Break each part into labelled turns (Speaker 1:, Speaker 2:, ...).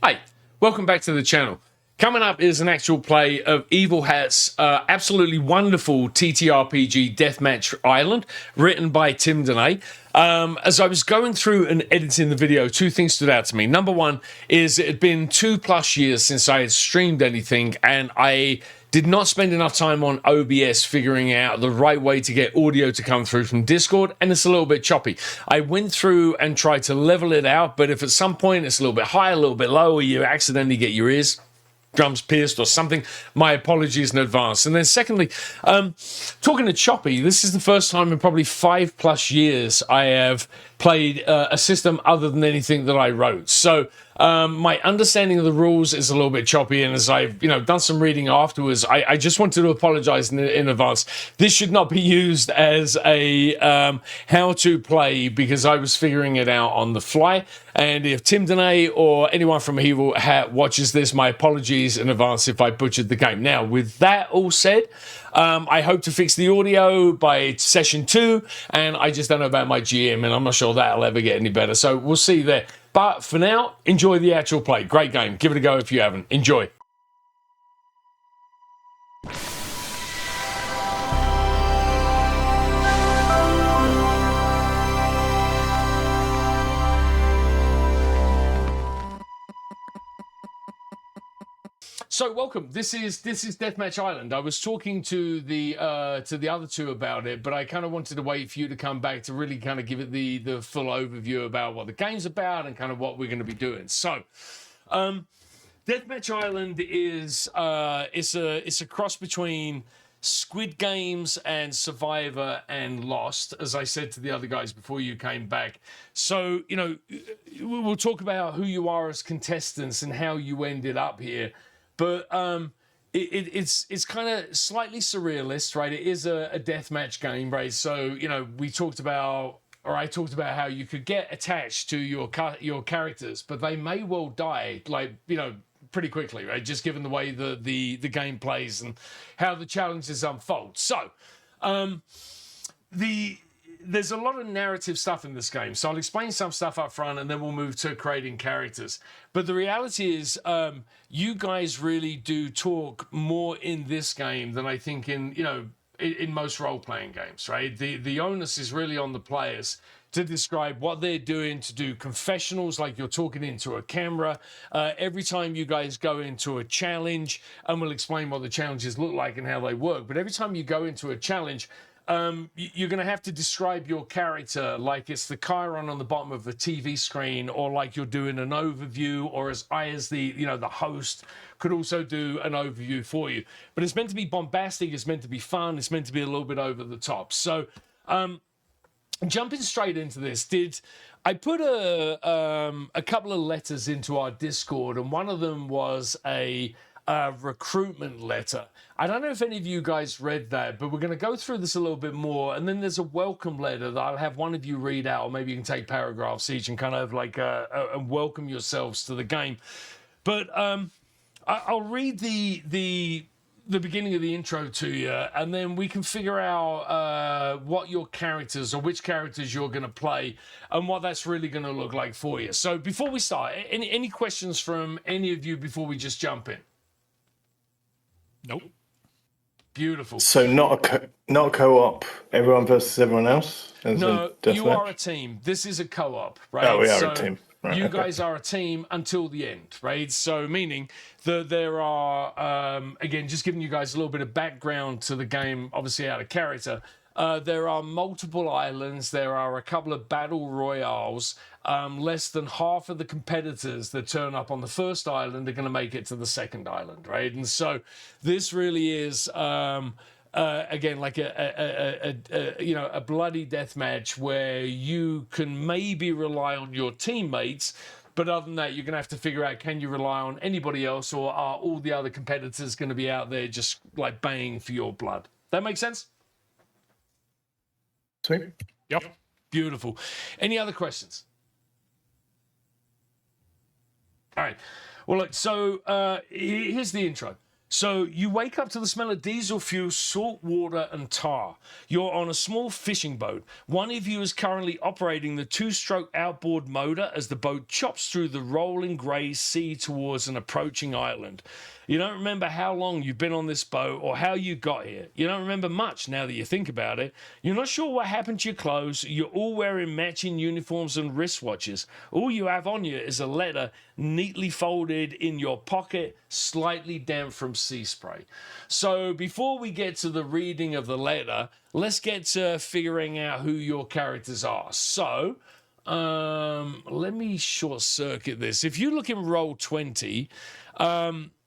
Speaker 1: Hi, welcome back to the channel. Coming up is an actual play of Evil Hat's absolutely wonderful TTRPG Deathmatch Island, written by Tim Denay. As I was going through and editing the video, two things stood out to me. Number one is it had been 2+ years since I had streamed anything, and I did not spend enough time on OBS figuring out the right way to get audio to come through from Discord, and it's a little bit choppy. I went through and tried to level it out, but if at some point it's a little bit high, a little bit low, or you accidentally get your drums pierced or something, my apologies in advance. And then secondly, talking to choppy, this is the first time in probably 5+ years I have played a system other than anything that I wrote. So my understanding of the rules is a little bit choppy, and as I've done some reading afterwards, I just wanted to apologize in advance. This should not be used as a how to play, because I was figuring it out on the fly. And if Tim Denay or anyone from Evil Hat watches this, my apologies in advance if I butchered the game. Now, with that all said, I hope to fix the audio by session 2, and I just don't know about my GM, and I'm not sure that'll ever get any better. So we'll see there. But for now, enjoy the actual play. Great game. Give it a go if you haven't. Enjoy. So welcome. This is Deathmatch Island. I was talking to the other two about it, but I kind of wanted to wait for you to come back to really kind of give it the full overview about what the game's about and kind of what we're going to be doing. So, Deathmatch Island is it's a cross between Squid Games and Survivor and Lost, as I said to the other guys before you came back. So we'll talk about who you are as contestants and how you ended up here. But it's kind of slightly surrealist, right? It is a deathmatch game, right? So I talked about how you could get attached to your characters, but they may well die, pretty quickly, right? Just given the way the game plays and how the challenges unfold. So there's a lot of narrative stuff in this game, so I'll explain some stuff up front and then we'll move to creating characters. But the reality is, you guys really do talk more in this game than I think in most role-playing games, right? The onus is really on the players to describe what they're doing, to do confessionals like you're talking into a camera. Every time you guys go into a challenge, and we'll explain what the challenges look like and how they work, but every time you go into a challenge, you're going to have to describe your character like it's the chyron on the bottom of the TV screen, or like you're doing an overview, or as the host could also do an overview for you. But it's meant to be bombastic, it's meant to be fun, it's meant to be a little bit over the top. So jumping straight into this, I put a couple of letters into our Discord, and one of them was a recruitment letter. I don't know if any of you guys read that, but we're going to go through this a little bit more. And then there's a welcome letter that I'll have one of you read out, or maybe you can take paragraphs each and kind of and welcome yourselves to the game. But I'll read the beginning of the intro to you, and then we can figure out what your characters, or which characters you're going to play, and what that's really going to look like for you. So before we start, any questions from any of you before we just jump in?
Speaker 2: Nope.
Speaker 1: Beautiful.
Speaker 3: So not a co-op, everyone versus everyone else?
Speaker 1: No, you are a team. This is a co-op, right?
Speaker 3: Oh, we are a team. Right,
Speaker 1: you guys are a team until the end, right? So meaning that there are, again, just giving you guys a little bit of background to the game, obviously out of character. There are multiple islands. There are a couple of battle royales. Less than half of the competitors that turn up on the first island are going to make it to the second island, right? And so this really is, again, like a bloody death match where you can maybe rely on your teammates, but other than that, you're going to have to figure out, can you rely on anybody else, or are all the other competitors going to be out there just like baying for your blood? That make sense?
Speaker 3: Sweet.
Speaker 2: Yep.
Speaker 1: Beautiful. Any other questions? All right. Well, look, so here's the intro. So you wake up to the smell of diesel fuel, salt water, and tar. You're on a small fishing boat. One of you is currently operating the two-stroke outboard motor as the boat chops through the rolling grey sea towards an approaching island. You don't remember how long you've been on this boat or how you got here. You don't remember much now that you think about it. You're not sure what happened to your clothes. You're all wearing matching uniforms and wristwatches. All you have on you is a letter neatly folded in your pocket, slightly damp from sea spray. So before we get to the reading of the letter, let's get to figuring out who your characters are. So let me short circuit this. If you look in Roll20,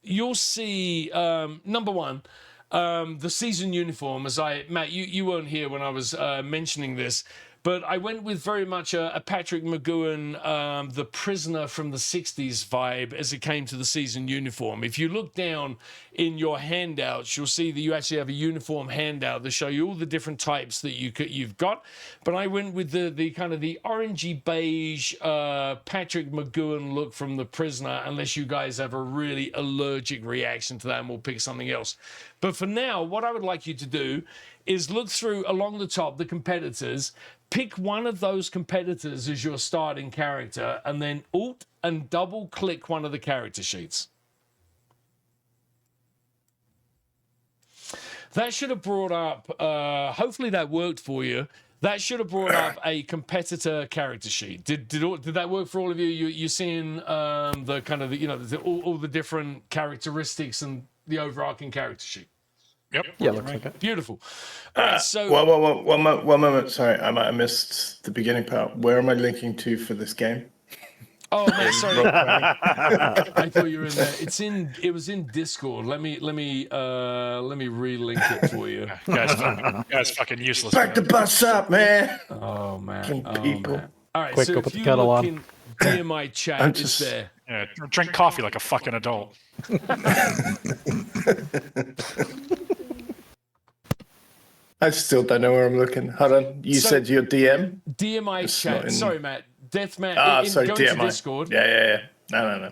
Speaker 1: you'll see number one, the season uniform. Matt, you weren't here when I was mentioning this, but I went with very much a Patrick McGowan, the prisoner from the 60s vibe as it came to the season uniform. If you look down in your handouts, you'll see that you actually have a uniform handout that show you all the different types that you've got. But I went with the kind of the orangey beige Patrick McGowan look from the prisoner, unless you guys have a really allergic reaction to that and we'll pick something else. But for now, what I would like you to do is look through along the top the competitors, pick one of those competitors as your starting character, and then Alt and double click one of the character sheets. That should have brought up, hopefully that worked for you. That should have brought up a competitor character sheet. Did that work for all of you? You're seeing the kind of, all the different characteristics and the overarching character sheet.
Speaker 2: Yep.
Speaker 4: Yeah, looks like it.
Speaker 1: Beautiful. All right, so
Speaker 3: one moment. Sorry, I might have missed the beginning part. Where am I linking to for this game?
Speaker 1: oh man, sorry. I thought you were in there. It was in Discord. Let me relink it for you.
Speaker 2: Guy's fucking useless.
Speaker 3: Back the bus up, man.
Speaker 1: Oh man.
Speaker 3: Fucking
Speaker 1: Oh,
Speaker 3: people.
Speaker 1: man. All right,
Speaker 4: Quick,
Speaker 1: so
Speaker 4: go
Speaker 1: if
Speaker 4: put the
Speaker 1: you
Speaker 4: kettle
Speaker 1: look
Speaker 4: on.
Speaker 1: in DMI chat,
Speaker 3: I'm
Speaker 1: it's
Speaker 3: just-
Speaker 1: there.
Speaker 2: Yeah, drink coffee like a fucking adult.
Speaker 3: I still don't know where I'm looking. Hold on. You
Speaker 1: So-
Speaker 3: said your DM?
Speaker 1: DMI
Speaker 3: It's
Speaker 1: chat.
Speaker 3: not in-
Speaker 1: Sorry, Matt. Deathmatch.
Speaker 3: Sorry,
Speaker 1: go
Speaker 3: DMI.
Speaker 1: to Discord.
Speaker 3: Yeah. No.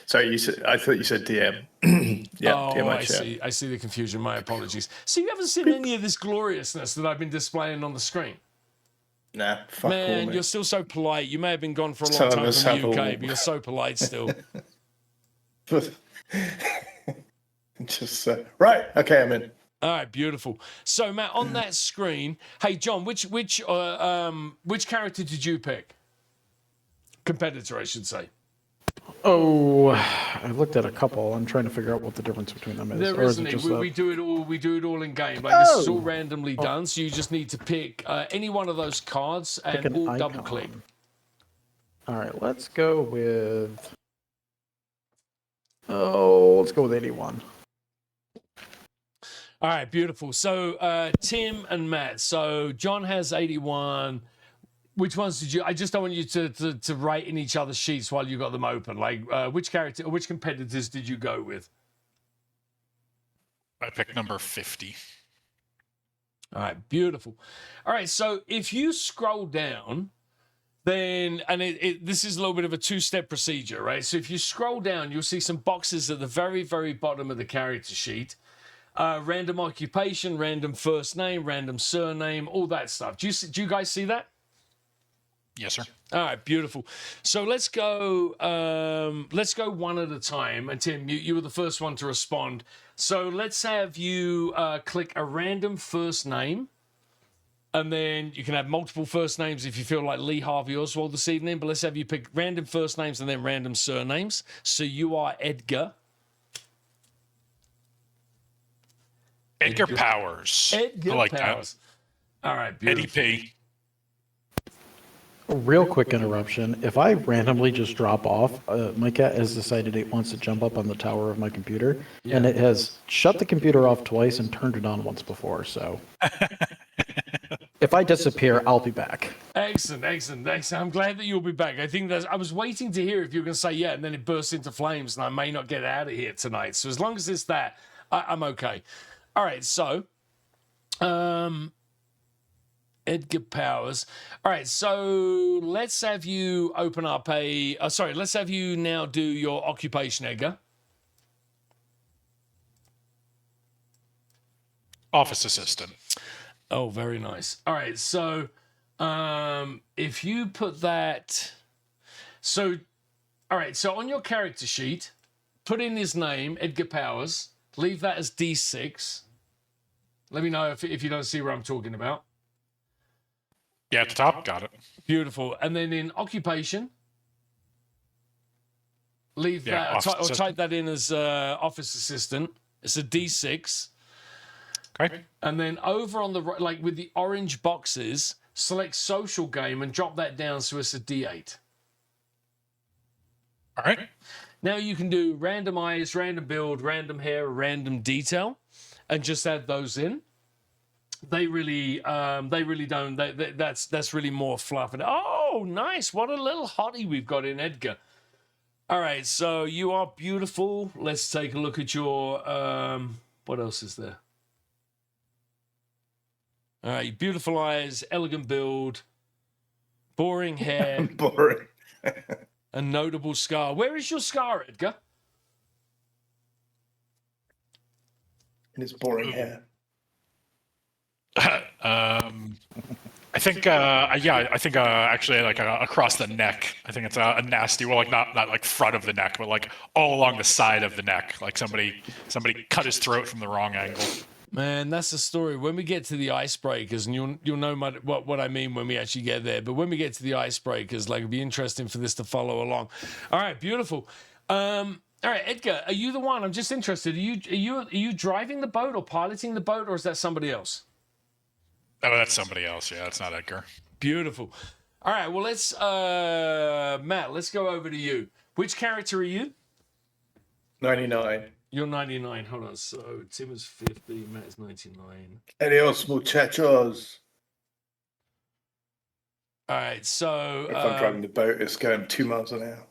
Speaker 3: Sorry, I thought you said DM. Yeah,
Speaker 1: Oh,
Speaker 3: DMI
Speaker 1: I
Speaker 3: chat.
Speaker 1: see. I see the confusion. My apologies. So you haven't seen any of this gloriousness that I've been displaying on the screen?
Speaker 3: Nah, fuck all,
Speaker 1: Man,
Speaker 3: mate.
Speaker 1: you're still so polite. You may have been gone for a
Speaker 3: Some
Speaker 1: long
Speaker 3: of
Speaker 1: time
Speaker 3: us
Speaker 1: from
Speaker 3: have
Speaker 1: the UK,
Speaker 3: all.
Speaker 1: but you're so polite still.
Speaker 3: Just right. Okay, I'm in.
Speaker 1: All right, beautiful. So, Matt, on that screen, hey, John, which character did you pick? Competitor, I should say.
Speaker 4: Oh, I looked at a couple. I'm trying to figure out what the difference between them is.
Speaker 1: There
Speaker 4: Or is
Speaker 1: isn't.
Speaker 4: it just
Speaker 1: We do it all. We do it all in game. Like this is all randomly done. So you just need to pick any one of those cards
Speaker 4: pick
Speaker 1: and
Speaker 4: an
Speaker 1: all double
Speaker 4: icon?
Speaker 1: click.
Speaker 4: All right, let's go with. Oh, let's go with 81.
Speaker 1: All right, beautiful. So Tim and Matt. So John has 81. Which ones did you? I just don't want you to write in each other's sheets while you got them open. Like which competitors did you go with?
Speaker 2: I picked number 50.
Speaker 1: All right, beautiful. All right, so if you scroll down, then, and this is a little bit of a two-step procedure, right? So if you scroll down, you'll see some boxes at the very, very bottom of the character sheet. Random occupation, random first name, random surname, all that stuff. Do you guys see that?
Speaker 2: Yes, sir.
Speaker 1: All right, beautiful. So let's go one at a time. And Tim, you were the first one to respond. So let's have you click a random first name. And then you can have multiple first names if you feel like Lee Harvey Oswald this evening. But let's have you pick random first names and then random surnames. So you are Edgar.
Speaker 2: Edgar Powers.
Speaker 1: Edgar
Speaker 2: I like
Speaker 1: Powers. All right,
Speaker 2: that. Eddie
Speaker 1: beautiful.
Speaker 2: P.
Speaker 4: A real quick interruption. If I randomly just drop off, my cat has decided it wants to jump up on the tower of my computer, and it has shut the computer off twice and turned it on once before. So if I disappear, I'll be back.
Speaker 1: Excellent. I'm glad that you'll be back. I think I was waiting to hear if you were going to say yeah, and then it bursts into flames, and I may not get out of here tonight. So as long as it's that, I'm okay. All right, so Edgar Powers. All right, so let's have you open up let's have you now do your occupation, Edgar.
Speaker 2: Office assistant.
Speaker 1: Oh, very nice. All right, so if you put that, so all right, so on your character sheet, put in his name, Edgar Powers. Leave that as D6. Let me know if you don't see what I'm talking about.
Speaker 2: Yeah, at the top. Got it.
Speaker 1: Beautiful. And then in occupation, leave
Speaker 2: Yeah,
Speaker 1: that
Speaker 2: office
Speaker 1: or type
Speaker 2: assistant.
Speaker 1: that in as office assistant. It's a D6.
Speaker 2: Okay.
Speaker 1: And then over on the right, like with the orange boxes, select social game and drop that down so it's a D8.
Speaker 2: All right.
Speaker 1: Now you can do random eyes, random build, random hair, random detail, and just add those in. They really don't. That's really more fluff. And oh, nice! What a little hottie we've got in Edgar. All right, so you are beautiful. Let's take a look at your. What else is there? All right, beautiful eyes, elegant build, boring hair,
Speaker 3: Boring.
Speaker 1: a notable scar. Where is your scar, Edgar?
Speaker 3: And it's boring hair.
Speaker 2: I think, yeah, I think actually like across the neck. I think it's a nasty. Well, like not like front of the neck, but like all along the side of the neck. Like somebody cut his throat from the wrong angle.
Speaker 1: Man, that's the story. When we get to the icebreakers, and you'll know what I mean when we actually get there. But when we get to the icebreakers, like it'll be interesting for this to follow along. All right, beautiful. All right, Edgar, are you the one? I'm just interested. Are you driving the boat or piloting the boat, or is that somebody else?
Speaker 2: Oh, that's somebody else. Yeah, it's not Edgar.
Speaker 1: Beautiful. All right, well let's Matt, let's go over to you. Which character are you?
Speaker 3: 99.
Speaker 1: You're 99. Hold on. So Tim is 50, Matt is 99.
Speaker 3: Adios, muchachos.
Speaker 1: All right, so
Speaker 3: If I'm driving the boat, it's going 2 miles an hour.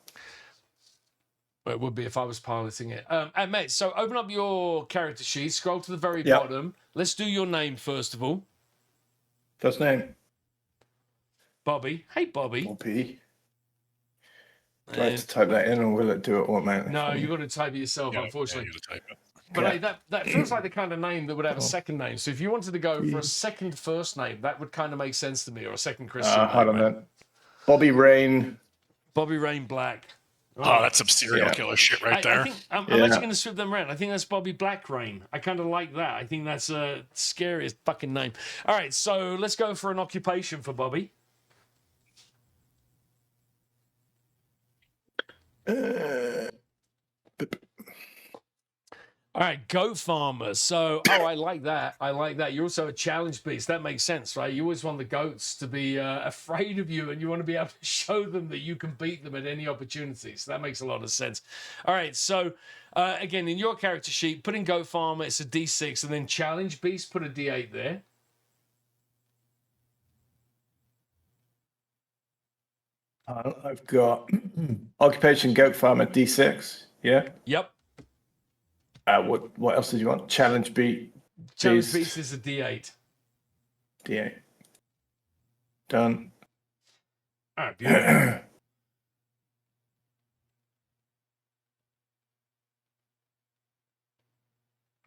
Speaker 1: it would be if I was piloting it. And mate, so open up your character sheet, scroll to the very
Speaker 3: Yep.
Speaker 1: bottom. Let's do your name first of all.
Speaker 3: First name?
Speaker 1: Bobby. Hey, Bobby.
Speaker 3: Bobby. Do I have
Speaker 1: And-
Speaker 3: to type that in, or will it do it automatically?
Speaker 1: no,
Speaker 3: for me?
Speaker 1: you got to type it yourself,
Speaker 2: Yeah,
Speaker 1: unfortunately.
Speaker 2: you gotta type it.
Speaker 1: But
Speaker 3: Yeah.
Speaker 1: hey, that feels like the kind of name that would have a second name. So if you wanted to go for a second first name, that would kind of make sense to me, or a second Christian name.
Speaker 3: Hold on
Speaker 1: right?
Speaker 3: then. Bobby Rain.
Speaker 1: Bobby Rain Black.
Speaker 2: Oh, that's some serial
Speaker 3: Yeah.
Speaker 2: killer shit right there.
Speaker 1: I think I'm
Speaker 3: Yeah.
Speaker 1: actually going to swip them around. I think that's Bobby Black Rain. I kind of like that. I think that's a scariest fucking name. All right, so let's go for an occupation for Bobby. All right, goat farmer. So, I like that. I like that. You're also a challenge beast. That makes sense, right? You always want the goats to be afraid of you, and you want to be able to show them that you can beat them at any opportunity. So that makes a lot of sense. All right, so again, in your character sheet, put in goat farmer. It's a D6, and then challenge beast. Put a D8 there.
Speaker 3: I've got occupation goat farmer D6. Yeah.
Speaker 1: Yep.
Speaker 3: What else did you want? Challenge beat
Speaker 1: Challenge beast is a D8.
Speaker 3: D8. Done.
Speaker 1: All right, beautiful.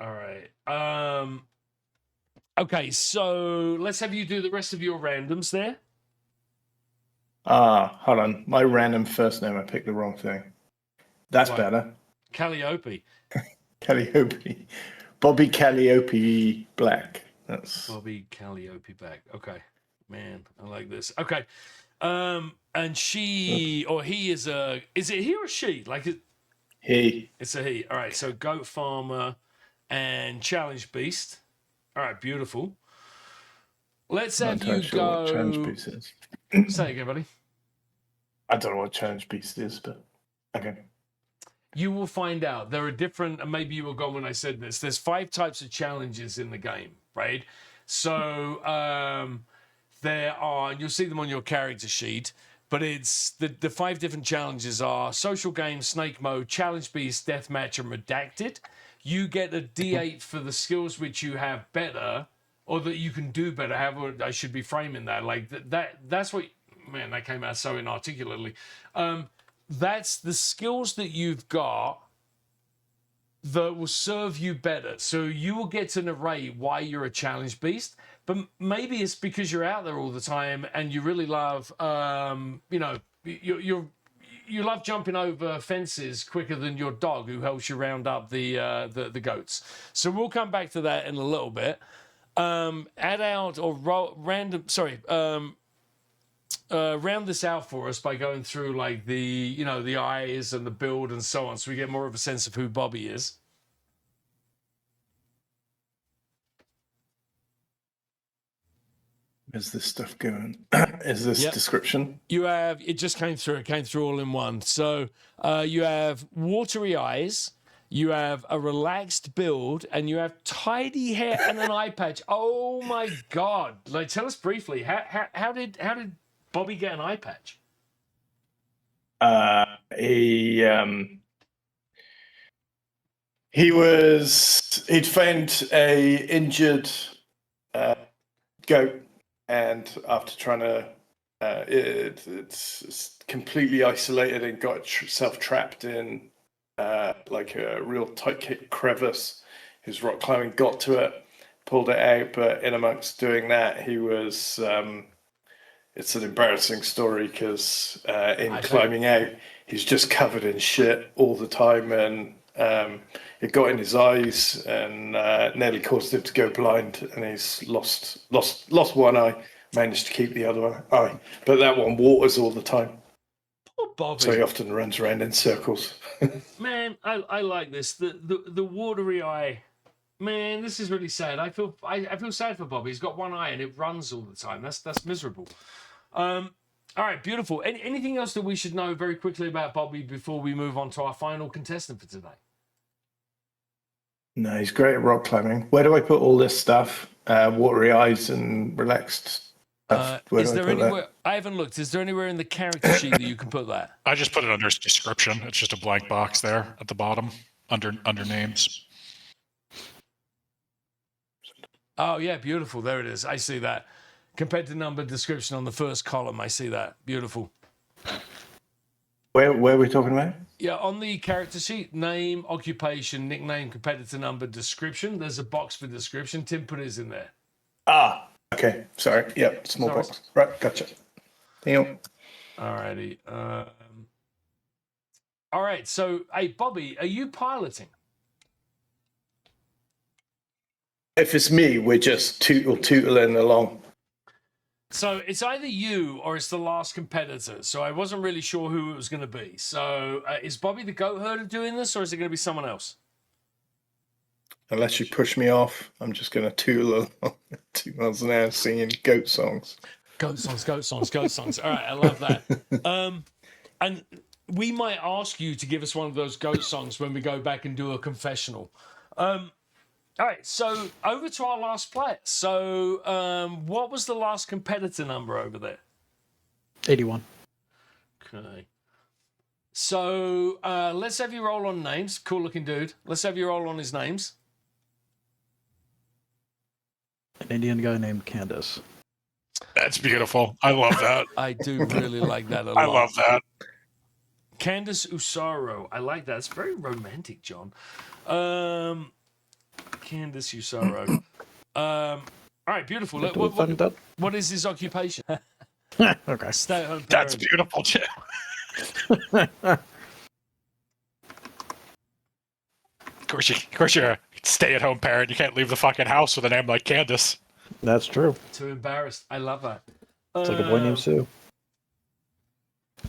Speaker 1: All right. Okay, so let's have you do the rest of your randoms there.
Speaker 3: Hold on. My random first name, I picked the wrong thing. That's
Speaker 1: What?
Speaker 3: better.
Speaker 1: Calliope.
Speaker 3: Calliope. Bobby Calliope Black. That's
Speaker 1: Bobby Calliope back. Okay. Man, I like this. Okay. And she or he is it he or she? Like
Speaker 3: he.
Speaker 1: it's a he. All right, so goat farmer and challenge beast. All right, beautiful. Let's
Speaker 3: Not
Speaker 1: have you
Speaker 3: entirely sure what challenge
Speaker 1: go.
Speaker 3: beast is.
Speaker 1: Say again, buddy.
Speaker 3: I don't know what challenge beast is, but okay.
Speaker 1: You will find out. There are different, and maybe you were gone when I said this. There's 5 types of challenges in the game, right? So there are, and you'll see them on your character sheet, but it's the 5 different challenges are social game, snake mode, challenge beast, deathmatch, and redacted. You get a D8 for the skills which you have better, or that you can do better. However, I should be framing that. Like that's what, man, that came out so inarticulately. That's the skills that you've got that will serve you better. So you will get to narrate why you're a challenge beast, but maybe it's because you're out there all the time and you really love, you love jumping over fences quicker than your dog who helps you round up the goats. So we'll come back to that in a little bit. Add out or round this out for us by going through like the eyes and the build and so on, so we get more of a sense of who Bobby is.
Speaker 3: Is this stuff going? Is this description?
Speaker 1: You have, it just came through. It came through all in one. So you have watery eyes, you have a relaxed build, and you have tidy hair and an eye patch. Oh my God! Like, tell us briefly, how did Bobby get an eye patch?
Speaker 3: He'd found a injured goat, and after trying to, it's completely isolated and got itself trapped in like a real tight crevice. His rock climbing got to it, pulled it out, but in amongst doing that, he was. It's an embarrassing story because climbing out, he's just covered in shit all the time, and it got in his eyes and nearly caused him to go blind. And he's lost one eye, managed to keep the other eye, but that one waters all the time.
Speaker 1: Poor Bobby.
Speaker 3: So he often runs around in circles.
Speaker 1: Man, I like this. The watery eye. Man, this is really sad. I feel sad for Bobby. He's got one eye and it runs all the time. That's miserable. All right, beautiful. Anything else that we should know very quickly about Bobby before we move on to our final contestant for today?
Speaker 3: No, he's great at rock climbing. Where do I put all this stuff? Watery eyes and relaxed stuff.
Speaker 1: Is there anywhere? I haven't looked. Is there anywhere in the character sheet that you can put that?
Speaker 2: I just put it under description. It's just a blank box there at the bottom under names.
Speaker 1: Oh yeah, beautiful. There it is. I see that. Compared to number description on the first column, I see that. Beautiful.
Speaker 3: Where are we talking about?
Speaker 1: Yeah, on the character sheet, name, occupation, nickname, competitor number, description. There's a box for description. Tim put his in there.
Speaker 3: Ah, okay. Sorry. Yep, small box. Right, gotcha. All
Speaker 1: righty. All right. So, hey, Bobby, are you piloting?
Speaker 3: If it's me, we're just tootling along.
Speaker 1: So it's either you or it's the last competitor. So I wasn't really sure who it was going to be. So is Bobby the goat herder doing this, or is it going to be someone else?
Speaker 3: Unless you push me off, I'm just going to tootle along 2 miles an hour singing goat songs.
Speaker 1: Goat songs, goat songs, goat songs. All right, I love that. And we might ask you to give us one of those goat songs when we go back and do a confessional. All right, so over to our last player. So what was the last competitor number over there?
Speaker 4: 81.
Speaker 1: Okay. So let's have you roll on names. Cool looking dude. Let's have you roll on his names.
Speaker 4: An Indian guy named Candace.
Speaker 2: That's beautiful. I love that.
Speaker 1: I do really like that a lot.
Speaker 2: I love that.
Speaker 1: Candace Usaro. I like that. It's very romantic, John. Candace Usaro. All right, beautiful. What is his occupation?
Speaker 4: Okay.
Speaker 1: Stay-at-home parent.
Speaker 2: That's beautiful, Jim. Of course, you're a stay-at-home parent. You can't leave the fucking house with a name like Candace.
Speaker 4: That's true.
Speaker 1: Too embarrassed. I love that.
Speaker 4: It's like a boy named Sue.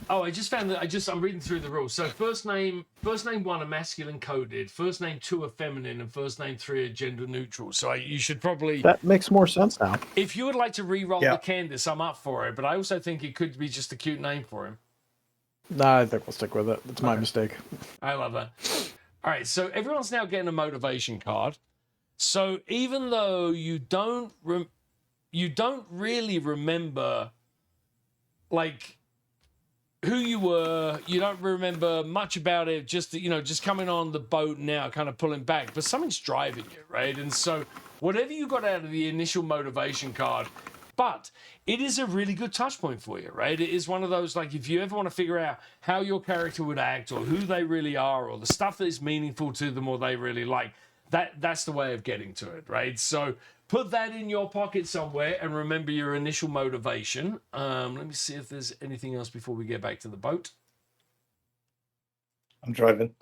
Speaker 1: Oh, I just found that I'm reading through the rules. So first name 1 are masculine coded, first name 2 are feminine, and first name 3 are gender neutral. So you should probably.
Speaker 4: That makes more sense now.
Speaker 1: If you would like to re-roll the Candace, I'm up for it. But I also think it could be just a cute name for him.
Speaker 4: Nah, I think we'll stick with it. It's my mistake.
Speaker 1: I love that. All right, so everyone's now getting a motivation card. So even though you don't really remember, like, who you were, you don't remember much about it, just coming on the boat now, kind of pulling back, but something's driving you, right? And so whatever you got out of the initial motivation card, but it is a really good touch point for you, right? It is one of those, like, if you ever want to figure out how your character would act or who they really are or the stuff that is meaningful to them or they really like, that's the way of getting to it, right? So put that in your pocket somewhere and remember your initial motivation. Let me see if there's anything else before we get back to the boat.
Speaker 3: I'm driving.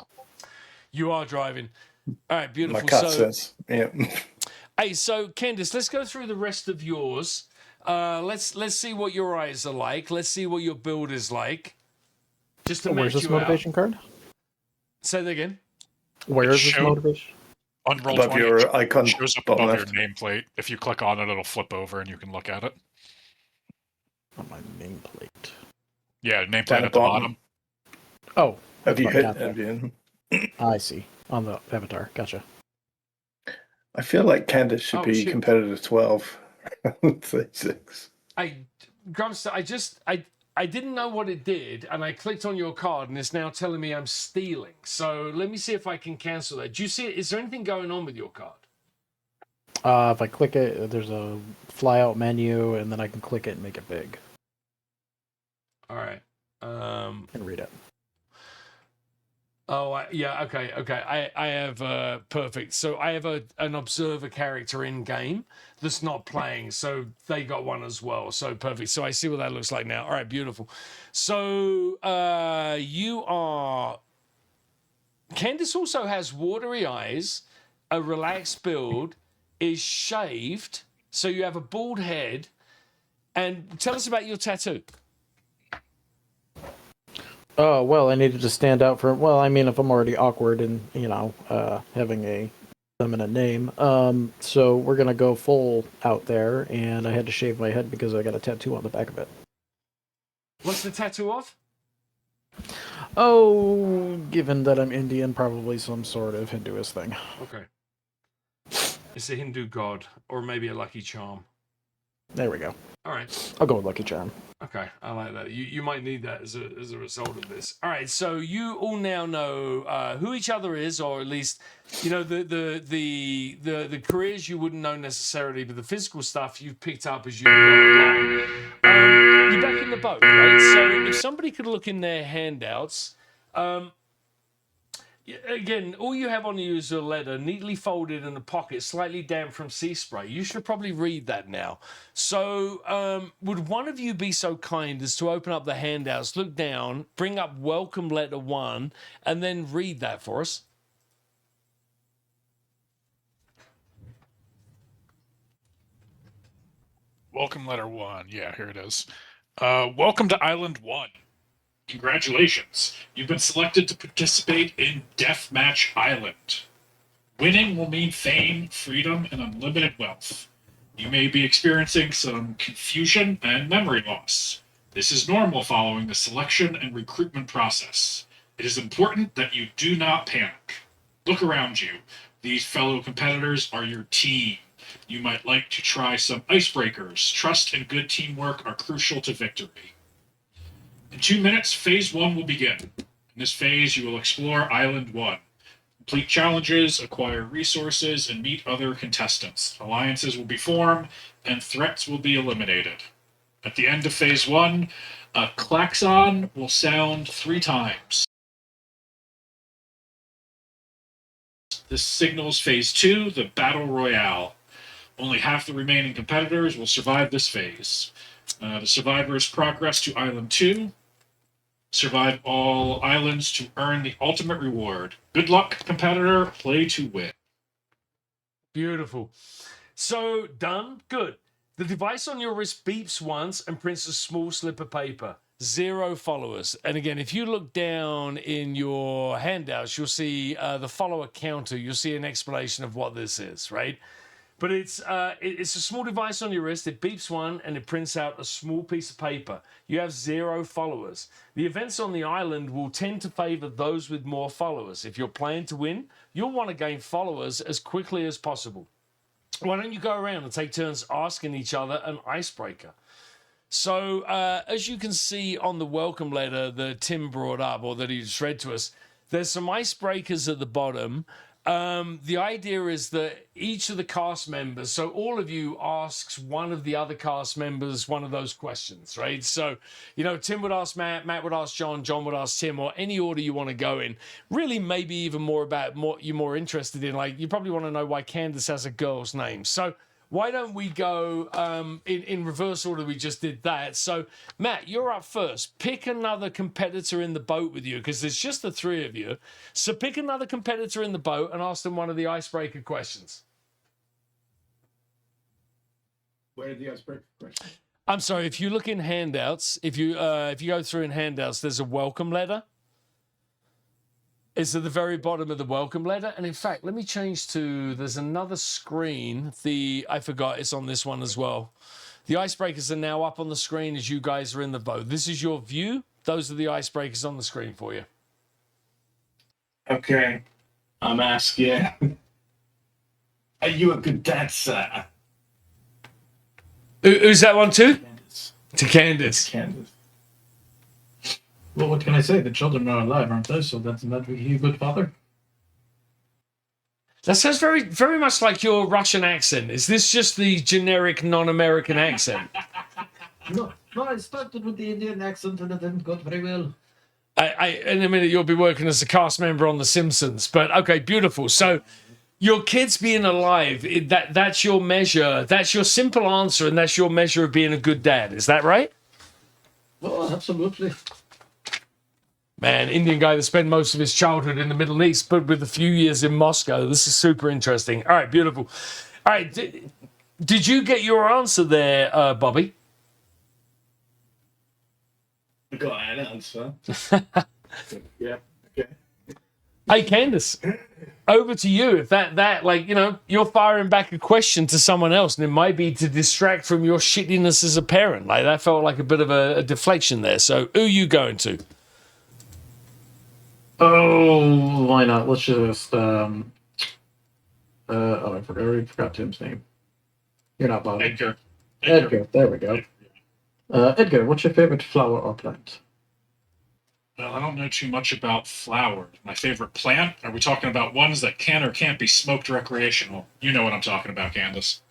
Speaker 1: You are driving. All right, beautiful.
Speaker 3: My cat says, yeah.
Speaker 1: Hey, so Candice, let's go through the rest of yours. Let's see what your eyes are like. Let's see what your build is like. Just to
Speaker 4: Where's
Speaker 1: match
Speaker 4: this
Speaker 1: you
Speaker 4: motivation
Speaker 1: out.
Speaker 4: card?
Speaker 1: Say that again.
Speaker 4: Where is this motivation?
Speaker 2: On roll
Speaker 3: Above
Speaker 2: 20,
Speaker 3: your icon,
Speaker 2: it shows up
Speaker 3: bottom
Speaker 2: above
Speaker 3: left.
Speaker 2: your nameplate. If you click on it, it'll flip over and you can look at it.
Speaker 4: On my nameplate.
Speaker 2: Yeah,
Speaker 3: Down
Speaker 2: nameplate
Speaker 3: the
Speaker 2: at the
Speaker 3: bottom.
Speaker 2: bottom.
Speaker 4: Oh.
Speaker 3: Have you
Speaker 4: my
Speaker 3: hit?
Speaker 4: cat there.
Speaker 3: Have you?
Speaker 4: I see. On the avatar. Gotcha.
Speaker 3: I feel like Candice should be
Speaker 1: shit.
Speaker 3: competitive 12, 36.
Speaker 1: Grumster, I didn't know what it did, and I clicked on your card, and it's now telling me I'm stealing. So let me see if I can cancel that. Do you see it? Is there anything going on with your card?
Speaker 4: If I click it, there's a flyout menu, and then I can click it and make it big.
Speaker 1: All right.
Speaker 4: And read it.
Speaker 1: Oh, yeah, okay. I have perfect. So I have an observer character in game that's not playing, so they got one as well. So perfect. So I see what that looks like now. All right, beautiful. So you are. Candice also has watery eyes, a relaxed build, is shaved, so you have a bald head. And tell us about your tattoo.
Speaker 4: Oh, well, I needed to stand out for, well, I mean, if I'm already awkward and, having a feminine name. So we're going to go full out there, and I had to shave my head because I got a tattoo on the back of it.
Speaker 1: What's the tattoo of?
Speaker 4: Oh, given that I'm Indian, probably some sort of Hinduist thing.
Speaker 1: Okay. It's a Hindu god, or maybe a lucky charm.
Speaker 4: There we go.
Speaker 1: All right.
Speaker 4: I'll go with Lucky Charm.
Speaker 1: Okay, I like that. You might need that as a result of this. All right, so you all now know who each other is, or at least the careers you wouldn't know necessarily, but the physical stuff you've picked up as you've gone along. You're back in the boat, right? So if somebody could look in their handouts. Again, all you have on you is a letter neatly folded in a pocket, slightly damp from sea spray. You should probably read that now. So, would one of you be so kind as to open up the handouts, look down, bring up welcome letter 1, and then read that for us?
Speaker 2: Welcome letter 1. Yeah, here it is. Welcome to Island 1. Congratulations. You've been selected to participate in Deathmatch Island. Winning will mean fame, freedom, and unlimited wealth. You may be experiencing some confusion and memory loss. This is normal following the selection and recruitment process. It is important that you do not panic. Look around you. These fellow competitors are your team. You might like to try some icebreakers. Trust and good teamwork are crucial to victory. In 2 minutes, Phase 1 will begin. In this phase, you will explore Island 1. Complete challenges, acquire resources, and meet other contestants. Alliances will be formed, and threats will be eliminated. At the end of Phase 1, a klaxon will sound 3 times. This signals Phase 2, the Battle Royale. Only half the remaining competitors will survive this phase. The survivors progress to Island 2. Survive all islands to earn the ultimate reward. Good luck, competitor. Play to win.
Speaker 1: Beautiful. So, done? Good. The device on your wrist beeps once and prints a small slip of paper. 0 followers. And again, if you look down in your handouts, you'll see the follower counter. You'll see an explanation of what this is, right? But it's a small device on your wrist. It beeps one and it prints out a small piece of paper. You have 0 followers. The events on the island will tend to favor those with more followers. If you're playing to win, you'll want to gain followers as quickly as possible. Why don't you go around and take turns asking each other an icebreaker? So, as you can see on the welcome letter that Tim brought up, or that he just read to us, there's some icebreakers at the bottom. The idea is that each of the cast members, so all of you asks one of the other cast members one of those questions, right? So, Tim would ask Matt, Matt would ask John, John would ask Tim, or any order you want to go in. Really, maybe even more about what you're more interested in. Like, you probably want to know why Candace has a girl's name. So, why don't we go in reverse order? We just did that. So, Matt, you're up first. Pick another competitor in the boat with you because there's just the three of you. So, pick another competitor in the boat and ask them one of the icebreaker questions.
Speaker 5: Where are the icebreaker questions?
Speaker 1: I'm sorry. If you look in handouts, if you go through in handouts, there's a welcome letter. It's at the very bottom of the welcome letter. And in fact, let me change to, there's another screen. I forgot, it's on this one as well. The icebreakers are now up on the screen as you guys are in the boat. This is your view. Those are the icebreakers on the screen for you.
Speaker 5: Okay. I'm asking, are you a good dad, sir?
Speaker 1: Who's that one to?
Speaker 5: Candace.
Speaker 1: To Candace.
Speaker 5: Candace. Well, what can I say? The children are alive, aren't they? So that's not really a good father.
Speaker 1: That sounds very, very much like your Russian accent. Is this just the generic non-American accent?
Speaker 5: No, I started with the Indian accent and it didn't go very well.
Speaker 1: In a minute, you'll be working as a cast member on The Simpsons. But okay, beautiful. So your kids being alive, that's your measure. That's your simple answer, and that's your measure of being a good dad. Is that right?
Speaker 5: Well, absolutely.
Speaker 1: Man, Indian guy that spent most of his childhood in the Middle East, but with a few years in Moscow. This is super interesting. All right, beautiful. All right, did you get your answer there, Bobby?
Speaker 5: I got an answer. Yeah, okay.
Speaker 1: Hey, Candace, over to you. If you're firing back a question to someone else, and it might be to distract from your shittiness as a parent. Like, that felt like a bit of a deflection there. So, who are you going to?
Speaker 5: Oh, why not? Let's just I already forgot Tim's name. You're not Bobby.
Speaker 2: Edgar.
Speaker 5: Edgar. There we go. Edgar, what's your favorite flower or plant?
Speaker 2: Well, I don't know too much about flowers. My favorite plant? Are we talking about ones that can or can't be smoked recreational? You know what I'm talking about, Candace.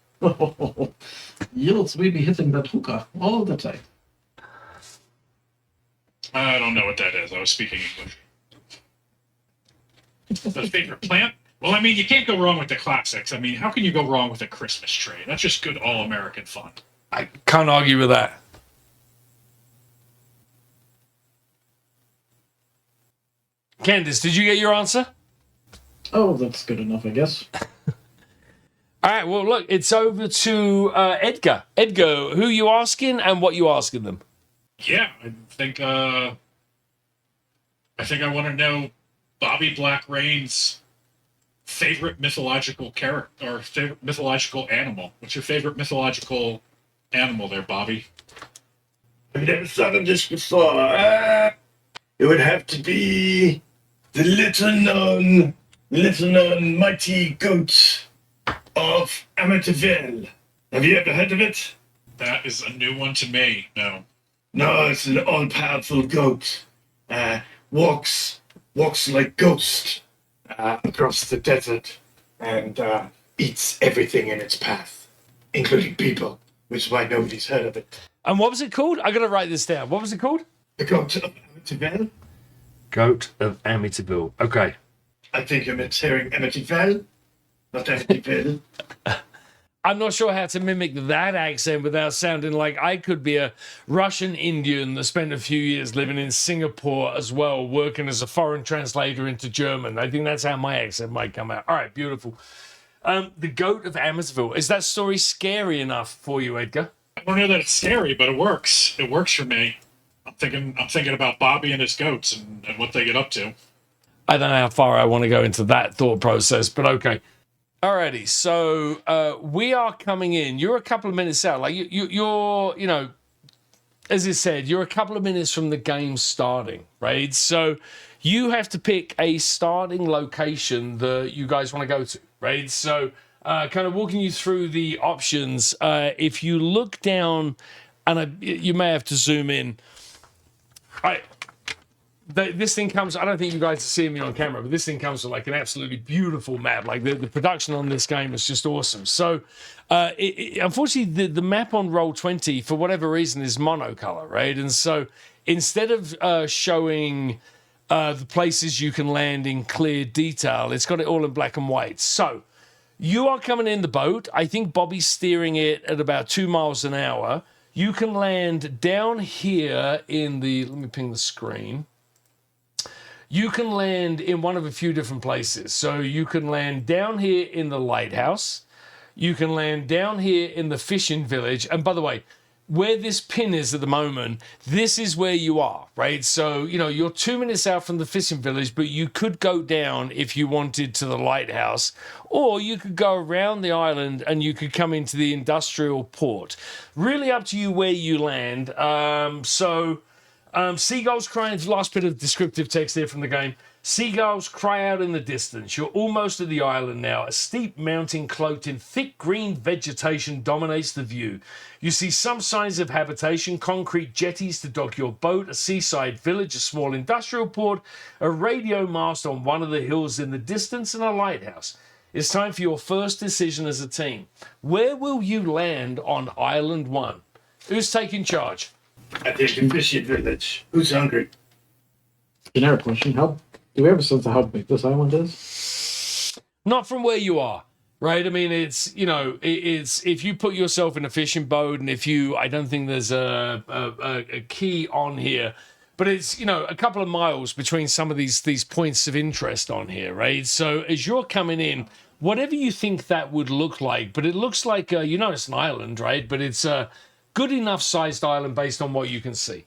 Speaker 5: Yields will be hitting that hookah all the time.
Speaker 2: I don't know what that is. I was speaking English. The favorite plant? Well, I mean, you can't go wrong with the classics. I mean, how can you go wrong with a Christmas tree? That's just good all-American fun.
Speaker 1: I can't argue with that. Candace, did you get your answer?
Speaker 5: Oh, that's good enough, I guess.
Speaker 1: All right, well, look, it's over to Edgar. Edgar, who you asking and what you asking them?
Speaker 2: Yeah, I think I want to know Bobby Black Rain's favorite mythological character or favorite mythological animal. What's your favorite mythological animal there, Bobby?
Speaker 6: I've never thought of this before. It would have to be the little-known mighty goat of Amityville. Have you ever heard of it?
Speaker 2: That is a new one to me. No.
Speaker 6: No, it's an all-powerful goat. Walks like ghost across the desert and eats everything in its path, including people, which is why nobody's heard of it.
Speaker 1: And what was it called? I got to write this down. What was it called?
Speaker 6: The goat of Amityville?
Speaker 1: Goat of Amityville. Okay.
Speaker 6: I think you're mishearing Amityville, not Amityville.
Speaker 1: I'm not sure how to mimic that accent without sounding like I could be a Russian Indian that spent a few years living in Singapore as well, working as a foreign translator into German. I think that's how my accent might come out. All right, beautiful. The Goat of Amityville. Is that story scary enough for you, Edgar?
Speaker 2: I don't know that it's scary, but it works. It works for me. I'm thinking about Bobby and his goats and what they get up to.
Speaker 1: I don't know how far I want to go into that thought process, but okay. Alrighty, so we are coming in. You're a couple of minutes out. Like you're, as I said, you're a couple of minutes from the game starting, right? So you have to pick a starting location that you guys want to go to, right? So kind of walking you through the options. If you look down, and you may have to zoom in. this thing comes. I don't think you guys are seeing me on camera, but this thing comes with like an absolutely beautiful map. Like the production on this game is just awesome. So, unfortunately, the map on Roll20 for whatever reason is monocolor, right? And so instead of showing the places you can land in clear detail, it's got it all in black and white. So you are coming in the boat. I think Bobby's steering it at about 2 miles an hour. You can land down here in the. Let me ping the screen. You can land in one of a few different places. So you can land down here in the lighthouse. You can land down here in the fishing village. And by the way, where this pin is at the moment, this is where you are, right? So, you're 2 minutes out from the fishing village, but you could go down if you wanted to the lighthouse, or you could go around the island and you could come into the industrial port. Really up to you where you land. Seagulls crying, last bit of descriptive text there from the game. Seagulls cry out in the distance. You're almost at the island now. A steep mountain cloaked in thick green vegetation dominates the view. You see some signs of habitation, concrete jetties to dock your boat, a seaside village, a small industrial port, a radio mast on one of the hills in the distance, and a lighthouse. It's time for your first decision as a team. Where will you land on Island 1? Who's taking charge?
Speaker 6: I think the fishing village. Who's hungry?
Speaker 4: Generic question. Do we have a sense of how big this island is?
Speaker 1: Not from where you are, right? I mean, it's if you put yourself in a fishing boat, and I don't think there's a key on here, but it's a couple of miles between some of these points of interest on here, right? So as you're coming in, whatever you think that would look like, but it looks like it's an island, right? But it's a good enough sized island based on what you can see.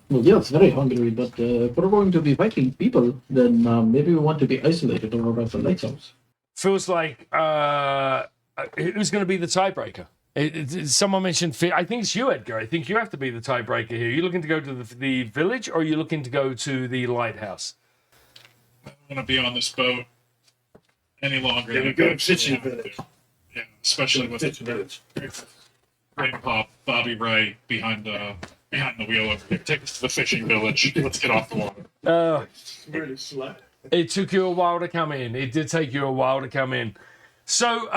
Speaker 5: Well, yeah, it's very hungry, but if we're going to be fighting people, then maybe we want to be isolated or around the lighthouse.
Speaker 1: Feels like who's going to be the tiebreaker? Someone mentioned, I think it's you, Edgar. I think you have to be the tiebreaker here. Are you looking to go to the village, or are you looking to go to the lighthouse?
Speaker 2: I don't want to be on this boat any longer.
Speaker 6: Yeah, we go to fishing village.
Speaker 2: Yeah, especially with
Speaker 6: Fishing village.
Speaker 2: Grandpa Bobby Ray behind the wheel. Take us to the fishing village. Let's get off the water.
Speaker 3: Really slow.
Speaker 1: It took you a while to come in. It did take you a while to come in. So,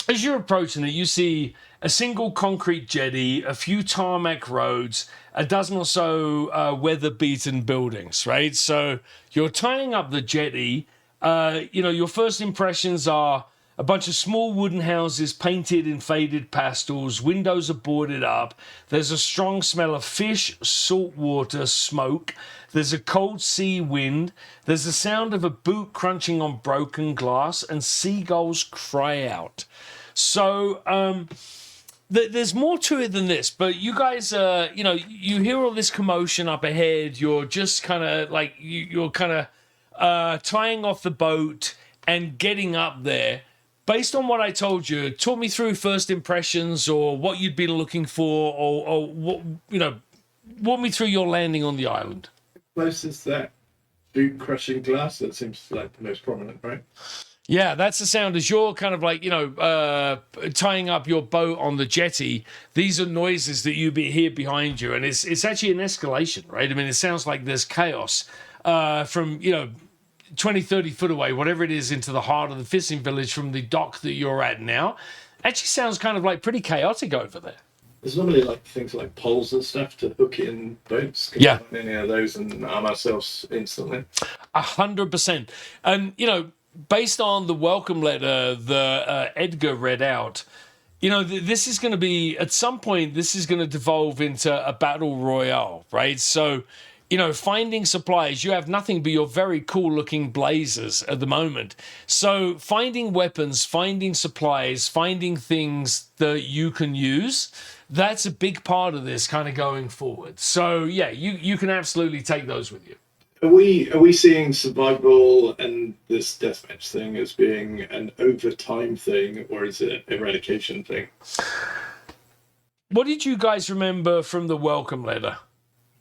Speaker 1: as you're approaching it, you see a single concrete jetty, a few tarmac roads, a dozen or so weather-beaten buildings, right? So you're tying up the jetty. Your first impressions are a bunch of small wooden houses painted in faded pastels. Windows are boarded up. There's a strong smell of fish, salt water, smoke. There's a cold sea wind. There's the sound of a boot crunching on broken glass, and seagulls cry out. So there's more to it than this, but you guys, you hear all this commotion up ahead. You're just kind of like, you're kind of tying off the boat and getting up there. Based on what I told you, talk me through first impressions, or what you'd been looking for, or what, walk me through your landing on the island.
Speaker 3: Close is that boot crushing glass? That seems like the most prominent, right?
Speaker 1: Yeah, that's the sound as you're kind of like, tying up your boat on the jetty. These are noises that you hear behind you, and it's actually an escalation, right? I mean, it sounds like there's chaos from, 20, 30 foot away, whatever it is, into the heart of the fishing village from the dock that you're at now. Actually sounds kind of like pretty chaotic over there.
Speaker 3: There's normally like things like poles and stuff to hook in boats. Can
Speaker 1: Yeah.
Speaker 3: we find any of those and arm ourselves instantly?
Speaker 1: 100%. And, based on the welcome letter that Edgar read out, this is going to be, at some point, this is going to devolve into a battle royale, right? So, finding supplies, you have nothing but your very cool looking blazers at the moment. So finding weapons, finding supplies, finding things that you can use, that's a big part of this kind of going forward. So yeah, you can absolutely take those with you.
Speaker 3: Are we seeing survival and this deathmatch thing as being an overtime thing, or is it an eradication thing?
Speaker 1: What did you guys remember from the welcome letter?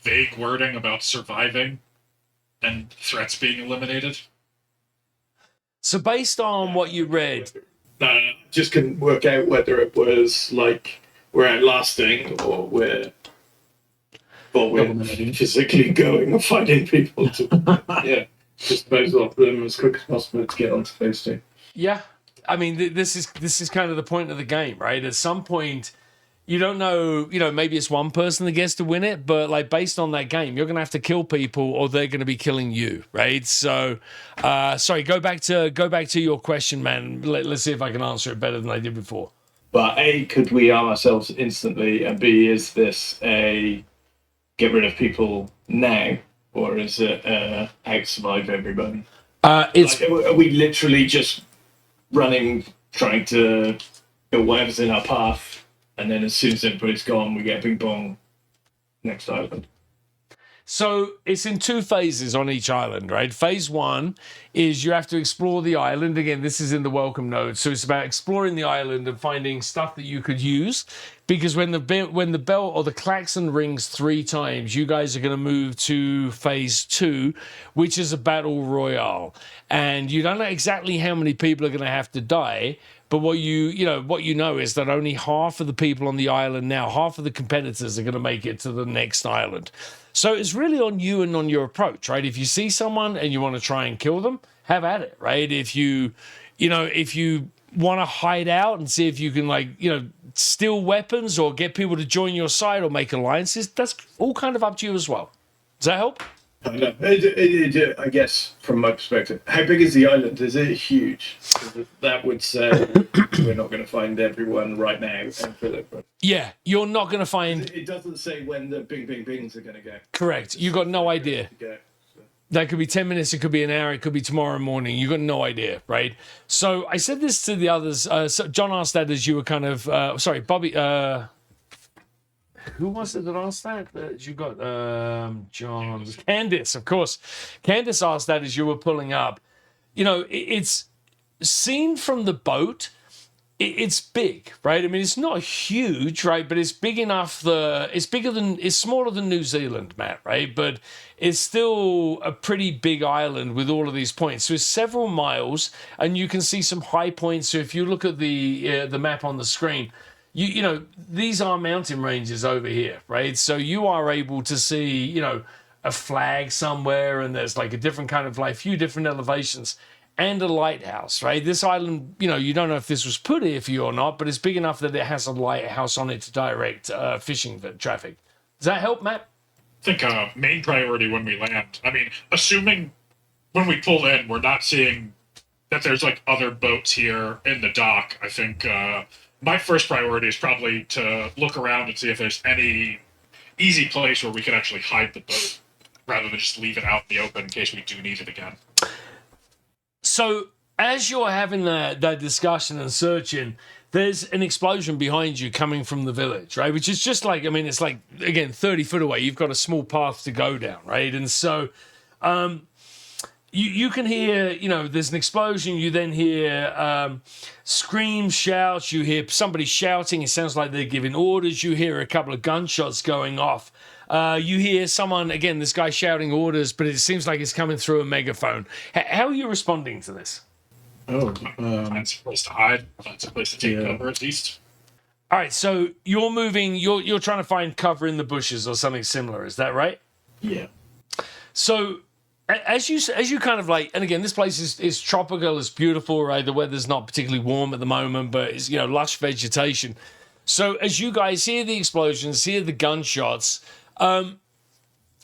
Speaker 2: Vague wording about surviving and threats being eliminated.
Speaker 1: So based on what you read,
Speaker 3: Just couldn't work out whether it was like we're outlasting or we're
Speaker 6: Or we're
Speaker 5: Culminating.
Speaker 6: physically going and finding people to dispose of them as quick as possible to get onto phase 2.
Speaker 1: Yeah, I mean, this is kind of the point of the game, right? At some point, you don't know, maybe it's one person that gets to win it, but like based on that game, you're gonna have to kill people, or they're gonna be killing you, right? So, sorry, go back to your question, man. Let's see if I can answer it better than I did before.
Speaker 6: But A, could we arm ourselves instantly? And B, is this a get rid of people now? Or is it out survive everybody?
Speaker 1: It's
Speaker 6: Are we literally just running, trying to kill whatever's in our path, and then as soon as everybody's gone, we get bing bong, next island?
Speaker 1: So it's in 2 phases on each island, right? Phase 1 is you have to explore the island. Again, this is in the welcome node. So it's about exploring the island and finding stuff that you could use. Because when the bell or the klaxon rings 3 times, you guys are going to move to phase 2, which is a battle royale. And you don't know exactly how many people are going to have to die. But what you know is that only half of the people on the island now, half of the competitors are going to make it to the next island. So it's really on you and on your approach, right? If you see someone and you want to try and kill them, have at it, right? If you want to hide out and see if you can steal weapons or get people to join your side or make alliances, that's all kind of up to you as well. Does that help?
Speaker 6: I know. I guess from my perspective, how big is the island? Is it huge? That would say we're not going to find everyone right now. And Philip,
Speaker 1: Yeah, you're not going to find.
Speaker 6: it doesn't say when the bing bing bings are going to go.
Speaker 1: Correct. You got no idea. That could be 10 minutes, it could be an hour, it could be tomorrow morning. You got no idea, right? So I said this to the others. So John asked that as you were kind of sorry, Bobby. Who was it that asked that? You got John. Candice, of course. Candice asked that as you were pulling up. It's seen from the boat. It's big, right? I mean, it's not huge, right? But it's big enough. It's smaller than New Zealand, Matt, right? But it's still a pretty big island with all of these points. So it's several miles, and you can see some high points. So if you look at the map on the screen, these are mountain ranges over here, right? So you are able to see, a flag somewhere, and there's like a different kind of few different elevations. And a lighthouse, right? This island, you don't know if this was put here for you or not, but it's big enough that it has a lighthouse on it to direct fishing traffic. Does that help, Matt?
Speaker 2: I think main priority when we land. I mean, assuming when we pull in, we're not seeing that there's like other boats here in the dock. I think my first priority is probably to look around and see if there's any easy place where we can actually hide the boat rather than just leave it out in the open in case we do need it again.
Speaker 1: So as you're having that discussion and searching, there's an explosion behind you coming from the village, right? Which is just it's like, again, 30 foot away. You've got a small path to go down, right? And so you can hear, there's an explosion. You then hear screams, shouts. You hear somebody shouting. It sounds like they're giving orders. You hear a couple of gunshots going off. You hear someone, again, this guy shouting orders, but it seems like it's coming through a megaphone. How are you responding to this?
Speaker 2: That's a place to hide. That's a place to take cover, at least.
Speaker 1: All right, so you're moving, you're trying to find cover in the bushes or something similar. Is that right?
Speaker 5: Yeah.
Speaker 1: So as you kind of and again, this place is tropical, it's beautiful, right? The weather's not particularly warm at the moment, but it's, lush vegetation. So as you guys hear the explosions, hear the gunshots,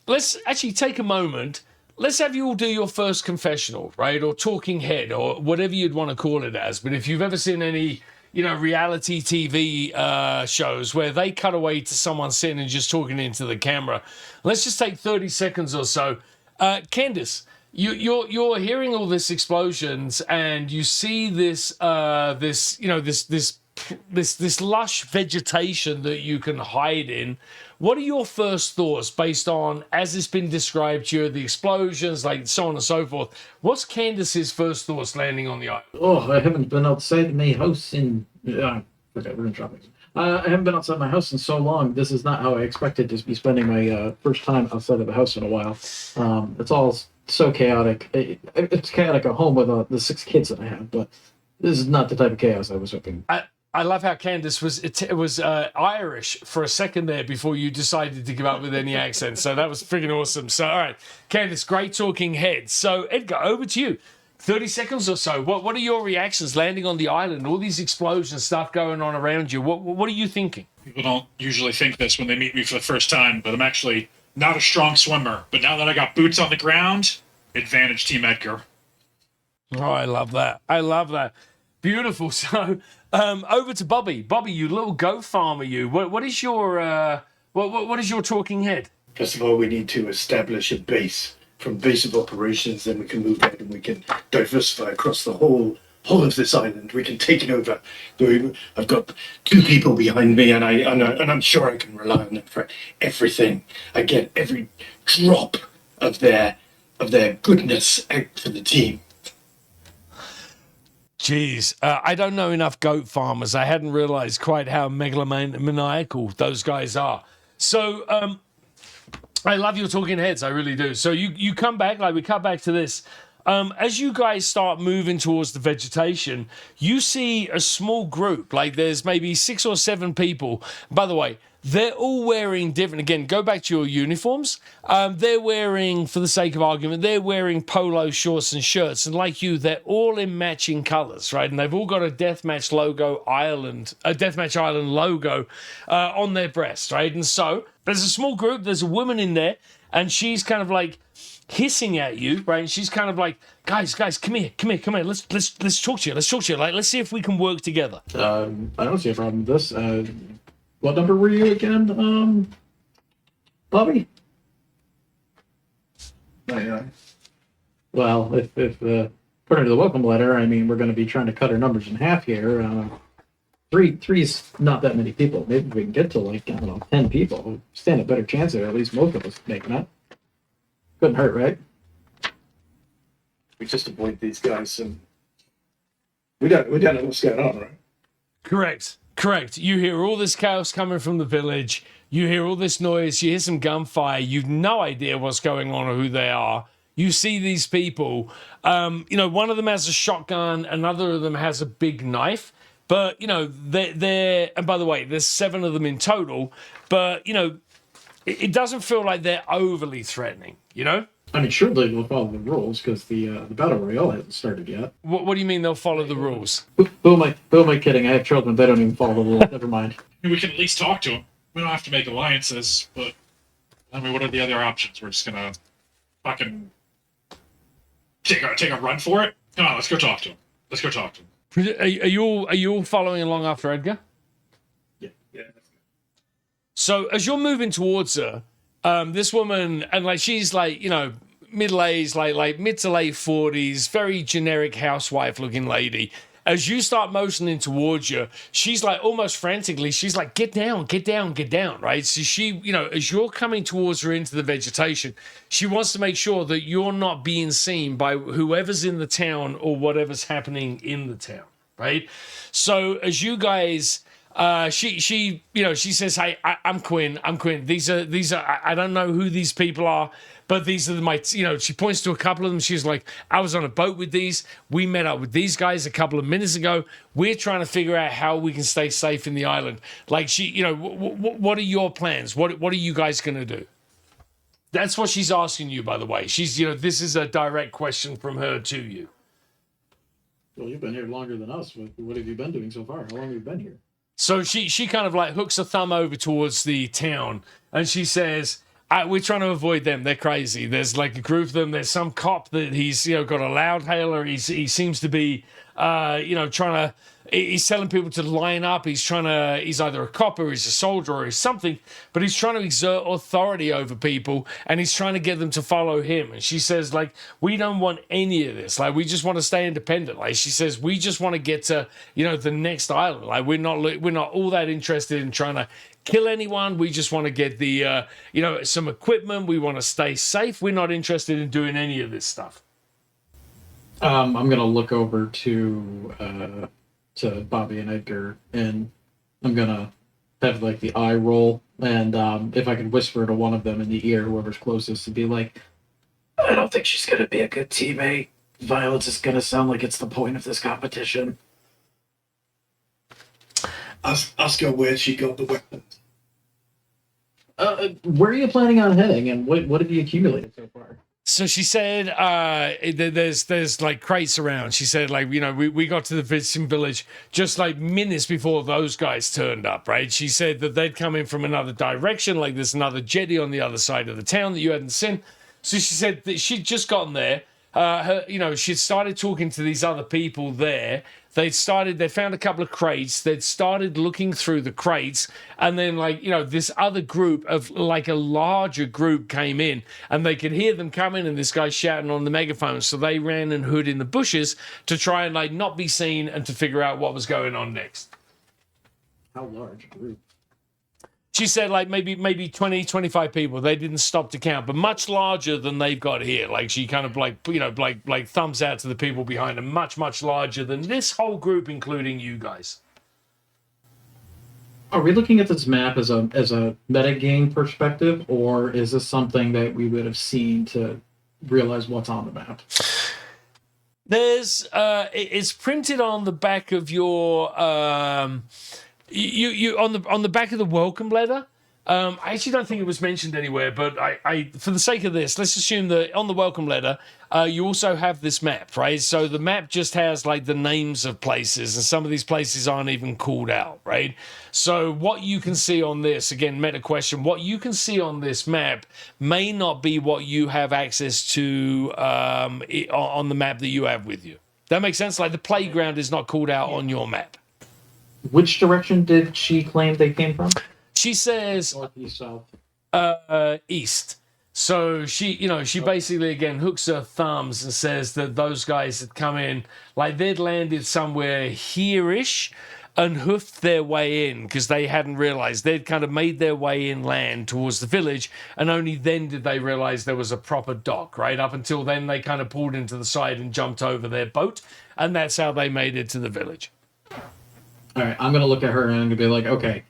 Speaker 1: let's actually take a moment. Let's have you all do your first confessional, right? Or talking head, or whatever you'd want to call it as. But if you've ever seen any, reality TV shows where they cut away to someone sitting and just talking into the camera, let's just take 30 seconds or so. Candice, you're hearing all this explosions, and you see this lush vegetation that you can hide in. What are your first thoughts based on, as it's been described to you, the explosions, like so on and so forth? What's Candace's first thoughts landing on the island?
Speaker 5: Oh, I haven't been outside my house in... okay, we're in traffic. I haven't been outside my house in so long. This is not how I expected to be spending my first time outside of the house in a while. It's all so chaotic. It's chaotic at home with the 6 kids that I have, but this is not the type of chaos I was hoping.
Speaker 1: I love how Candace was Irish for a second there before you decided to give up with any accent. So that was friggin' awesome. So, all right, Candace, great talking heads. So, Edgar, over to you. 30 seconds or so. What are your reactions landing on the island? All these explosions, stuff going on around you. What are you thinking?
Speaker 2: People don't usually think this when they meet me for the first time, but I'm actually not a strong swimmer. But now that I got boots on the ground, advantage Team Edgar.
Speaker 1: Oh, I love that. I love that. Beautiful. So, over to Bobby. Bobby, you little goat farmer, you. What is your what is your talking head?
Speaker 6: First of all, we need to establish a base. From base of operations, then we can move ahead and we can diversify across the whole of this island. We can take it over. I've got 2 people behind me, and I'm sure I can rely on them for everything. I get every drop of their goodness out for the team.
Speaker 1: Jeez, I don't know enough goat farmers. I hadn't realized quite how megalomaniacal those guys are. So, I love your talking heads. I really do. So you come back, like we cut back to this. As you guys start moving towards the vegetation, you see a small group. Like there's maybe 6 or 7 people. By the way, they're all wearing different. Again, go back to your uniforms. They're wearing, for the sake of argument, they're wearing polo shorts and shirts. And like you, they're all in matching colors, right? And they've all got a Deathmatch Island logo on their breast, right? And so there's a small group. There's a woman in there, and she's kind of like hissing at you, right? And she's kind of like, guys, come here. Let's talk to you. Like, let's see if we can work together.
Speaker 5: I don't see a problem with this. What number were you again, Bobby?
Speaker 6: 99.
Speaker 5: Well, if according to the welcome letter, I mean, we're going to be trying to cut our numbers in half here. Three's not that many people. Maybe we can get to like, I don't know, 10 people. We'll stand a better chance of at least most of us making it. Couldn't hurt, right?
Speaker 6: We just avoid these guys, and we don't know what's going on, right?
Speaker 1: Correct. You hear all this chaos coming from the village. You hear all this noise. You hear some gunfire. You've no idea what's going on or who they are. You see these people. One of them has a shotgun. Another of them has a big knife. But, they're and by the way, there's 7 of them in total. But, it doesn't feel like they're overly threatening,
Speaker 5: I mean, surely they'll follow the rules because the Battle Royale hasn't started yet.
Speaker 1: What do you mean they'll follow the rules?
Speaker 5: Who am I kidding? I have children. They don't even follow the rules. Never mind.
Speaker 2: We can at least talk to them. We don't have to make alliances, but I mean, what are the other options? We're just gonna fucking take a run for it. Come on, let's go talk to them.
Speaker 1: Are you all following along after Edgar?
Speaker 6: Yeah.
Speaker 1: So as you're moving towards her, this woman, and like she's like, middle-aged, like mid to late 40s, very generic housewife looking lady. As you start motioning towards you, she's like almost frantically, she's like, get down, right? So she, as you're coming towards her into the vegetation, she wants to make sure that you're not being seen by whoever's in the town or whatever's happening in the town, right? So as you guys... she says, "Hey, I'm Quinn. These are. I don't know who these people are, but these are my. She points to a couple of them. She's like, I was on a boat with these. We met up with these guys a couple of minutes ago. We're trying to figure out how we can stay safe in the island. Like what are your plans? What are you guys gonna do?" That's what she's asking you, by the way. She's, this is a direct question from her to you.
Speaker 5: Well, you've been here longer than us. What have you been doing so far? How long have you been here?
Speaker 1: So she kind of like hooks a thumb over towards the town, and she says, we're trying to avoid them. They're crazy. There's like a group of them. There's some cop that he's, got a loud hailer. He seems to be, trying to, he's telling people to line up. He's either a cop or he's a soldier or he's something, but he's trying to exert authority over people, and he's trying to get them to follow him. And she says, like, we don't want any of this. Like, we just want to stay independent. Like, she says, we just want to get to, the next island. Like, we're not all that interested in trying to kill anyone. We just want to get the, some equipment. We want to stay safe. We're not interested in doing any of this stuff.
Speaker 5: I'm going to look over to Bobby and Edgar, and I'm going to have like the eye roll. And if I can whisper to one of them in the ear, whoever's closest, to be like, I don't think she's going to be a good teammate. Violence is going to sound like it's the point of this competition.
Speaker 6: Ask her where she got the weapon.
Speaker 5: Where are you planning on heading, and what have you accumulated so far?
Speaker 1: So she said, there's like crates around. She said, like, we got to the visiting village just like minutes before those guys turned up, right? She said that they'd come in from another direction, like there's another jetty on the other side of the town that you hadn't seen. So she said that she'd just gotten there. She'd started talking to these other people there. They found a couple of crates. They'd started looking through the crates. And then, this other group of, like, a larger group came in. And they could hear them coming and this guy shouting on the megaphone. So they ran and hid in the bushes to try and, not be seen and to figure out what was going on next.
Speaker 5: How large a group?
Speaker 1: She said, maybe 20, 25 people. They didn't stop to count, but much larger than they've got here. Like, she kind of like thumbs out to the people behind them, much, much larger than this whole group, including you guys.
Speaker 5: Are we looking at this map as a metagame perspective, or is this something that we would have seen to realize what's on the map?
Speaker 1: It's printed on the back of your you on the back of the welcome letter. I actually don't think it was mentioned anywhere, but I for the sake of this, let's assume that on the welcome letter, you also have this map, right? So the map just has like the names of places, and some of these places aren't even called out, right? So what you can see on this, again, meta question, what you can see on this map may not be what you have access to on the map that you have with you. That makes sense? Like the playground is not called out on your map.
Speaker 5: Which direction did she claim they came from?
Speaker 1: She says
Speaker 5: North, east, south.
Speaker 1: East. So she basically again hooks her thumbs and says that those guys had come in, like they'd landed somewhere here-ish and hoofed their way in because they hadn't realized. They'd kind of made their way inland towards the village, and only then did they realize there was a proper dock, right? Up until then, they kind of pulled into the side and jumped over their boat, and that's how they made it to the village.
Speaker 5: All right, I'm going to look at her and I'm going to be like, okay,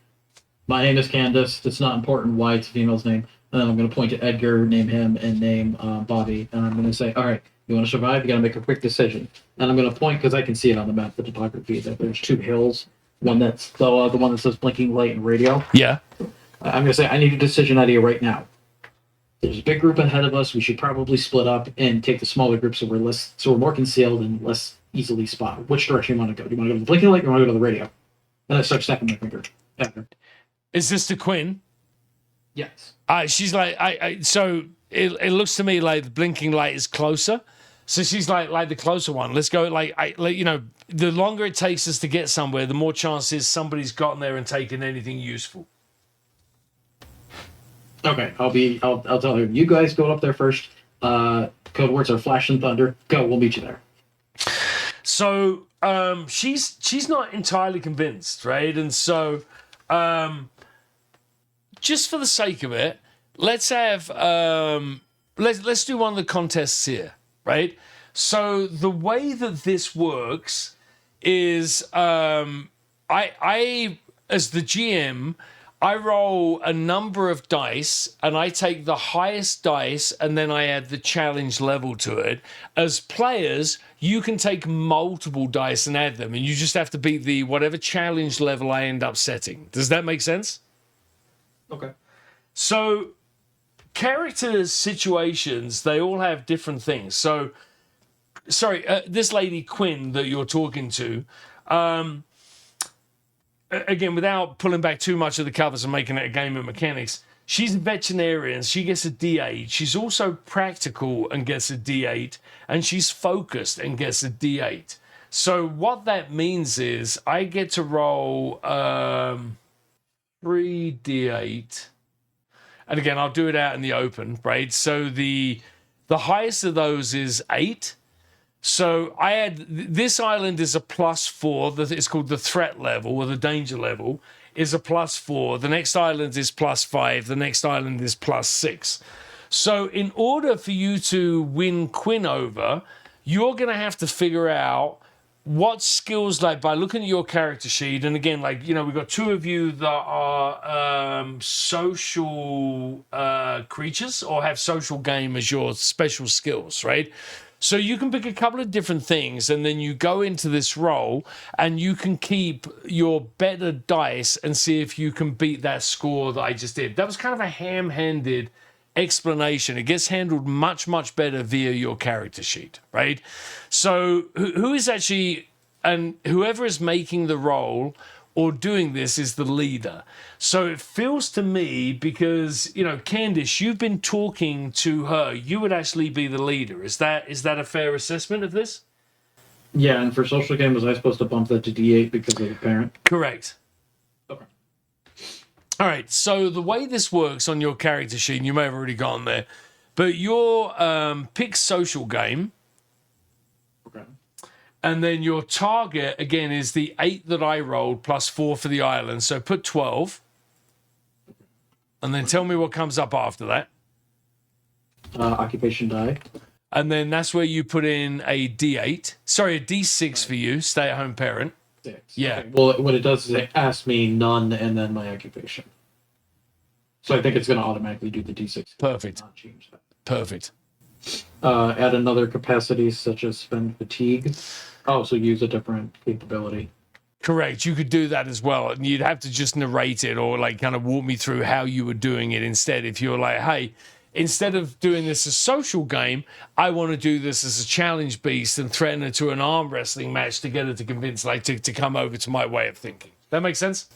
Speaker 5: my name is Candace. It's not important why it's a female's name. And then I'm going to point to Edgar, name him, and name Bobby. And I'm going to say, all right, you want to survive? You got to make a quick decision. And I'm going to point, because I can see it on the map, the topography, that there's two hills. One that's the one that says blinking light and radio.
Speaker 1: Yeah.
Speaker 5: I'm going to say, I need a decision out of you right now. There's a big group ahead of us. We should probably split up and take the smaller group so we're more concealed and less easily spotted. Which direction you want to go? Do you want to go to the blinking light or do you want to go to the radio? And I start snapping my finger at her.
Speaker 1: Is this the Quinn?
Speaker 5: Yes.
Speaker 1: She's like, so it looks to me like the blinking light is closer. So she's like the closer one. Let's go. The longer it takes us to get somewhere, the more chances somebody's gotten there and taken anything useful.
Speaker 5: Okay, I'll tell her. You guys go up there first. Code words are flash and thunder. Go. We'll meet you there.
Speaker 1: So she's not entirely convinced, right? And so just for the sake of it, let's have let's do one of the contests here, right? So the way that this works is I as the GM, I roll a number of dice and I take the highest dice and then I add the challenge level to it. As players, you can take multiple dice and add them, and you just have to beat the whatever challenge level I end up setting. Does that make sense?
Speaker 5: Okay.
Speaker 1: So characters, situations, they all have different things. So, sorry, this lady Quinn that you're talking to, again, without pulling back too much of the covers and making it a game of mechanics, she's a veterinarian. She gets a D8. She's also practical and gets a D8. And she's focused and gets a D8. So what that means is I get to roll 3 D8. And again, I'll do it out in the open, right? So the highest of those is 8. So I had, this island is a +4. It's called the threat level or the danger level is a +4. The next island is +5. The next island is +6. So in order for you to win Quinn over, you're going to have to figure out what skills, like by looking at your character sheet. And again, we've got 2 of you that are social creatures or have social game as your special skills, right? So you can pick a couple of different things, and then you go into this roll, and you can keep your better dice and see if you can beat that score that I just did. That was kind of a ham-handed explanation. It gets handled much, much better via your character sheet, right? So who is actually, and whoever is making the roll or doing this is the leader. So it feels to me, because, you know, Candice, you've been talking to her, you would actually be the leader. Is that a fair assessment of this?
Speaker 5: Yeah, and for social game, was I supposed to bump that to D8 because of the parent?
Speaker 1: Correct.
Speaker 5: Okay.
Speaker 1: All right, so the way this works on your character sheet, and you may have already gone there, but your pick social game,
Speaker 5: Okay.
Speaker 1: and then your target, again, is the 8 that I rolled plus 4 for the island. So put 12. And then tell me what comes up after that.
Speaker 5: Occupation die.
Speaker 1: And then that's where you put in a D8. Sorry, a D6 for you, stay-at-home parent.
Speaker 5: 6.
Speaker 1: Yeah.
Speaker 5: Okay. Well, what it does is it asks me none and then my occupation. So I think it's going to automatically do the D6.
Speaker 1: Perfect.
Speaker 5: Not change that.
Speaker 1: Perfect.
Speaker 5: Add another capacity such as spend fatigue. Oh, so use a different capability.
Speaker 1: Correct. You could do that as well. And you'd have to just narrate it or like kind of walk me through how you were doing it instead. If you're like, hey, instead of doing this as a social game, I want to do this as a challenge beast and threaten her to an arm wrestling match to get her to convince, like, to come over to my way of thinking. That makes sense?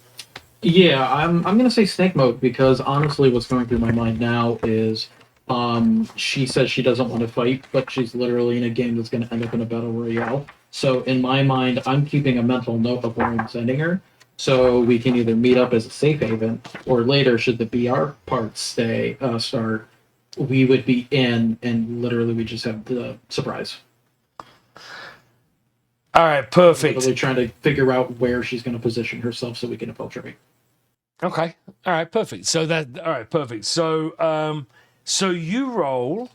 Speaker 5: Yeah, I'm gonna say snake mode because honestly, what's going through my mind now is, she says she doesn't want to fight, but she's literally in a game that's gonna end up in a battle royale. So in my mind, I'm keeping a mental note of where I'm sending her, so we can either meet up as a safe haven, or later, should the BR part start, we would be in, and literally we just have the surprise.
Speaker 1: All right, perfect.
Speaker 5: Literally trying to figure out where she's going to position herself so we can infiltrate.
Speaker 1: Okay. All right, perfect. So all right, perfect. So so you roll.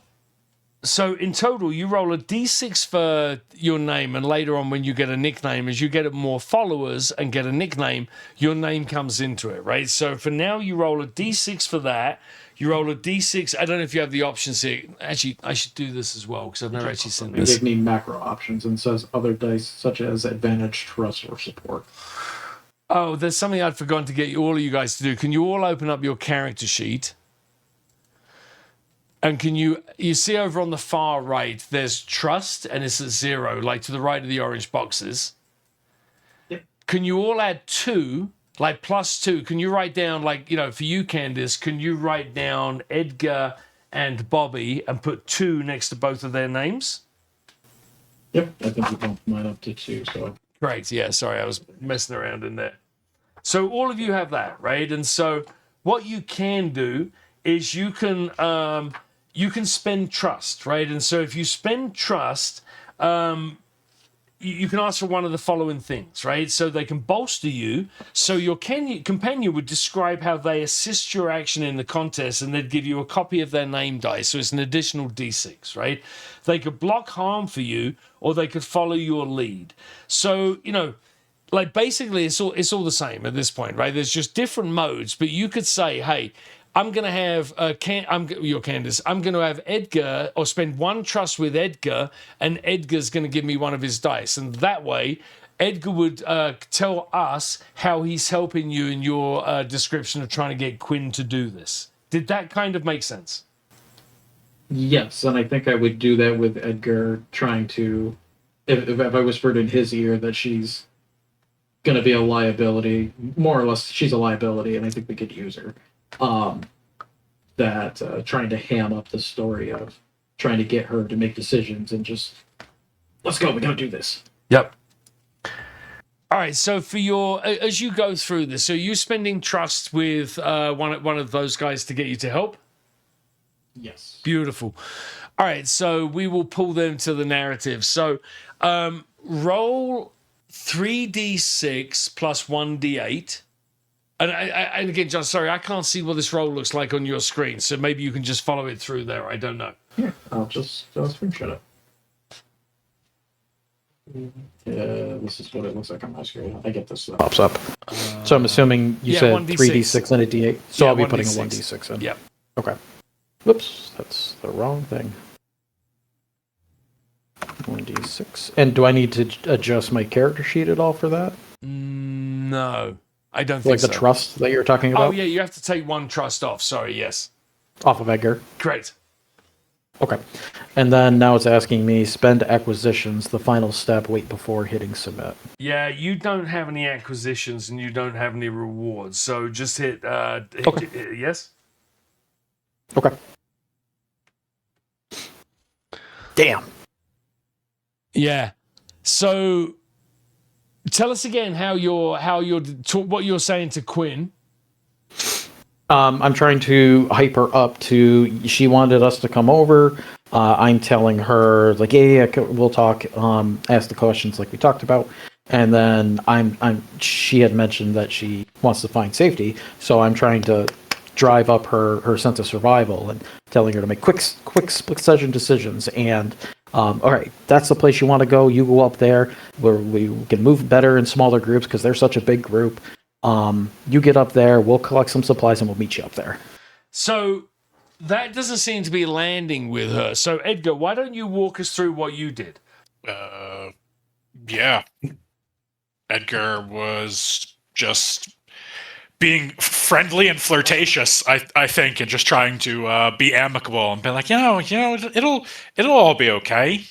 Speaker 1: So in total, you roll a d6 for your name, and later on, when you get a nickname, as you get more followers and get a nickname, your name comes into it, right? So for now, you roll a d6 for that. You roll a d6. I don't know if you have the options here. Actually, I should do this as well because I've never actually seen
Speaker 5: It
Speaker 1: this.
Speaker 5: gave me macro options and says other dice such as advantage, trust, or support.
Speaker 1: Oh, there's something I'd forgotten to get all of you guys to do. Can you all open up your character sheet? And can you see over on the far right, there's trust, and it's at 0, like to the right of the orange boxes.
Speaker 5: Yep.
Speaker 1: Can you all add 2, like +2? Can you write down, like, you know, for you, Candice, can you write down Edgar and Bobby and put 2 next to both of their names?
Speaker 5: Yep, I think we bumped mine up to 2, so.
Speaker 1: Great, yeah, sorry, I was messing around in there. So all of you have that, right? And so what you can do is you can spend trust, right? And so if you spend trust, you can ask for one of the following things, right? So they can bolster you. So your companion would describe how they assist your action in the contest, and they'd give you a copy of their name dice. So it's an additional D6, right? They could block harm for you, or they could follow your lead. So, you know, like basically it's all the same at this point, right? There's just different modes, but you could say, hey, I'm going to have your Candice. I'm going to have Edgar, or spend 1 trust with Edgar, and Edgar's going to give me one of his dice. And that way, Edgar would tell us how he's helping you in your description of trying to get Quinn to do this. Did that kind of make sense?
Speaker 5: Yes, and I think I would do that with Edgar trying to, if I whispered in his ear that she's going to be a liability, more or less she's a liability, and I think we could use her. Trying to ham up the story of trying to get her to make decisions and just, let's go, we gotta do this.
Speaker 1: Yep. All right, so for as you go through this, so you're spending trust with one of those guys to get you to help?
Speaker 5: Yes.
Speaker 1: Beautiful. All right, so we will pull them to the narrative. So roll 3d6 plus 1d8. And again, John, sorry, I can't see what this roll looks like on your screen, so maybe you can just follow it through there. I don't know.
Speaker 5: Yeah, I'll screenshot it. Yeah, this is what it looks like on my screen. I get this.
Speaker 4: Pops up. So I'm assuming you said
Speaker 1: 1d6.
Speaker 4: 3d6 and a d8. So
Speaker 1: Yeah,
Speaker 4: I'll be putting a
Speaker 1: 1d6.
Speaker 4: 1d6 in.
Speaker 1: Yep.
Speaker 4: Okay. Whoops, that's the wrong thing. 2d6. And do I need to adjust my character sheet at all for that?
Speaker 1: No, I don't think
Speaker 4: Like
Speaker 1: so.
Speaker 4: the trust that you're talking about?
Speaker 1: Oh, yeah, you have to take one trust off. Sorry, yes.
Speaker 4: Off of Edgar.
Speaker 1: Correct.
Speaker 4: Okay. And then now it's asking me spend acquisitions, the final step, wait before hitting submit.
Speaker 1: Yeah, you don't have any acquisitions and you don't have any rewards. So just hit yes?
Speaker 4: Okay. Damn.
Speaker 1: Yeah. So tell us again what you're saying to Quinn.
Speaker 4: I'm trying to hype her up to. She wanted us to come over. I'm telling her like, yeah, we'll talk. Ask the questions like we talked about, and then She had mentioned that she wants to find safety, so I'm trying to drive up her sense of survival and telling her to make quick split second decisions. And all right, that's the place you want to go. You go up there where we can move better in smaller groups because they're such a big group. You get up there, we'll collect some supplies, and we'll meet you up there.
Speaker 1: So that doesn't seem to be landing with her. So Edgar, why don't you walk us through what you did?
Speaker 2: Yeah. Edgar was just being friendly and flirtatious, I think, and just trying to be amicable and be like, it'll all be okay.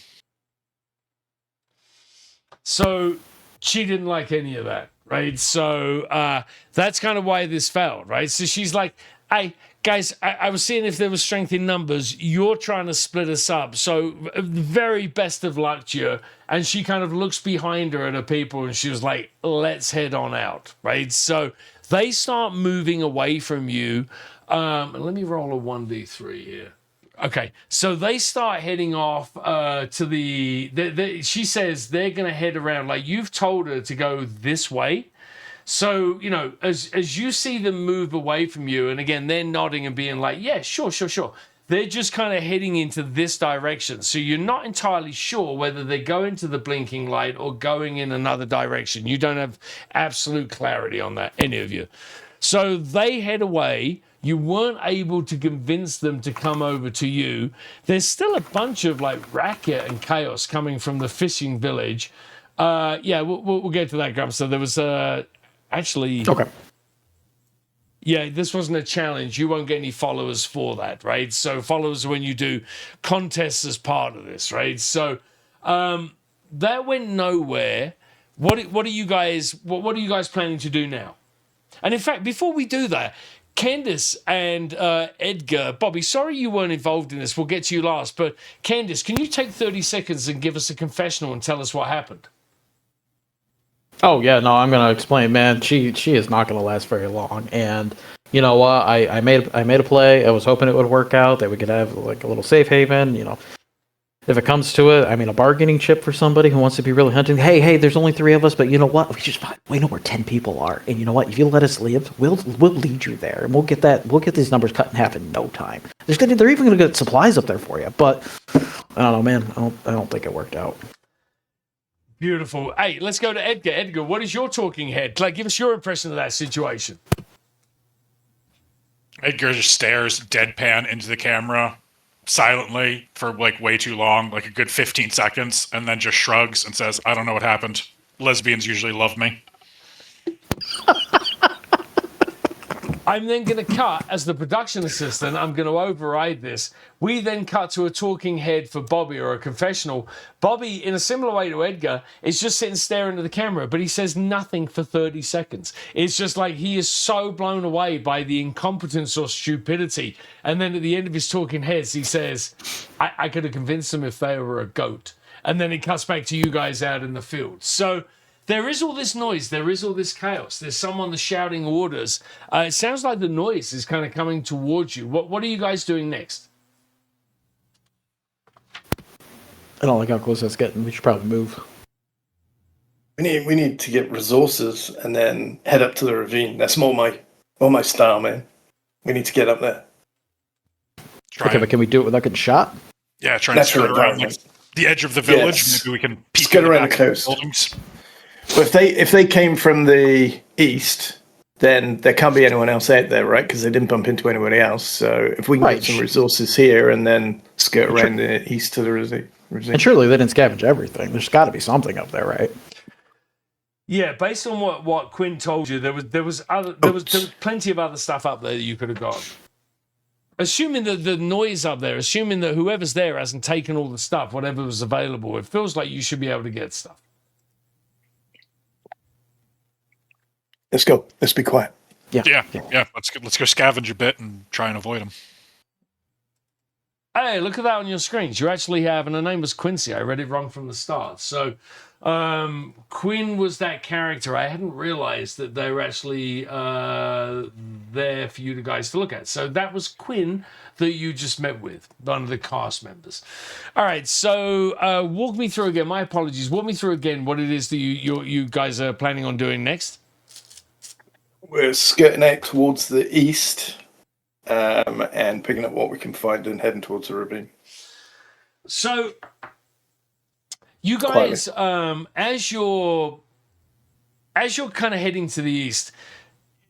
Speaker 1: So she didn't like any of that, right? So that's kind of why this failed, right? So she's like, hey, guys, I was seeing if there was strength in numbers. You're trying to split us up. So very best of luck to you. And she kind of looks behind her at her people and she was like, let's head on out, right? So they start moving away from you. Let me roll a 1d3 here. Okay, so they start heading off to she says they're going to head around. Like, you've told her to go this way. So, as you see them move away from you, and again, they're nodding and being like, yeah, sure. They're just kind of heading into this direction. So you're not entirely sure whether they're going to the blinking light or going in another direction. You don't have absolute clarity on that, any of you. So they head away. You weren't able to convince them to come over to you. There's still a bunch of racket and chaos coming from the fishing village. Yeah, we'll get to that, Grumps. So there was actually...
Speaker 4: Okay.
Speaker 1: Yeah, this wasn't a challenge. You won't get any followers for that, right? So followers when you do contests as part of this, right? So that went nowhere. What are you guys planning to do now? And in fact, before we do that, Candice and Edgar, Bobby, sorry you weren't involved in this. We'll get to you last. But Candice, can you take 30 seconds and give us a confessional and tell us what happened?
Speaker 4: Oh yeah, no, I'm gonna explain, man. She is not gonna last very long, and you know what? I made a play. I was hoping it would work out, that we could have like a little safe haven. If it comes to it, I mean, a bargaining chip for somebody who wants to be really hunting. Hey, there's only 3 of us, but you know what? We know where 10 people are, and you know what? If you let us live, we'll lead you there, and we'll get these numbers cut in half in no time. They're even gonna get supplies up there for you, but I don't know, man. I don't think it worked out.
Speaker 1: Beautiful. Hey, let's go to Edgar. Edgar, what is your talking head? Give us your impression of that situation.
Speaker 2: Edgar just stares deadpan into the camera silently for way too long, like a good 15 seconds, and then just shrugs and says, I don't know what happened. Lesbians usually love me.
Speaker 1: I'm then going to cut, as the production assistant, I'm going to override this. We then cut to a talking head for Bobby, or a confessional. Bobby, in a similar way to Edgar, is just sitting staring at the camera, but he says nothing for 30 seconds. It's just like he is so blown away by the incompetence or stupidity. And then at the end of his talking heads, he says, I could have convinced them if they were a goat. And then it cuts back to you guys out in the field. So there is all this noise. There is all this chaos. There's someone that's shouting orders. It sounds like the noise is kind of coming towards you. What are you guys doing next?
Speaker 4: I don't like how close that's getting. We should probably move.
Speaker 3: We need to get resources and then head up to the ravine. That's more my style, man. We need to get up there.
Speaker 4: But can we do it without getting shot?
Speaker 2: Yeah, trying to skirt around the edge of the village.
Speaker 3: Yes.
Speaker 2: Maybe we can peek
Speaker 3: skirt around the coast.
Speaker 2: Buildings.
Speaker 3: Well, if they came from the east, then there can't be anyone else out there, right? Because they didn't bump into anybody else. So if we can get some resources here and then skirt around the east to the ravine.
Speaker 4: And surely they didn't scavenge everything. There's got to be something up there, right?
Speaker 1: Yeah, based on what Quinn told you, there was plenty of other stuff up there that you could have got. Assuming that the noise up there, assuming that whoever's there hasn't taken all the stuff, whatever was available, it feels like you should be able to get stuff.
Speaker 3: Let's go. Let's be quiet.
Speaker 2: Yeah. Let's go scavenge a bit and try and avoid them.
Speaker 1: Hey, look at that on your screens. You actually have, and her name was Quincy. I read it wrong from the start. So Quinn was that character. I hadn't realized that they were actually there for you guys to look at. So that was Quinn that you just met with, one of the cast members. All right, so walk me through again. My apologies. Walk me through again what it is that you guys are planning on doing next.
Speaker 3: We're skirting out towards the east. And picking up what we can find and heading towards the ravine.
Speaker 1: So, you guys, as you're kind of heading to the east,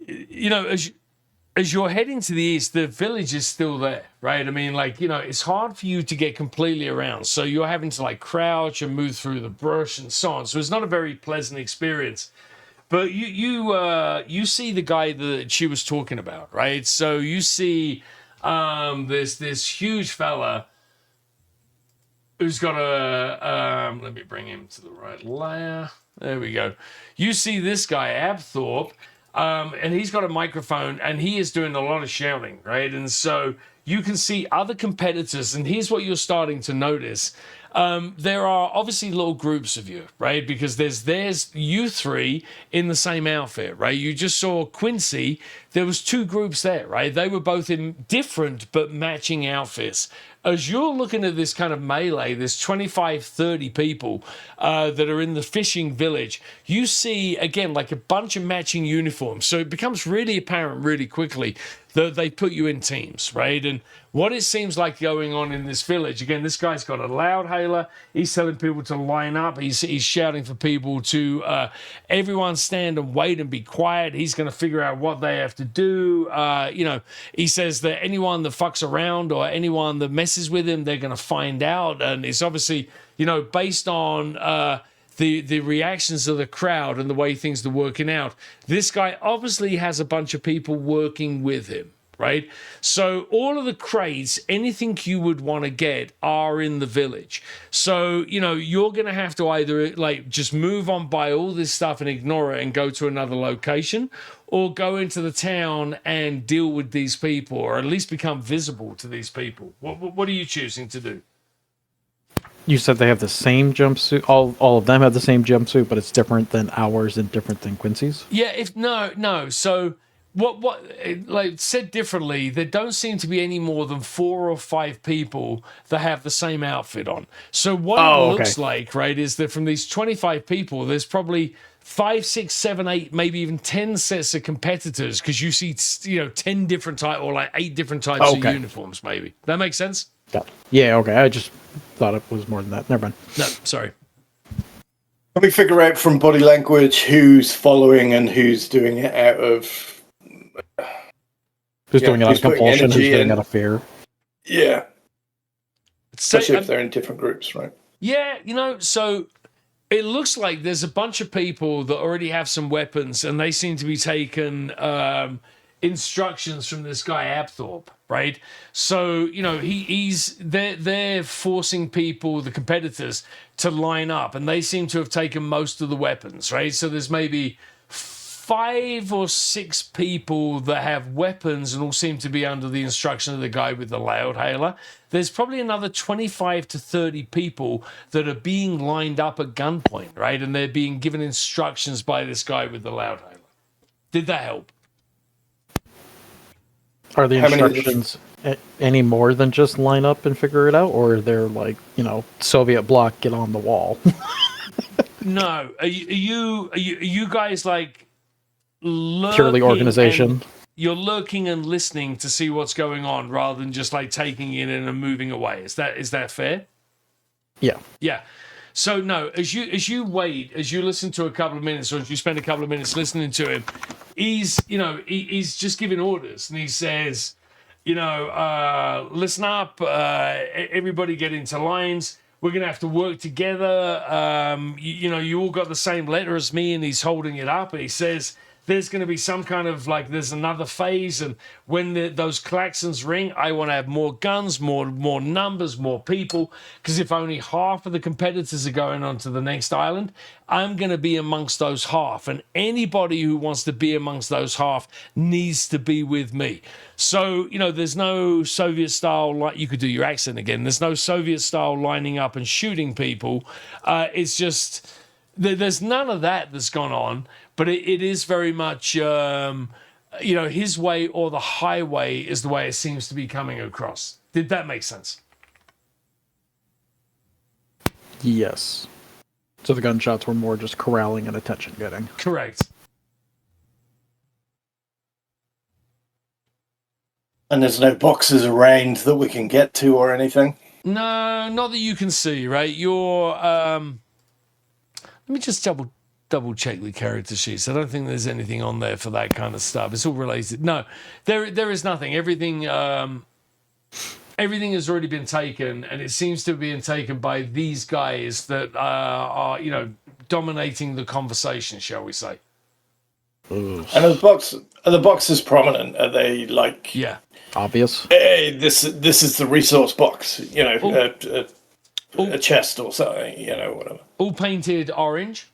Speaker 1: you know, as you're heading to the east, the village is still there, right? I mean, like, you know, it's hard for you to get completely around, so you're having to like crouch and move through the brush and so on. So it's not a very pleasant experience. But you see the guy that she was talking about, right? So you see this huge fella who's got a let me bring him to the right layer. There we go. You see this guy, Abthorpe, and he's got a microphone and he is doing a lot of shouting, right? And so you can see other competitors, and here's what you're starting to notice. There are obviously little groups of you, right? Because there's you three in the same outfit, right? You just saw Quincy. There was two groups there, right? They were both in different but matching outfits. As you're looking at this kind of melee, there's 25, 30 people that are in the fishing village. You see, again, like a bunch of matching uniforms. So it becomes really apparent really quickly that they put you in teams, right? And what it seems like going on in this village, again, this guy's got a loud hailer. He's telling people to line up. He's shouting for people to everyone stand and wait and be quiet. He's going to figure out what they have to do. You know, he says that anyone that fucks around or anyone that messes with him, they're going to find out. And it's obviously, you know, based on the reactions of the crowd and the way things are working out. This guy obviously has a bunch of people working with him, right? So all of the crates, anything you would want to get are in the village. So, you know, you're going to have to either like just move on by all this stuff and ignore it and go to another location, or go into the town and deal with these people, or at least become visible to these people. What are you choosing to do?
Speaker 4: You said they have the same jumpsuit. All of them have the same jumpsuit, but it's different than ours and different than Quincy's.
Speaker 1: Yeah, no. So what like said differently, there don't seem to be any more than 4 or 5 people that have the same outfit on. So what it looks like, right, is that from these 25 people, there's probably 5, 6, 7, 8, maybe even 10 sets of competitors, because you see, you know, 10 different types or like 8 different types of uniforms. Maybe that makes sense.
Speaker 4: Yeah, okay. I just thought it was more than that. Never mind.
Speaker 1: No, sorry.
Speaker 3: Can we figure out from body language who's following and who's doing it out of...
Speaker 4: Who's doing it out of compulsion, who's doing it out of fear?
Speaker 3: Yeah.
Speaker 1: So,
Speaker 3: especially if they're in different groups, right?
Speaker 1: Yeah, you know, so it looks like there's a bunch of people that already have some weapons, and they seem to be taking instructions from this guy Abthorpe, right? So, you know, they're forcing people, the competitors, to line up, and they seem to have taken most of the weapons, right? So there's maybe 5 or 6 people that have weapons and all seem to be under the instruction of the guy with the loud hailer. There's probably another 25 to 30 people that are being lined up at gunpoint, right? And they're being given instructions by this guy with the loud hailer. Did that help?
Speaker 4: Are the instructions any more than just line up and figure it out, or they're like, you know, Soviet bloc, get on the wall?
Speaker 1: No. Are you guys like
Speaker 4: Purely organization?
Speaker 1: You're lurking and listening to see what's going on rather than just like taking it in and moving away. Is that fair?
Speaker 4: Yeah.
Speaker 1: Yeah. So no, as you wait, as you listen to a couple of minutes, or as you spend a couple of minutes listening to him, he's just giving orders, and he says, listen up, everybody get into lines. We're going to have to work together. You all got the same letter as me, and he's holding it up. And he says, there's going to be some kind of like, there's another phase. And when those klaxons ring, I want to have more guns, more numbers, more people. Because if only half of the competitors are going on to the next island, I'm going to be amongst those half. And anybody who wants to be amongst those half needs to be with me. So, there's no Soviet style, like you could do your accent again. There's no Soviet style lining up and shooting people. It's just, there's none of that that's gone on. But it is very much, his way or the highway is the way it seems to be coming across. Did that make sense?
Speaker 4: Yes. So the gunshots were more just corralling and attention getting.
Speaker 1: Correct.
Speaker 3: And there's no boxes around that we can get to or anything?
Speaker 1: No, not that you can see, right? Let me just double check the character sheets. I don't think there's anything on there for that kind of stuff. It's all related. No, there is nothing. Everything has already been taken, and it seems to be being taken by these guys that are dominating the conversation, shall we say?
Speaker 3: And are the boxes prominent? Are they like
Speaker 4: obvious?
Speaker 3: Hey, this is the resource box. A chest or something. Whatever.
Speaker 1: All painted orange.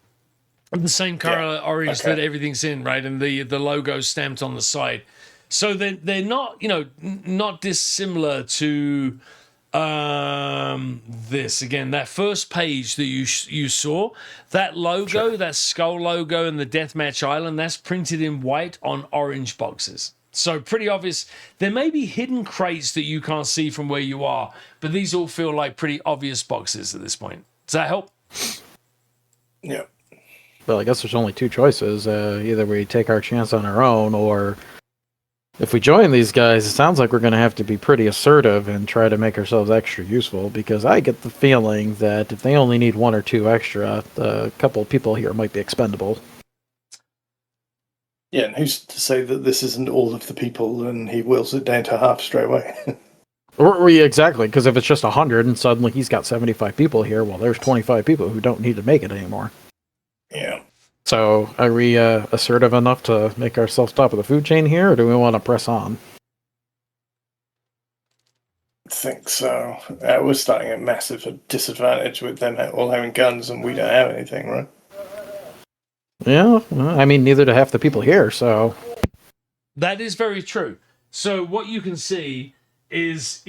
Speaker 1: The same color orange that everything's in, right? And the logo stamped on the side. So they're not, not dissimilar to this. Again, that first page that you saw, that logo, that skull logo and the Deathmatch Island, that's printed in white on orange boxes. So pretty obvious. There may be hidden crates that you can't see from where you are, but these all feel like pretty obvious boxes at this point. Does that help?
Speaker 3: Yeah.
Speaker 4: Well, I guess there's only two choices. Either we take our chance on our own, or if we join these guys, it sounds like we're going to have to be pretty assertive and try to make ourselves extra useful, because I get the feeling that if they only need one or two extra, a couple of people here might be expendable.
Speaker 3: Yeah, and who's to say that this isn't all of the people and he wills it down to half straight away?
Speaker 4: Exactly, because if it's just 100 and suddenly he's got 75 people here, well, there's 25 people who don't need to make it anymore.
Speaker 3: Yeah.
Speaker 4: So, are we assertive enough to make ourselves top of the food chain here, or do we want to press on?
Speaker 3: I think so. We're starting at a massive disadvantage with them all having guns and we don't have anything, right?
Speaker 4: Yeah, well, I mean, neither do half the people here, so...
Speaker 1: That is very true. So what you can see is,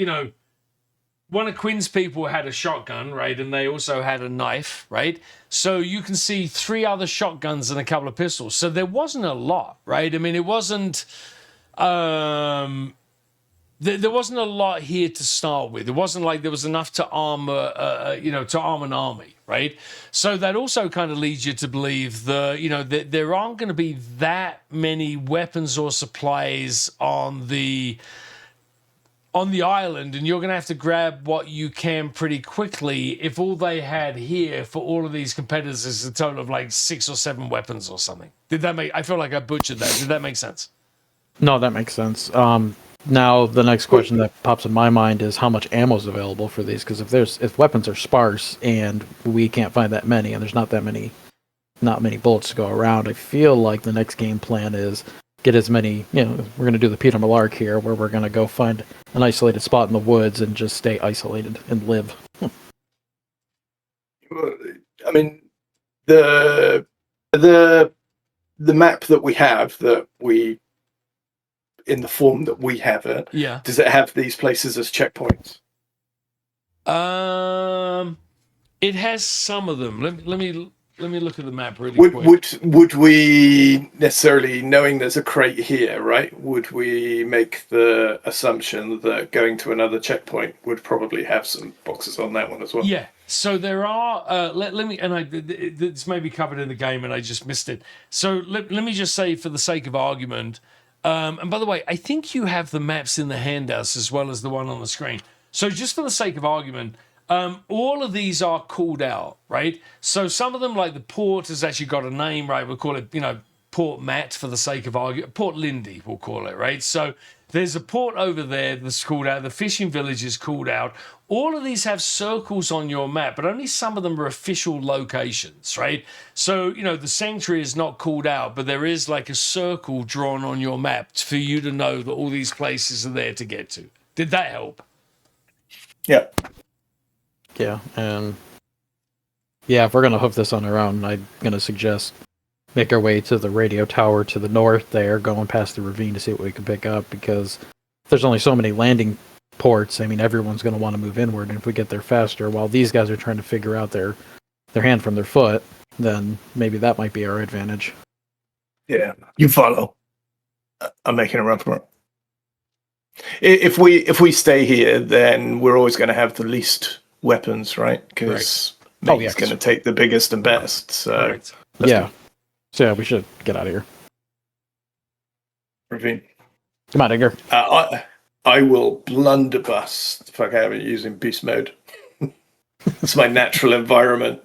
Speaker 1: one of Quinn's people had a shotgun, right? And they also had a knife, right? So you can see 3 other shotguns and a couple of pistols. So there wasn't a lot, right? I mean, it wasn't... There wasn't a lot here to start with. It wasn't like there was enough to arm, to arm an army, right? So that also kind of leads you to believe that there aren't going to be that many weapons or supplies on the island, and you're going to have to grab what you can pretty quickly. If all they had here for all of these competitors is a total of like 6 or 7 weapons or something. I feel like I butchered that. Did that make sense?
Speaker 4: No, that makes sense. Now, the next question that pops in my mind is how much ammo is available for these, because if weapons are sparse and we can't find that many, and there's not many bullets to go around, I feel like the next game plan is get as many, we're going to do the Peter Malark here, where we're going to go find an isolated spot in the woods and just stay isolated and live.
Speaker 3: I mean, the map that we have, in the form that we have it, does it have these places as checkpoints?
Speaker 1: It has some of them. Let me look at the map really quick.
Speaker 3: Would we necessarily, knowing there's a crate here, right? Would we make the assumption that going to another checkpoint would probably have some boxes on that one as well?
Speaker 1: Yeah. So there are. Let me, and this may be covered in the game, and I just missed it. So let me just say, for the sake of argument. And by the way, I think you have the maps in the handouts as well as the one on the screen. So just for the sake of argument, all of these are called out, right? So some of them, like the port, has actually got a name, right? We'll call it, Port Matt for the sake of argument. Port Lindy, we'll call it, right? So there's a port over there that's called out. The fishing village is called out. All of these have circles on your map, but only some of them are official locations, right? So, the sanctuary is not called out, but there is like a circle drawn on your map for you to know that all these places are there to get to. Did that help?
Speaker 3: Yeah.
Speaker 4: Yeah, and if we're gonna hoof this on our own, I'm gonna suggest make our way to the radio tower to the north there, going past the ravine to see what we can pick up, because there's only so many landing ports. I mean, everyone's gonna want to move inward, and if we get there faster, while these guys are trying to figure out their hand from their foot, then maybe that might be our advantage.
Speaker 3: Yeah, you follow. I'm making a run for it. If we stay here, then we're always going to have the least weapons, right? Because Meg's going to take the biggest and best. So
Speaker 4: So we should get out of here.
Speaker 3: Ravine.
Speaker 4: Come on, Edgar.
Speaker 3: I will blunderbuss the fuck out of it using beast mode. It's my natural environment.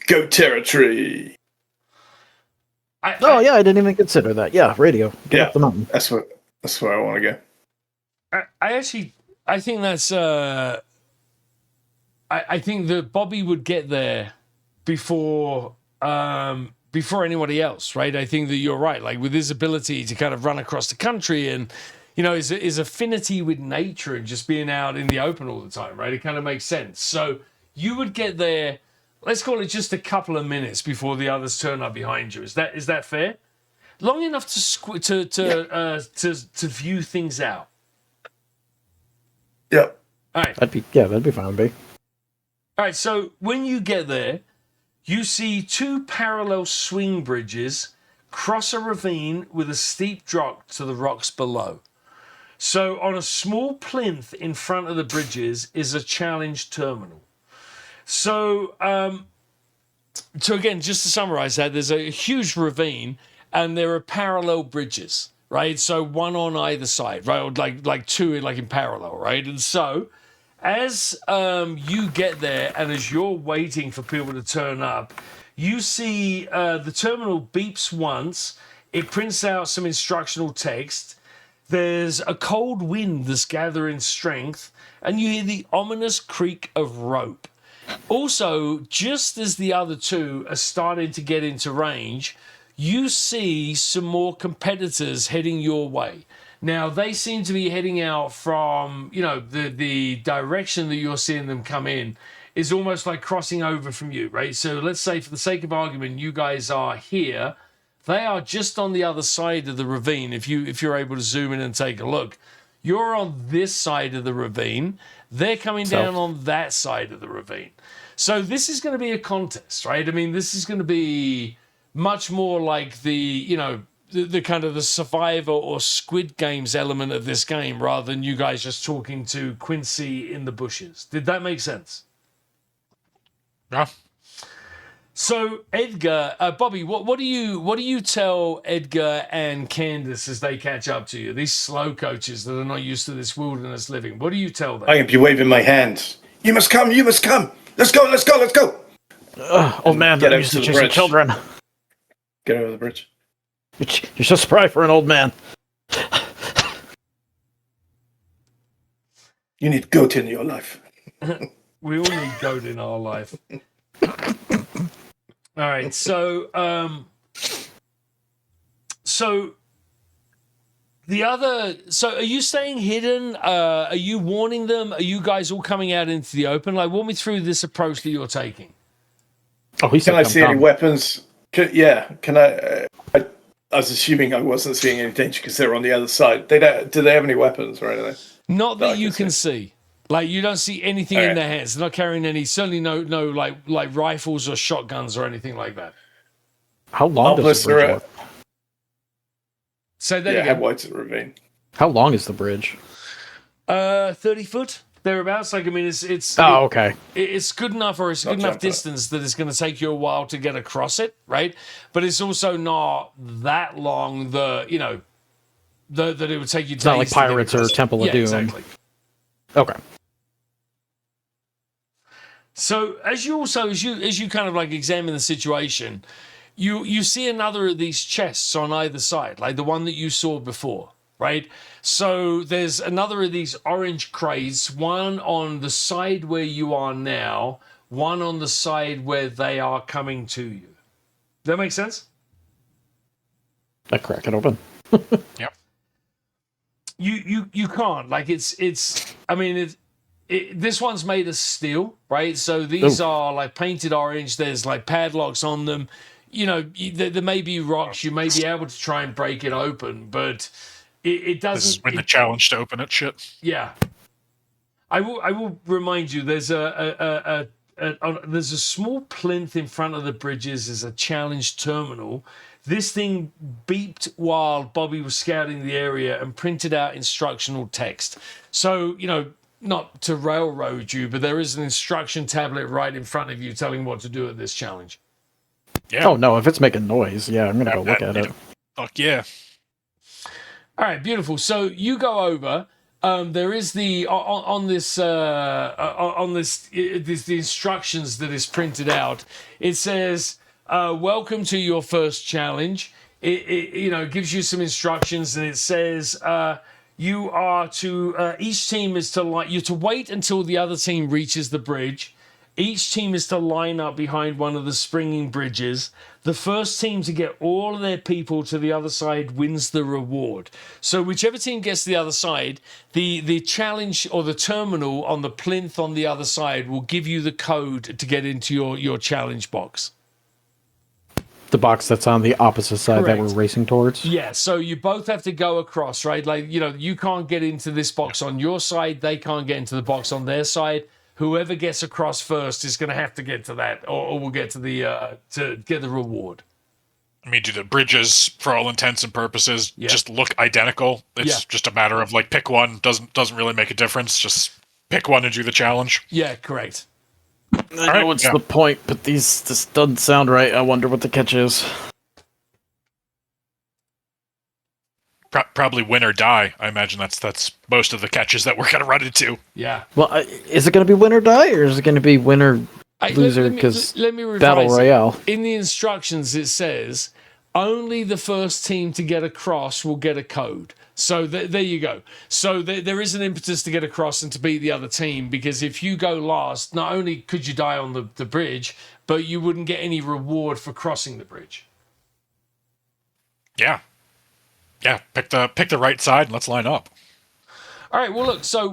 Speaker 3: Goat territory.
Speaker 4: I didn't even consider that. Yeah, radio. Get up the mountain.
Speaker 3: That's where I want to go.
Speaker 1: I think that's I think that Bobby would get there before anybody else, right? I think that you're right. Like with his ability to kind of run across the country and his affinity with nature and just being out in the open all the time, right? It kind of makes sense. So you would get there, let's call it just a couple of minutes before the others turn up behind you. Is that fair? Long enough to view things out.
Speaker 3: Yeah.
Speaker 1: All right.
Speaker 4: That'd be fine with me.
Speaker 1: All right. So when you get there, you see two parallel swing bridges cross a ravine with a steep drop to the rocks below. So on a small plinth in front of the bridges is a challenge terminal. So, again, just to summarize that, there's a huge ravine and there are parallel bridges, right? So one on either side, right? Or like two in parallel, right? And so as you get there and as you're waiting for people to turn up, you see the terminal beeps once. It prints out some instructional text. There's a cold wind that's gathering strength, and you hear the ominous creak of rope. Also, just as the other two are starting to get into range, you see some more competitors heading your way. Now, they seem to be heading out from, the direction that you're seeing them come in is almost like crossing over from you, right? So let's say, for the sake of argument, you guys are here. They are just on the other side of the ravine. If you're able to zoom in and take a look, you're on this side of the ravine. They're coming down on that side of the ravine. So this is going to be a contest, right? I mean, this is going to be much more like the kind of the Survivor or Squid Games element of this game rather than you guys just talking to Quincy in the bushes. Did that make sense?
Speaker 2: Yeah.
Speaker 1: So Edgar, Bobby, what do you tell Edgar and Candace as they catch up to you? These slow coaches that are not used to this wilderness living. What do you tell them?
Speaker 3: I can be waving my hands. You must come. You must come. Let's go. Let's go. Let's go.
Speaker 4: Old man,
Speaker 3: Get
Speaker 4: I'm
Speaker 3: over
Speaker 4: used
Speaker 3: to
Speaker 4: to
Speaker 3: the
Speaker 4: chasing
Speaker 3: bridge.
Speaker 4: children.
Speaker 3: Get over the bridge.
Speaker 4: You're so spry for an old man.
Speaker 3: You need goat in your life.
Speaker 1: We all need goat in our life. All right, so are you staying hidden? Are you warning them? Are you guys all coming out into the open? Like, walk me through this approach that you're taking.
Speaker 4: Oh, he said,
Speaker 3: Can I see any weapons? Can I? I was assuming I wasn't seeing any danger because they're on the other side. Do they have any weapons or anything?
Speaker 1: Not that you can see. Like, you don't see anything in their hands. They're not carrying any. Certainly no like rifles or shotguns or anything like that.
Speaker 4: How long does the bridge work?
Speaker 1: Say that
Speaker 3: again.
Speaker 1: How
Speaker 3: wide's the ravine?
Speaker 4: How long is the bridge?
Speaker 1: 30 foot thereabouts. Like, I mean, it's.
Speaker 4: Oh, okay.
Speaker 1: It's good enough, or it's a good enough distance that it's going to take you a while to get across it, right? But it's also not that long. That it would take you.
Speaker 4: It's not like Pirates or Temple of Doom.
Speaker 1: Exactly.
Speaker 4: Okay.
Speaker 1: So as you kind of like examine the situation, you see another of these chests on either side, like the one that you saw before, right? So there's another of these orange crates, one on the side where you are now, one on the side where they are coming to you. Does that make sense?
Speaker 4: I crack it open.
Speaker 2: Yep.
Speaker 1: You can't, like, it's I mean this one's made of steel, right? So these are like painted orange. There's like padlocks on them. You know, there may be rocks. You may be able to try and break it open, but it doesn't.
Speaker 2: This is when the challenge to open it shit.
Speaker 1: Yeah, I will remind you. There's there's a small plinth in front of the bridges. There's a challenge terminal. This thing beeped while Bobby was scouting the area and printed out instructional text. So, you know, not to railroad you, but there is an instruction tablet right in front of you telling what to do at this challenge.
Speaker 2: Yeah.
Speaker 4: Oh, no, if it's making noise, yeah, I'm going to go look at it.
Speaker 2: Fuck yeah.
Speaker 1: All right, beautiful. So you go over. There is the the instructions that is printed out. It says, "Welcome to your first challenge." It gives you some instructions, and it says you are to each team is to you're to wait until the other team reaches the bridge. Each team is to line up behind one of the springing bridges. The first team to get all of their people to the other side wins the reward. So whichever team gets to the other side, the challenge or the terminal on the plinth on the other side will give you the code to get into your challenge box.
Speaker 4: The box that's on the opposite side
Speaker 1: Correct.
Speaker 4: that we're racing towards?
Speaker 1: Yeah, so you both have to go across, right? Like, you know, you can't get into this box on your side. They can't get into the box on their side. Whoever gets across first is going to have to get to that, or we'll get to the to get the reward.
Speaker 2: I mean, do the bridges, for all intents and purposes,
Speaker 1: Yeah.
Speaker 2: just look identical? It's just a matter of like pick one. Doesn't really make a difference. Just pick one and do the challenge.
Speaker 1: Yeah, correct.
Speaker 4: I know what's the point, but this doesn't sound right. I wonder what the catch is.
Speaker 2: Probably win or die. I imagine that's most of the catches that we're gonna run into.
Speaker 1: Yeah.
Speaker 4: Well, is it going to be win or die, or is it going to be win or loser? Because
Speaker 1: let me revise
Speaker 4: Battle
Speaker 1: it.
Speaker 4: Royale.
Speaker 1: In the instructions, it says only the first team to get across will get a code. So there you go. So there is an impetus to get across and to beat the other team, because if you go last, not only could you die on the bridge, but you wouldn't get any reward for crossing the bridge.
Speaker 2: Yeah. Yeah, pick the right side and let's line up.
Speaker 1: All right, well, look, so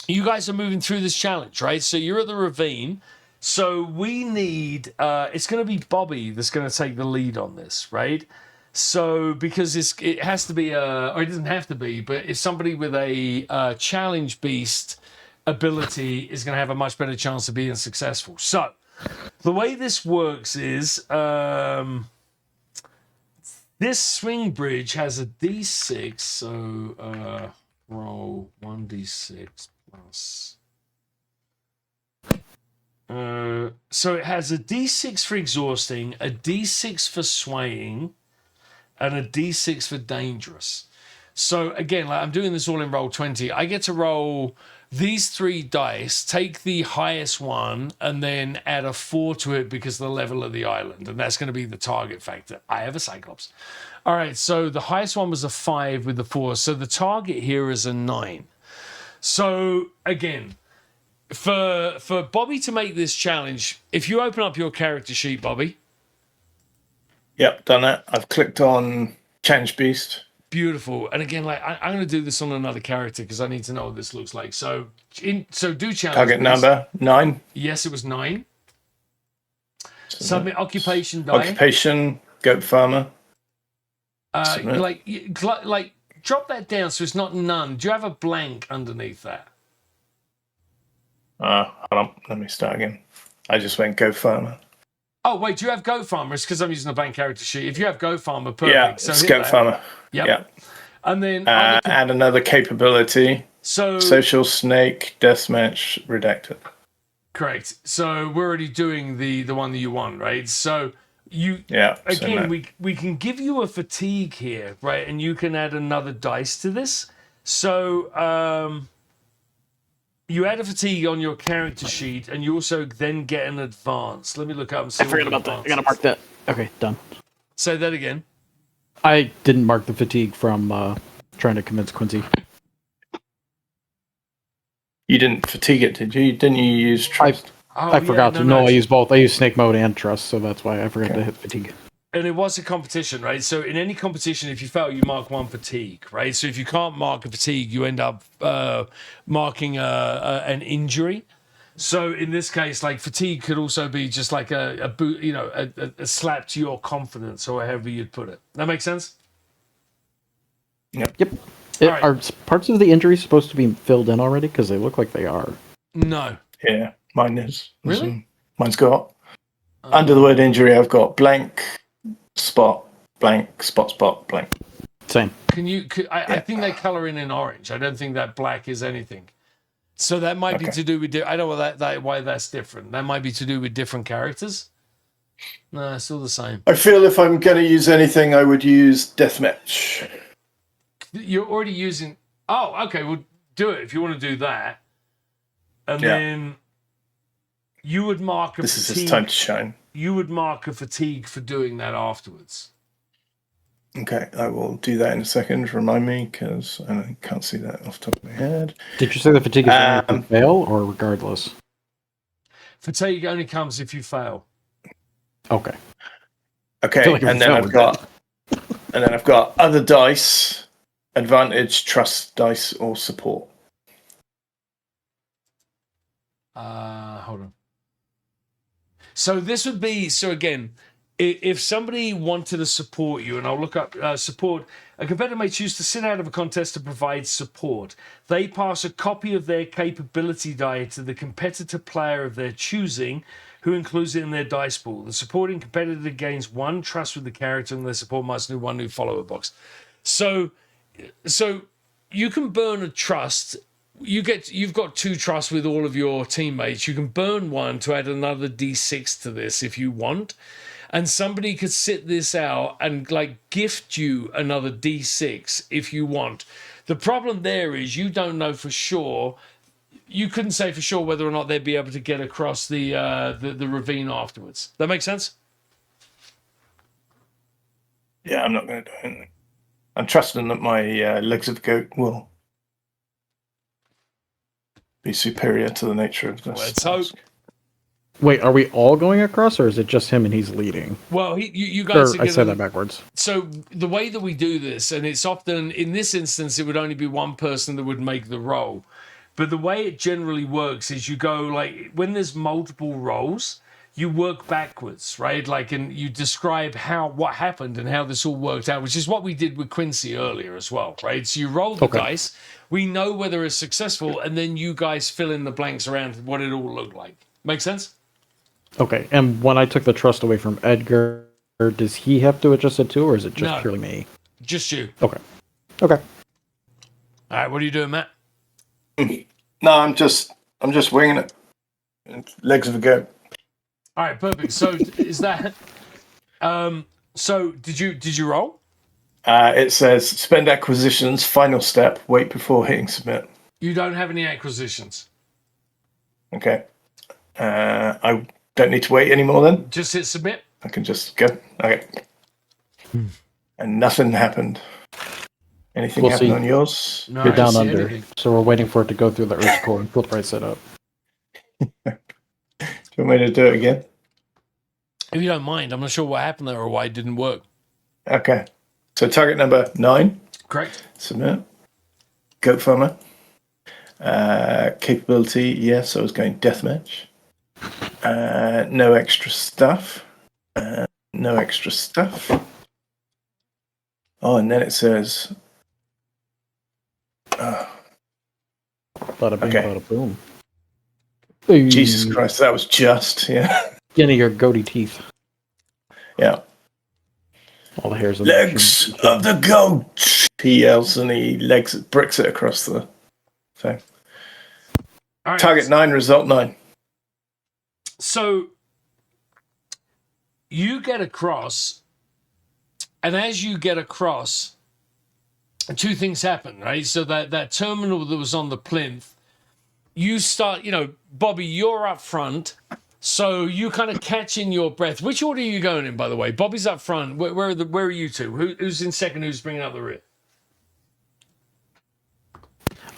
Speaker 1: you guys are moving through this challenge, right? So you're at the ravine. So we need, it's going to be Bobby that's going to take the lead on this, right? So because it has to be, or it doesn't have to be, but if somebody with a challenge beast ability is going to have a much better chance of being successful. So the way this works is, this swing bridge has a D6, so roll 1d6 plus. So it has a D6 for exhausting, a D6 for swaying, and a D6 for dangerous. So again, like I'm doing this all in roll 20. I get to roll these 3 dice, take the highest one, and then add a 4 to it because of the level of the island. And that's going to be the target factor. I have a Cyclops. All right, so the highest one was a 5 with the 4. So the target here is a 9. So again, for Bobby to make this challenge, if you open up your character sheet, Bobby.
Speaker 3: Yep, done that. I've clicked on Change Beast.
Speaker 1: Beautiful. And again, like I'm going to do this on another character because I need to know what this looks like. So do challenge.
Speaker 3: Target
Speaker 1: please.
Speaker 3: number 9.
Speaker 1: Yes, it was 9. Submit occupation die.
Speaker 3: Occupation, goat farmer.
Speaker 1: Like drop that down so it's not none. Do you have a blank underneath that?
Speaker 3: Hold on, let me start again. I just went goat farmer.
Speaker 1: Oh wait, do you have goat farmer? It's because I'm using the blank character sheet. If you have goat farmer, perfect.
Speaker 3: Yeah,
Speaker 1: So
Speaker 3: it's
Speaker 1: hit
Speaker 3: goat
Speaker 1: that.
Speaker 3: farmer.
Speaker 1: Yep.
Speaker 3: Yeah.
Speaker 1: And then
Speaker 3: Add another capability.
Speaker 1: so
Speaker 3: Social snake, deathmatch, redacted.
Speaker 1: correct. So we're already doing the one that you want, right? So you
Speaker 3: Yeah.
Speaker 1: again, we can give you a fatigue here, right? And you can add another dice to this. So You add a fatigue on your character sheet, and you also then get an advance. Let me look up and see.
Speaker 4: I forgot about that. I gotta mark that. Okay, done.
Speaker 1: Say that again.
Speaker 4: I didn't mark the fatigue from trying to convince Quincy.
Speaker 3: You didn't fatigue it, did you? Didn't you use trust?
Speaker 4: I forgot to. No, I use both. I use snake mode and trust, so that's why I forgot to hit fatigue.
Speaker 1: And it was a competition, right? So in any competition, if you fail, you mark one fatigue, right? So if you can't mark a fatigue, you end up marking an injury. So in this case, like fatigue could also be just like a boot, you know, a slap to your confidence, or however you'd put it. That makes sense?
Speaker 3: Yep.
Speaker 1: Right.
Speaker 4: Are parts of the injury supposed to be filled in already? Because they look like they are.
Speaker 1: No.
Speaker 3: Yeah, mine is.
Speaker 1: Really?
Speaker 3: Mine's got under the word injury. I've got blank, spot, blank, spot, blank.
Speaker 4: Same.
Speaker 1: I think they color in orange. I don't think that black is anything. So that might be to do with. I don't know why that's different. That might be to do with different characters. No, it's still the same.
Speaker 3: I feel if I'm going to use anything, I would use Deathmatch.
Speaker 1: You're already using. Oh, okay. Well, do it if you want to do that, and then you would mark a
Speaker 3: This
Speaker 1: fatigue.
Speaker 3: is his time to shine.
Speaker 1: You would mark a fatigue for doing that afterwards.
Speaker 3: Okay, I will do that in a second. Remind me, because I can't see that off the top of my head.
Speaker 4: Did you say the fatigue is only if you fail, or regardless?
Speaker 1: Fatigue only comes if you fail.
Speaker 4: Okay.
Speaker 3: Okay,
Speaker 4: like
Speaker 3: and then I've got other dice, advantage, trust dice, or support.
Speaker 1: Hold on. So this would be, again, if somebody wanted to support you, and I'll look up support, a competitor may choose to sit out of a contest to provide support. They pass a copy of their capability die to the competitor player of their choosing, who includes it in their dice pool. The supporting competitor gains 1 trust with the character, and their support must do 1 new follower box. So you can burn a trust. You've got 2 trusts with all of your teammates. You can burn 1 to add another D6 to this if you want. And somebody could sit this out and like gift you another D6 if you want. The problem there is you don't know for sure. You couldn't say for sure whether or not they'd be able to get across the ravine afterwards. That make sense?
Speaker 3: Yeah, I'm not going to do anything. I'm trusting that my legs of goat will be superior to the nature of this.
Speaker 1: Let's hope.
Speaker 4: Wait, are we all going across, or is it just him and he's leading?
Speaker 1: Well, you guys.
Speaker 4: I said that backwards.
Speaker 1: So the way that we do this, and it's often in this instance, it would only be one person that would make the roll. But the way it generally works is you go like when there's multiple rolls, you work backwards, right? Like, and you describe what happened and how this all worked out, which is what we did with Quincy earlier as well, right? So you roll the dice, we know whether it's successful, and then you guys fill in the blanks around what it all looked like. Make sense?
Speaker 4: Okay, and when I took the trust away from Edgar, does he have to adjust it too, or is it just purely me?
Speaker 1: Just you.
Speaker 4: Okay.
Speaker 1: All right, what are you doing, Matt?
Speaker 3: No, I'm just winging it. Legs of a goat.
Speaker 1: All right, perfect. So is that? So did you roll?
Speaker 3: It says spend acquisitions. Final step. Wait before hitting submit.
Speaker 1: You don't have any acquisitions.
Speaker 3: Okay. I don't need to wait anymore then.
Speaker 1: Just hit submit.
Speaker 3: I can just go. Okay. And nothing happened. Anything happened on yours?
Speaker 1: No,
Speaker 4: You're down
Speaker 1: I
Speaker 4: under,
Speaker 1: anything.
Speaker 4: so we're waiting for it to go through the Earth core and flip right side up.
Speaker 3: Do you want me to do it again?
Speaker 1: If you don't mind, I'm not sure what happened there or why it didn't work.
Speaker 3: Okay. So target number 9.
Speaker 1: Correct.
Speaker 3: Submit. Goat farmer. Capability, yes, I was going deathmatch. No extra stuff. No extra stuff. Oh, and then it says...
Speaker 4: Bada bing,
Speaker 3: Okay.
Speaker 4: bada boom.
Speaker 3: Jesus Christ, that was just, yeah.
Speaker 4: Get into your goatee teeth.
Speaker 3: Yeah.
Speaker 4: All the hairs on
Speaker 3: Legs of the goat! He yells and he bricks it across the thing.
Speaker 1: All right.
Speaker 3: Target 9, result 9.
Speaker 1: So you get across, and as you get across, 2 things happen, right? So that terminal that was on the plinth you start, Bobby, you're up front. So you kind of catching your breath. Which order are you going in, by the way? Bobby's up front. Where are you two? Who's in second? Who's bringing up the rear?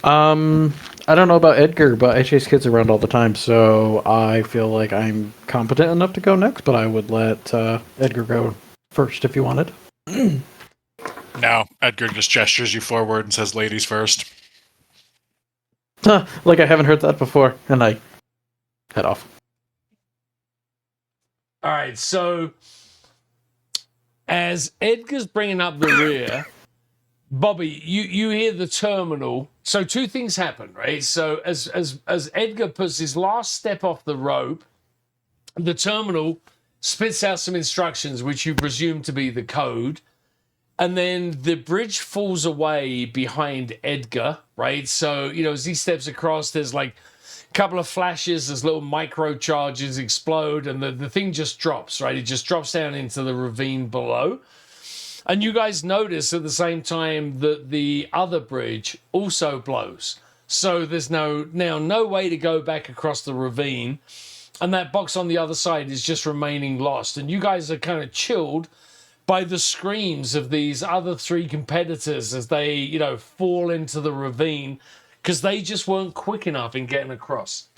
Speaker 4: I don't know about Edgar, but I chase kids around all the time, so I feel like I'm competent enough to go next, but I would let Edgar go first if you wanted.
Speaker 2: No, Edgar just gestures you forward and says ladies first.
Speaker 4: Like I haven't heard that before, and I head off.
Speaker 1: All right, so as Edgar's bringing up the rear, Bobby, you hear the terminal. So two things happen, right? So as Edgar puts his last step off the rope, the terminal spits out some instructions, which you presume to be the code. And then the bridge falls away behind Edgar, right? So, as he steps across, there's like a couple of flashes, there's little micro charges explode, and the thing just drops, right? It just drops down into the ravine below. And you guys notice at the same time that the other bridge also blows. So there's now no way to go back across the ravine. And that box on the other side is just remaining lost. And you guys are kind of chilled by the screams of these other three competitors as they, fall into the ravine because they just weren't quick enough in getting across.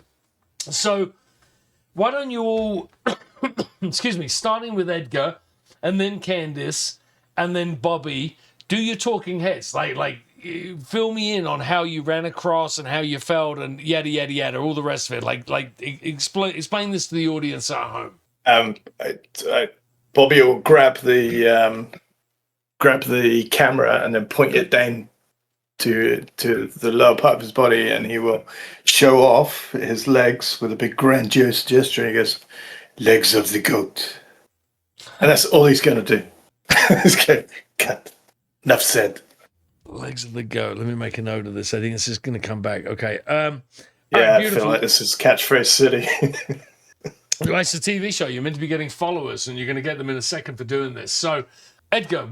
Speaker 1: So why don't you all, excuse me, starting with Edgar and then Candice and then Bobby, do your talking heads. Like fill me in on how you ran across and how you felt and yada, yada, yada, all the rest of it. Explain this to the audience at home.
Speaker 3: Bobby will grab the camera and then point it down to the lower part of his body, and he will show off his legs with a big grandiose gesture. He goes, "Legs of the goat," and that's all he's going to do. Cut. Enough said.
Speaker 1: Legs of the goat. Let me make a note of this. I think this is going to come back. Okay.
Speaker 3: Yeah, I feel like this is catchphrase city.
Speaker 1: Well, it's a TV show. You're meant to be getting followers, and you're going to get them in a second for doing this. So, Edgar,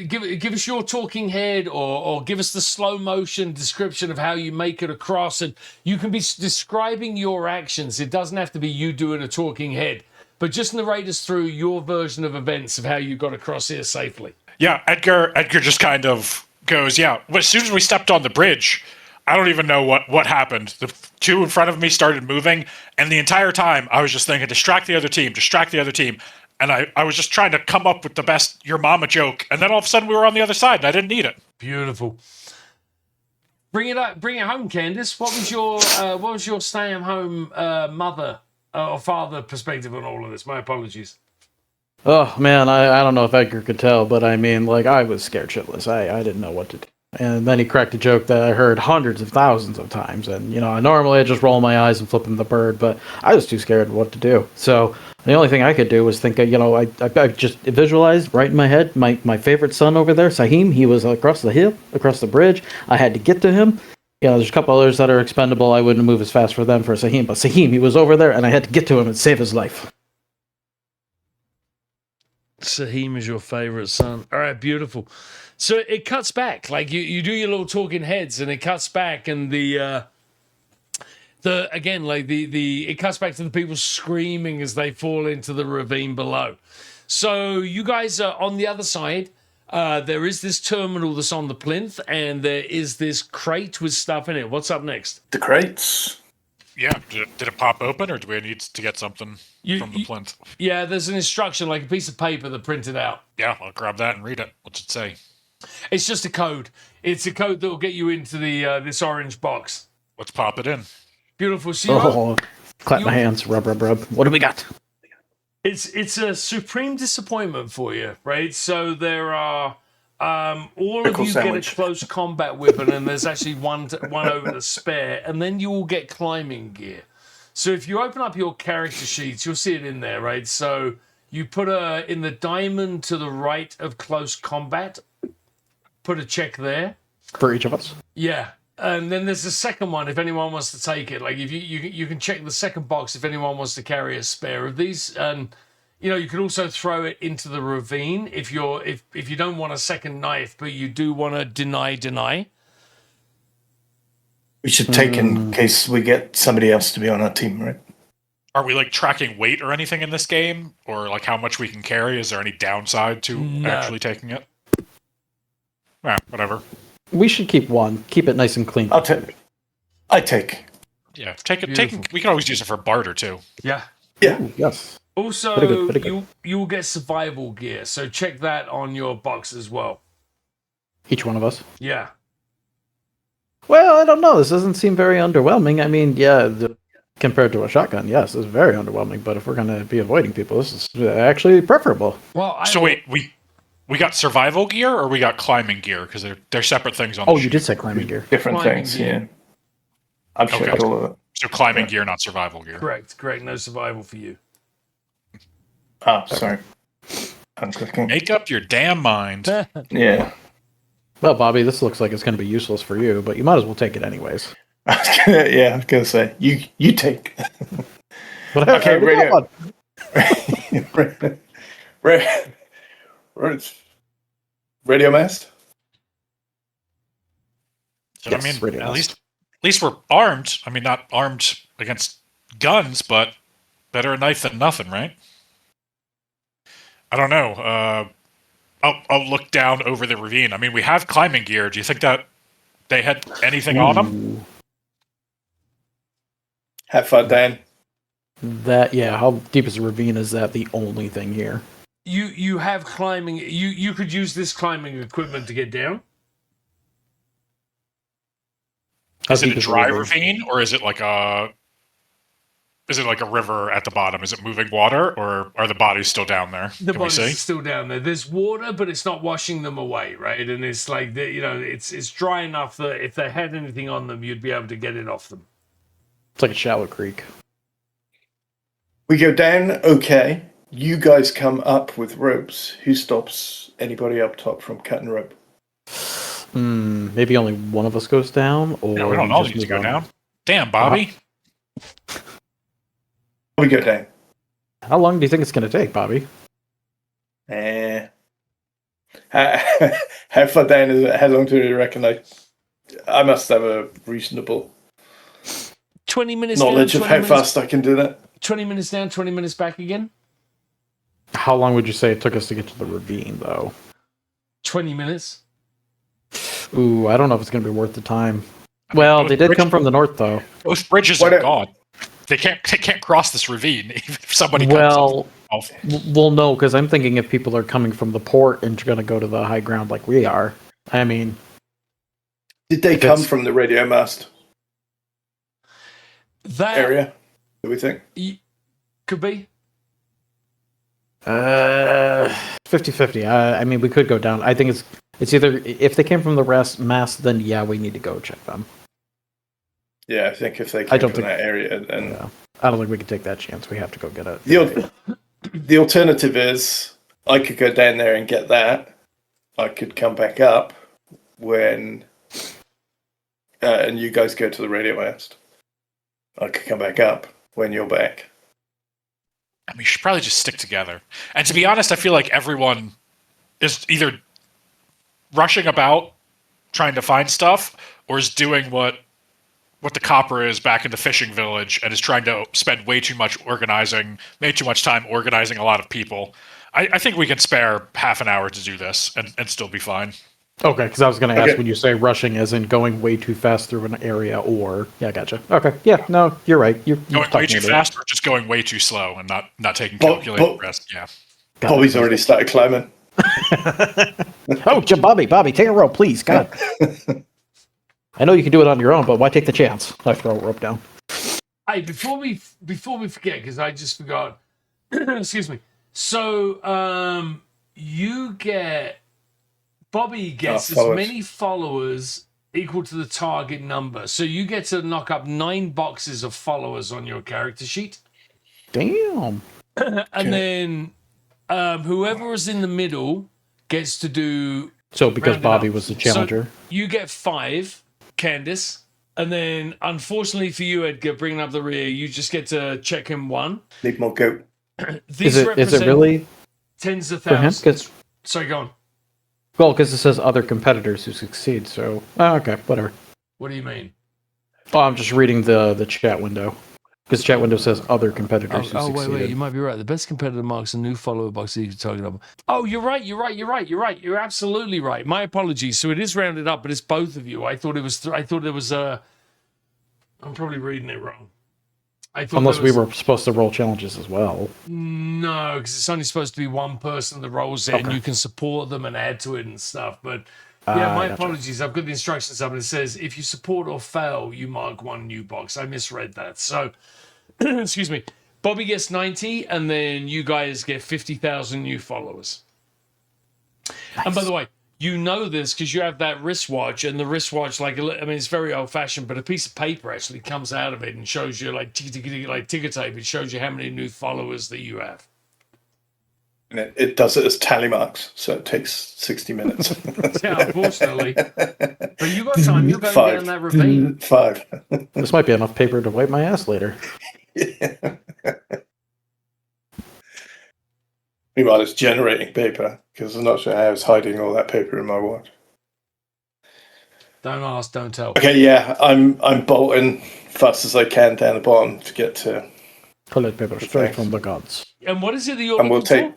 Speaker 1: give us your talking head, or give us the slow motion description of how you make it across, and you can be describing your actions. It doesn't have to be you doing a talking head, but just narrate us through your version of events of how you got across here safely.
Speaker 2: Yeah, Edgar just kind of goes, yeah. As soon as we stepped on the bridge, I don't even know what happened. The two in front of me started moving, and the entire time I was just thinking, distract the other team. And I was just trying to come up with the best your mama joke, and then all of a sudden we were on the other side, and I didn't need it.
Speaker 1: Beautiful. Bring it home, Candice. What was your stay-at-home mother or father perspective on all of this? My apologies.
Speaker 4: Oh man, I don't know if Edgar could tell, but I mean, like, I was scared shitless. I didn't know what to do. And then he cracked a joke that I heard hundreds of thousands of times. And, normally I just roll my eyes and flip him the bird, but I was too scared what to do. So the only thing I could do was think, I just visualized right in my head my favorite son over there, Saheem. He was across the hill, across the bridge. I had to get to him. There's a couple others that are expendable. I wouldn't move as fast for them for Saheem. But Saheem, he was over there, and I had to get to him and save his life.
Speaker 1: Saheem is your favorite son. All right, beautiful. So it cuts back, like you do your little talking heads, and it cuts back, and it cuts back to the people screaming as they fall into the ravine below. So you guys are on the other side. There is this terminal that's on the plinth, and there is this crate with stuff in it. What's up next?
Speaker 3: The crates.
Speaker 2: Yeah, did it pop open, or do we need to get something from the plinth?
Speaker 1: Yeah, there's an instruction, like a piece of paper that printed out.
Speaker 2: Yeah, I'll grab that and read it. What's it say?
Speaker 1: It's just a code. It's a code that will get you into the this orange box.
Speaker 2: Let's pop it in.
Speaker 1: Beautiful. So
Speaker 4: clap my hands. Rub. What do we got?
Speaker 1: It's a supreme disappointment for you, right? So there are all of you
Speaker 3: sandwich.
Speaker 1: get a close combat weapon, and there's actually one over the spare, and then you all get climbing gear. So if you open up your character sheets, you'll see it in there, right? So you put in the diamond to the right of close combat. Put a check there
Speaker 4: For each of us?
Speaker 1: Yeah. And then there's the second one if anyone wants to take it. Like if you can check the second box if anyone wants to carry a spare of these. And you can also throw it into the ravine if you don't want a second knife, but you do want to deny.
Speaker 3: We should take in case we get somebody else to be on our team, right?
Speaker 2: Are we like tracking weight or anything in this game, or like how much we can carry? Is there any downside to actually taking it? Yeah, whatever.
Speaker 4: We should keep one. Keep it nice and clean.
Speaker 3: I'll take. I take.
Speaker 2: Yeah, take it.
Speaker 1: Beautiful.
Speaker 2: We can always use it for barter too.
Speaker 1: Yeah.
Speaker 3: Yeah.
Speaker 4: Ooh, yes.
Speaker 1: Also,
Speaker 4: Pretty good.
Speaker 1: you will get survival gear, so check that on your box as well.
Speaker 4: Each one of us.
Speaker 1: Yeah.
Speaker 4: Well, I don't know. This doesn't seem very underwhelming. I mean, yeah, compared to a shotgun, yes, it's very underwhelming. But if we're going to be avoiding people, this is actually preferable.
Speaker 1: Well,
Speaker 2: So wait, we got survival gear or we got climbing gear because they're separate things on.
Speaker 4: Oh,
Speaker 2: the
Speaker 4: you
Speaker 2: sheet.
Speaker 4: did say climbing gear.
Speaker 3: Different
Speaker 1: Climbing
Speaker 3: things,
Speaker 1: gear.
Speaker 3: yeah. I've checked
Speaker 2: Okay.
Speaker 3: all of it.
Speaker 2: So climbing gear, not survival gear.
Speaker 1: correct. No survival for you.
Speaker 3: Ah, sorry. I'm clicking.
Speaker 2: Make up your damn mind.
Speaker 3: Yeah.
Speaker 4: Well, Bobby, this looks like it's going to be useless for you, but you might as well take it anyways.
Speaker 3: I was gonna say you take.
Speaker 4: But
Speaker 3: Okay,
Speaker 4: we got
Speaker 3: radio.
Speaker 4: one.
Speaker 3: Radio mast.
Speaker 2: So,
Speaker 4: Yes,
Speaker 2: I mean,
Speaker 4: radio
Speaker 2: at
Speaker 4: mast.
Speaker 2: least we're armed. I mean, not armed against guns, but better a knife than nothing, right? I don't know. I'll look down over the ravine. I mean, we have climbing gear. Do you think that they had anything on them?
Speaker 4: Ooh.
Speaker 3: Have fun, Dan.
Speaker 4: How deep is the ravine? Is that the only thing here?
Speaker 1: You have climbing. You could use this climbing equipment to get down.
Speaker 4: How
Speaker 2: Is it
Speaker 4: deep
Speaker 2: a
Speaker 4: the
Speaker 2: dry ravine, or is it like a river at the bottom? Is it moving water, or are the bodies still down there?
Speaker 1: The
Speaker 2: Can we
Speaker 1: bodies
Speaker 2: see?
Speaker 1: are still down there. There's water, but it's not washing them away, right? And it's like it's dry enough that if they had anything on them, you'd be able to get it off them.
Speaker 4: It's like a shallow creek.
Speaker 3: We go down. Okay. You guys come up with ropes. Who stops anybody up top from cutting rope?
Speaker 4: Maybe only one of us goes down, or
Speaker 2: No, we don't all need to go down. Damn, Bobby.
Speaker 3: We go down.
Speaker 4: How long do you think it's going to take, Bobby?
Speaker 3: How far down is it? How long do you reckon? I must have a reasonable
Speaker 1: 20 minutes.
Speaker 3: knowledge
Speaker 1: down,
Speaker 3: of
Speaker 1: 20
Speaker 3: how
Speaker 1: minutes,
Speaker 3: fast I can do that.
Speaker 1: 20 minutes down, 20 minutes back again.
Speaker 4: How long would you say it took us to get to the ravine, though?
Speaker 1: 20 minutes.
Speaker 4: Ooh, I don't know if it's going to be worth the time. Well, they did come from the north, though.
Speaker 2: Those bridges
Speaker 3: What
Speaker 2: are
Speaker 3: a-
Speaker 2: gone. They can't cross this ravine. If somebody
Speaker 4: Well,
Speaker 2: comes up.
Speaker 4: well, no, because I'm thinking if people are coming from the port and going to go to the high ground like we are, I mean,
Speaker 3: Did they
Speaker 4: If
Speaker 3: come
Speaker 4: it's-
Speaker 3: from the radio mast
Speaker 1: That
Speaker 3: area? Do we think?
Speaker 1: could be.
Speaker 4: 50-50. I mean, we could go down. I think it's either if they came from the mass, then yeah, we need to go check them.
Speaker 3: Yeah, I think if they
Speaker 4: I
Speaker 3: came
Speaker 4: don't
Speaker 3: from
Speaker 4: think-
Speaker 3: that area, then
Speaker 4: Yeah. I don't think we can take that chance. We have to go get it.
Speaker 3: the alternative is I could go down there and get that. I could come back up when, and you guys go to the radio mast. I could come back up when you're back.
Speaker 2: I mean, you should probably just stick together. And to be honest, I feel like everyone is either rushing about trying to find stuff, or is doing what the copper is back in the fishing village and is trying to spend way too much time organizing a lot of people. I think we can spare half an hour to do this and still be fine.
Speaker 4: Okay, because I was going to ask
Speaker 3: Okay.
Speaker 4: when you say rushing, as in going way too fast through an area, or yeah, gotcha. Okay, yeah, no, you're right. You're
Speaker 2: Going way
Speaker 4: talking
Speaker 2: too
Speaker 4: about it.
Speaker 2: fast or just going way too slow and not taking
Speaker 3: But-
Speaker 2: calculated risk. Yeah.
Speaker 4: Got
Speaker 3: Bobby's
Speaker 4: it.
Speaker 3: already started climbing.
Speaker 4: Oh, Bobby, take a rope, please. God. I know you can do it on your own, but why take the chance? I throw a rope down.
Speaker 1: Hey, before we forget, because I just forgot. Excuse me. So, Bobby gets as
Speaker 3: followers.
Speaker 1: many followers equal to the target number. So you get to knock up 9 boxes of followers on your character sheet,
Speaker 4: Damn.
Speaker 1: and then whoever is in the middle gets to do.
Speaker 4: So because
Speaker 1: Round it
Speaker 4: Bobby
Speaker 1: up.
Speaker 4: was the challenger.
Speaker 1: So you get 5, Candice. And then, unfortunately for you, Edgar, bringing up the rear, you just get to check him 1.
Speaker 3: Need more goat.
Speaker 1: These
Speaker 4: Is it
Speaker 1: represent
Speaker 4: really
Speaker 1: tens of
Speaker 4: for him?
Speaker 1: thousands. Sorry, go on.
Speaker 4: Well, because it says other competitors who succeed. So okay, whatever.
Speaker 1: What do you mean?
Speaker 4: Oh, I'm just reading the chat window. Because chat window says other competitors who
Speaker 1: wait,
Speaker 4: succeeded.
Speaker 1: you might be right. The best competitor marks a new follower box that you can target up. Oh, you're right. You're absolutely right. My apologies. So it is rounded up, but it's both of you. I thought it was. I thought there was a. I'm probably reading it wrong. I thought
Speaker 4: Unless
Speaker 1: there was,
Speaker 4: we were supposed to roll challenges as well.
Speaker 1: No, because it's only supposed to be one person that rolls it, and you can support them and add to it and stuff. But yeah, my
Speaker 4: Gotcha.
Speaker 1: apologies. I've got the instructions up, and it says if you support or fail, you mark one new box. I misread that. So, excuse me. Bobby gets 90, and then you guys get 50,000 new followers. Nice. And by the way, you know this because you have that wristwatch, and the wristwatch, it's very old-fashioned, but a piece of paper actually comes out of it and shows you, like ticker tape. It shows you how many new followers that you have.
Speaker 3: And it does it as tally marks, so it takes 60 minutes.
Speaker 1: Yeah, unfortunately. But you got time. You're going down that ravine.
Speaker 3: 5.
Speaker 4: This might be enough paper to wipe my ass later.
Speaker 3: Yeah. Meanwhile, it's generating paper because I'm not sure how it's hiding all that paper in my watch.
Speaker 1: Don't ask, don't tell.
Speaker 3: Okay, yeah, I'm bolting fast as I can down the bottom to get to
Speaker 4: collect paper straight from the gods.
Speaker 1: And what is it that you're looking for?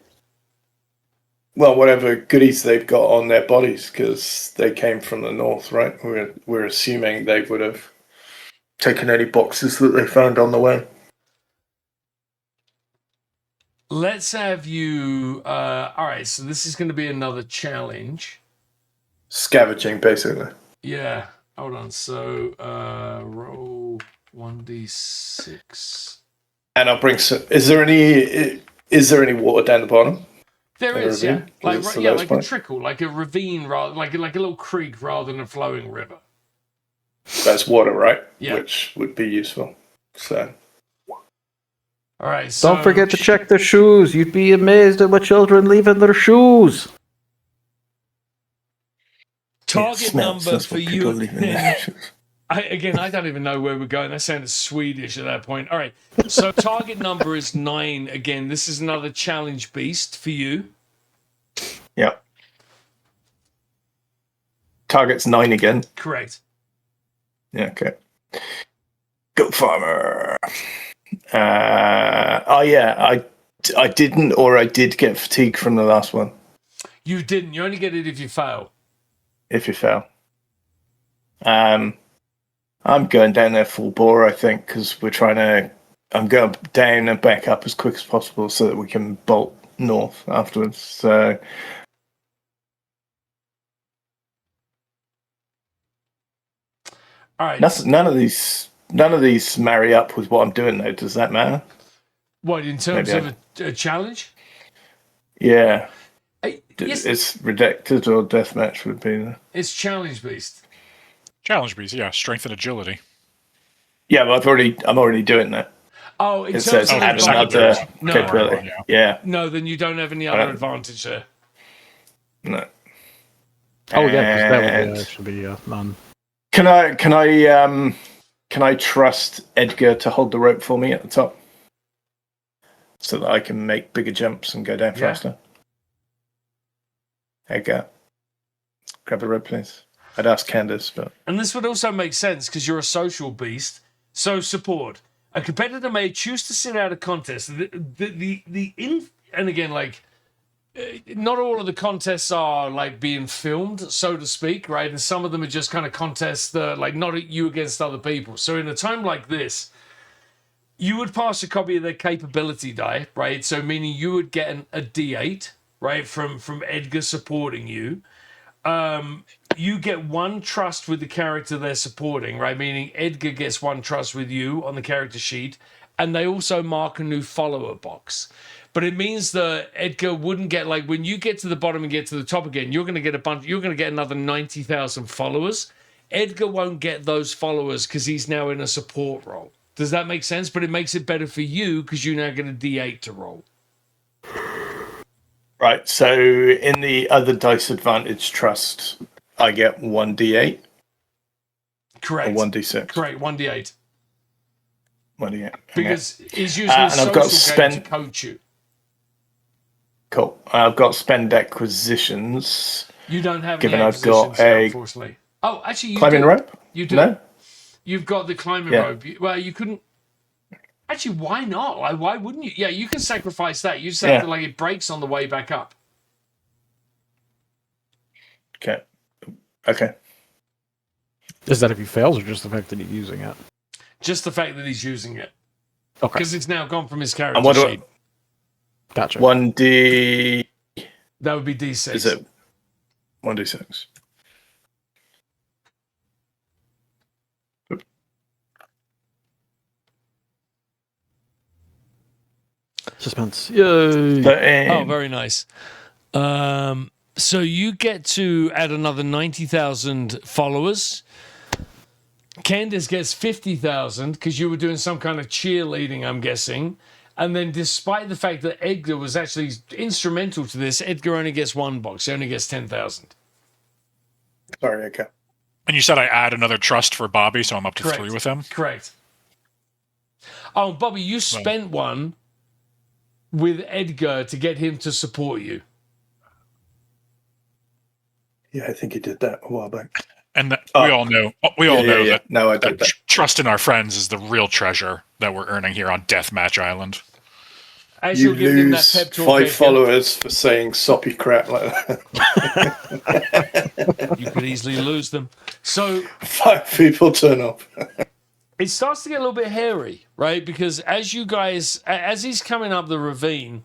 Speaker 3: Well, whatever goodies they've got on their bodies, because they came from the north, right? We're assuming they would have taken any boxes that they found on the way.
Speaker 1: Let's have you. All right, so this is going to be another challenge.
Speaker 3: Scavenging, basically.
Speaker 1: Yeah. Hold on. So roll 1d6.
Speaker 3: And I'll bring some. Is there any water down the bottom?
Speaker 1: There is, yeah. Like
Speaker 3: a
Speaker 1: trickle, like a ravine, rather like a little creek rather than a flowing river.
Speaker 3: That's water, right?
Speaker 1: Yeah.
Speaker 3: Which would be useful. So.
Speaker 1: All right. So
Speaker 4: don't forget to check their shoes. You'd be amazed at what children leave in their shoes.
Speaker 1: Target number for you. I don't even know where we're going. That sounded Swedish at that point. All right. So target number is 9. Again, this is another challenge beast for you.
Speaker 3: Yeah. Target's 9 again.
Speaker 1: Correct.
Speaker 3: Yeah, okay. Goat farmer. I didn't, or I did get fatigue from the last one.
Speaker 1: You didn't. You only get it if you fail.
Speaker 3: If you fail. I'm going down there full bore, I think, because I'm going down and back up as quick as possible so that we can bolt north afterwards. So.
Speaker 1: All right.
Speaker 3: None of these marry up with what I'm doing, though. Does that matter?
Speaker 1: What, in terms of a challenge?
Speaker 3: Yeah.
Speaker 1: Yes.
Speaker 3: It's Redacted or Deathmatch would be the...
Speaker 1: It's challenge based.
Speaker 2: Challenge beast, yeah. Strength and agility.
Speaker 3: Yeah, but I'm already doing that.
Speaker 1: Oh,
Speaker 3: it says add another capability. Yeah.
Speaker 1: No, then you don't have any other advantage there.
Speaker 3: No.
Speaker 4: Oh yeah, because that would actually be none.
Speaker 3: Can I trust Edgar to hold the rope for me at the top, so that I can make bigger jumps and go down faster? Edgar, grab the rope, please. I'd ask Candace, but...
Speaker 1: And this would also make sense because you're a social beast. So support. A competitor may choose to sit out a contest. And again, like, not all of the contests are like being filmed, so to speak, right? And some of them are just kind of contests that, like, not you against other people. So in a time like this, you would pass a copy of their capability die, right? So meaning you would get a D8, right, from Edgar supporting you. You get 1 trust with the character they're supporting, right? Meaning Edgar gets 1 trust with you on the character sheet, and they also mark a new follower box. But it means that Edgar wouldn't get, like, when you get to the bottom and get to the top again, you're going to get another 90,000 followers. Edgar won't get those followers because he's now in a support role. Does that make sense? But it makes it better for you because you now get a D8 to roll.
Speaker 3: Right, so in the other dice advantage trust, I get 1d8?
Speaker 1: Correct.
Speaker 3: Or 1d6?
Speaker 1: Correct, 1d8.
Speaker 3: 1d8.
Speaker 1: Because it's usually a social game to coach you.
Speaker 3: Cool. I've got spend acquisitions.
Speaker 1: You don't have
Speaker 3: given
Speaker 1: any
Speaker 3: I've got
Speaker 1: unfortunately. Oh, actually, you
Speaker 3: climbing
Speaker 1: do.
Speaker 3: rope?
Speaker 1: You do.
Speaker 3: No?
Speaker 1: you've got the climbing rope. Well, you couldn't. Actually, why not? Like, why wouldn't you? Yeah, you can sacrifice that. You just have to, like, it breaks on the way back up.
Speaker 3: Okay.
Speaker 4: Is that if he fails, or just the fact that he's using it?
Speaker 1: Just the fact that he's using it.
Speaker 4: Okay.
Speaker 1: Because it's now gone from his character
Speaker 3: And what
Speaker 1: sheet.
Speaker 4: Gotcha.
Speaker 3: 1d.
Speaker 1: That would be D6.
Speaker 3: Is it 1d6?
Speaker 4: Suspense. Yay.
Speaker 1: Oh, very nice. So you get to add another 90,000 followers. Candace gets 50,000 because you were doing some kind of cheerleading, I'm guessing. And then despite the fact that Edgar was actually instrumental to this, Edgar only gets one box. He only gets 10,000.
Speaker 3: Sorry, okay.
Speaker 2: And you said I add another trust for Bobby, so I'm up to
Speaker 1: Correct.
Speaker 2: 3 with him?
Speaker 1: Correct. Oh, Bobby, you spent one with Edgar to get him to support you.
Speaker 3: Yeah, I think he did that a while back.
Speaker 2: And we all know that,
Speaker 3: No, I did that.
Speaker 2: Trust in our friends is the real treasure that we're earning here on Deathmatch Island.
Speaker 1: As
Speaker 3: You
Speaker 1: you're giving him that
Speaker 3: lose
Speaker 1: pep talk,
Speaker 3: 5
Speaker 1: Edgar,
Speaker 3: followers for saying soppy crap like that.
Speaker 1: you could easily lose them. So
Speaker 3: 5 people turn up.
Speaker 1: it starts to get a little bit hairy, right? Because as he's coming up the ravine,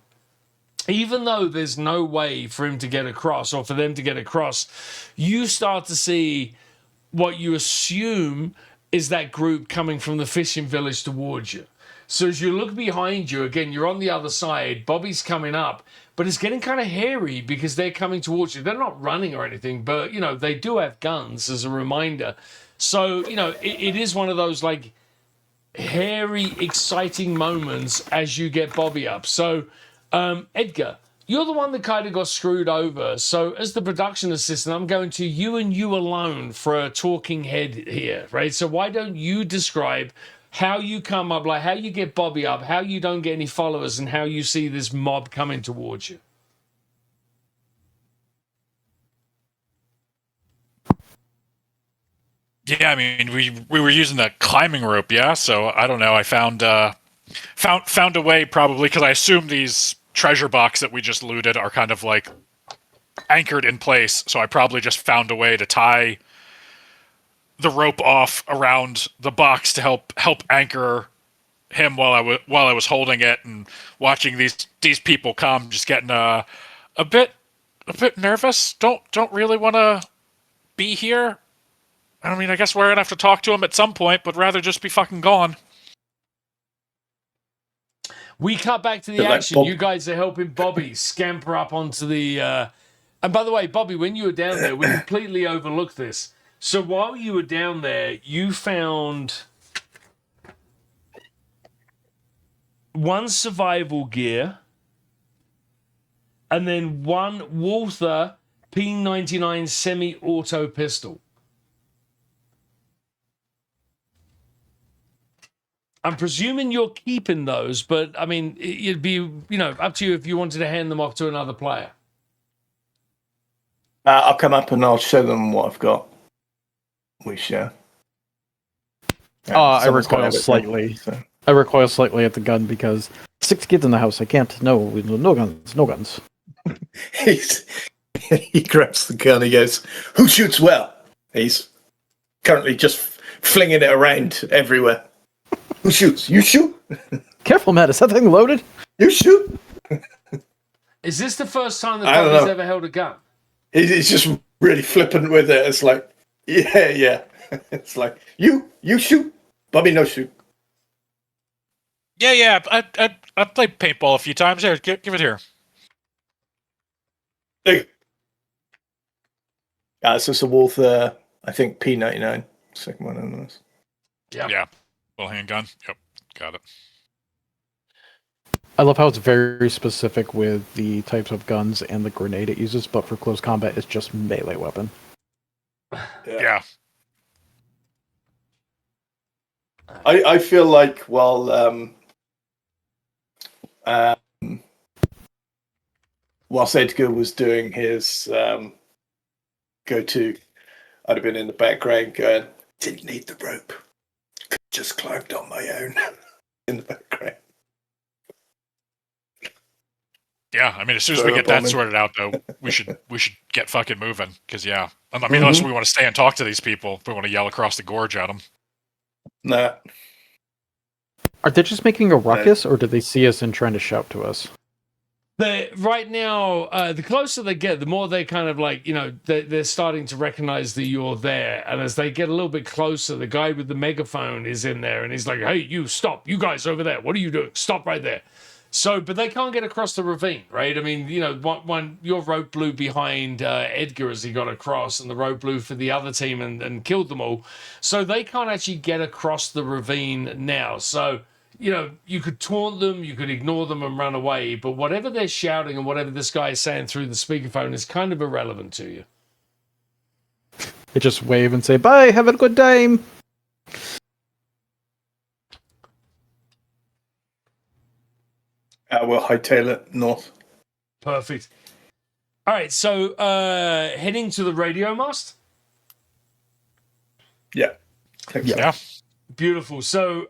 Speaker 1: even though there's no way for him to get across or for them to get across, you start to see what you assume is that group coming from the fishing village towards you. So as you look behind you, again, you're on the other side, Bobby's coming up, but it's getting kind of hairy because they're coming towards you. They're not running or anything, but, they do have guns as a reminder. So, it is one of those, like, hairy, exciting moments as you get Bobby up. So, Edgar, you're the one that kind of got screwed over. So as the production assistant, I'm going to you and you alone for a talking head here, right? So why don't you describe how you come up, like how you get Bobby up, how you don't get any followers, and how you see this mob coming towards you?
Speaker 2: Yeah, I mean, we were using the climbing rope, yeah. So I don't know. I found a way, probably because I assume these treasure box that we just looted are kind of like anchored in place. So I probably just found a way to tie the rope off around the box to help anchor him while I was holding it and watching these people come. Just getting a bit nervous. Don't really want to be here. I mean, I guess we're gonna have to talk to him at some point, but rather just be fucking gone.
Speaker 1: We cut back to the action. You guys are helping Bobby scamper up onto the... And by the way, Bobby, when you were down there, we completely overlooked this. So while you were down there, you found 1 survival gear and then 1 Walther P99 semi-auto pistol. I'm presuming you're keeping those, but I mean, it'd be, up to you if you wanted to hand them off to another player.
Speaker 3: I'll come up and I'll show them what I've got. We share.
Speaker 4: I recoil slightly.
Speaker 3: So.
Speaker 4: I recoil slightly at the gun because 6 kids in the house. I can't. No guns. No guns.
Speaker 3: He grabs the gun. He goes, "Who shoots well?" He's currently just flinging it around everywhere. Who shoots? You shoot?
Speaker 4: Careful, Matt. Is that thing loaded?
Speaker 3: You shoot?
Speaker 1: Is this the first time that Bobby's ever held a gun?
Speaker 3: He's just really flippant with it. It's like, yeah. It's like, you shoot? Bobby, no shoot.
Speaker 2: Yeah. I played paintball a few times. Here, give it here.
Speaker 3: Hey. So it's a Walther, I think P99. Second one on this.
Speaker 2: Yeah. Little handgun. Yep. Got it.
Speaker 4: I love how it's very specific with the types of guns and the grenade it uses, but for close combat, it's just melee weapon.
Speaker 2: Yeah.
Speaker 3: I feel like whilst Edgar was doing his go-to, I'd have been in the background going, "Didn't need the rope. just climbed on my own in the background.
Speaker 2: Yeah, I mean, as soon as we get that sorted out, though, we should get fucking moving. Because I mean, unless we want to stay and talk to these people, if we want to yell across the gorge at them.
Speaker 3: Nah.
Speaker 4: Are they just making a ruckus, or do they see us and trying to shout to us?
Speaker 1: Right now, the closer they get, the more they kind of like, they're starting to recognize that you're there. And as they get a little bit closer, the guy with the megaphone is in there and he's like, hey, you stop, you guys over there. What are you doing? Stop right there. So, but they can't get across the ravine, right? I mean, one your rope blew behind Edgar as he got across, and the rope blew for the other team and killed them all. So they can't actually get across the ravine now. So, you could taunt them, you could ignore them and run away, but whatever they're shouting and whatever this guy is saying through the speakerphone is kind of irrelevant to you.
Speaker 4: They just wave and say, bye, have a good time.
Speaker 3: We'll hightail it north.
Speaker 1: Perfect. All right, so heading to the radio mast?
Speaker 3: Yeah. I think so.
Speaker 2: Yeah.
Speaker 1: Beautiful. So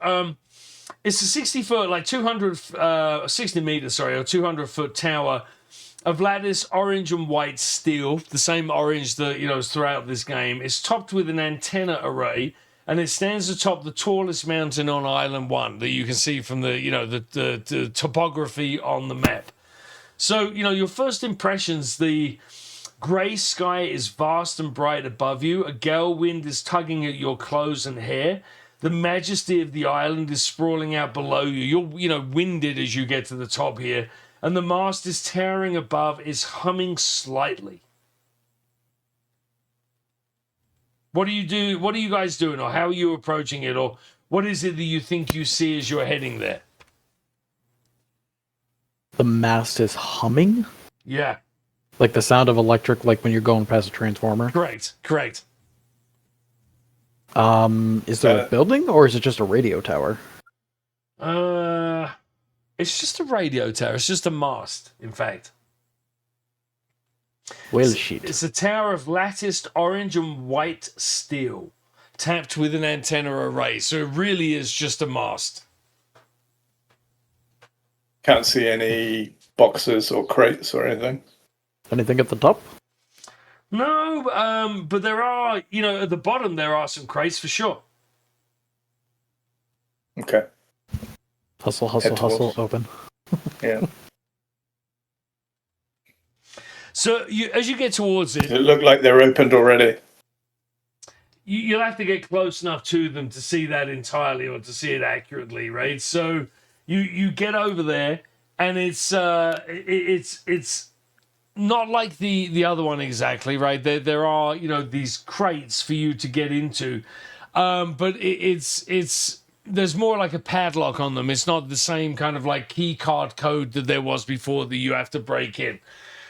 Speaker 1: it's a 60-foot, like 60 meters, or 200-foot tower of lattice orange and white steel, the same orange that, is throughout this game. It's topped with an antenna array, and it stands atop the tallest mountain on Island 1 that you can see from the, the topography on the map. So, your first impressions, the grey sky is vast and bright above you. A gale wind is tugging at your clothes and hair. The majesty of the island is sprawling out below you. You're, winded as you get to the top here. And the mast is towering above, is humming slightly. What do you do? What are you guys doing? Or how are you approaching it? Or what is it that you think you see as you're heading there?
Speaker 4: The mast is humming?
Speaker 1: Yeah.
Speaker 4: Like the sound of electric, like when you're going past a transformer?
Speaker 1: Correct.
Speaker 4: Is there a building, or is it just a radio tower?
Speaker 1: It's just a radio tower. It's just a mast, in fact.
Speaker 4: Well, shit.
Speaker 1: It's a tower of latticed orange and white steel, tapped with an antenna array. So it really is just a mast.
Speaker 3: Can't see any boxes or crates or anything.
Speaker 4: Anything at the top?
Speaker 1: No, but there are, at the bottom there are some crates for sure.
Speaker 3: Okay.
Speaker 4: Hustle, open.
Speaker 3: Yeah.
Speaker 1: So as you get towards it,
Speaker 3: Does it look like they're opened already?
Speaker 1: you'll have to get close enough to them to see that entirely or to see it accurately, right? So you get over there, and it's not like the other one exactly, right? There are these crates for you to get into, but it's there's more like a padlock on them. It's not the same kind of like key card code that there was before that you have to break in.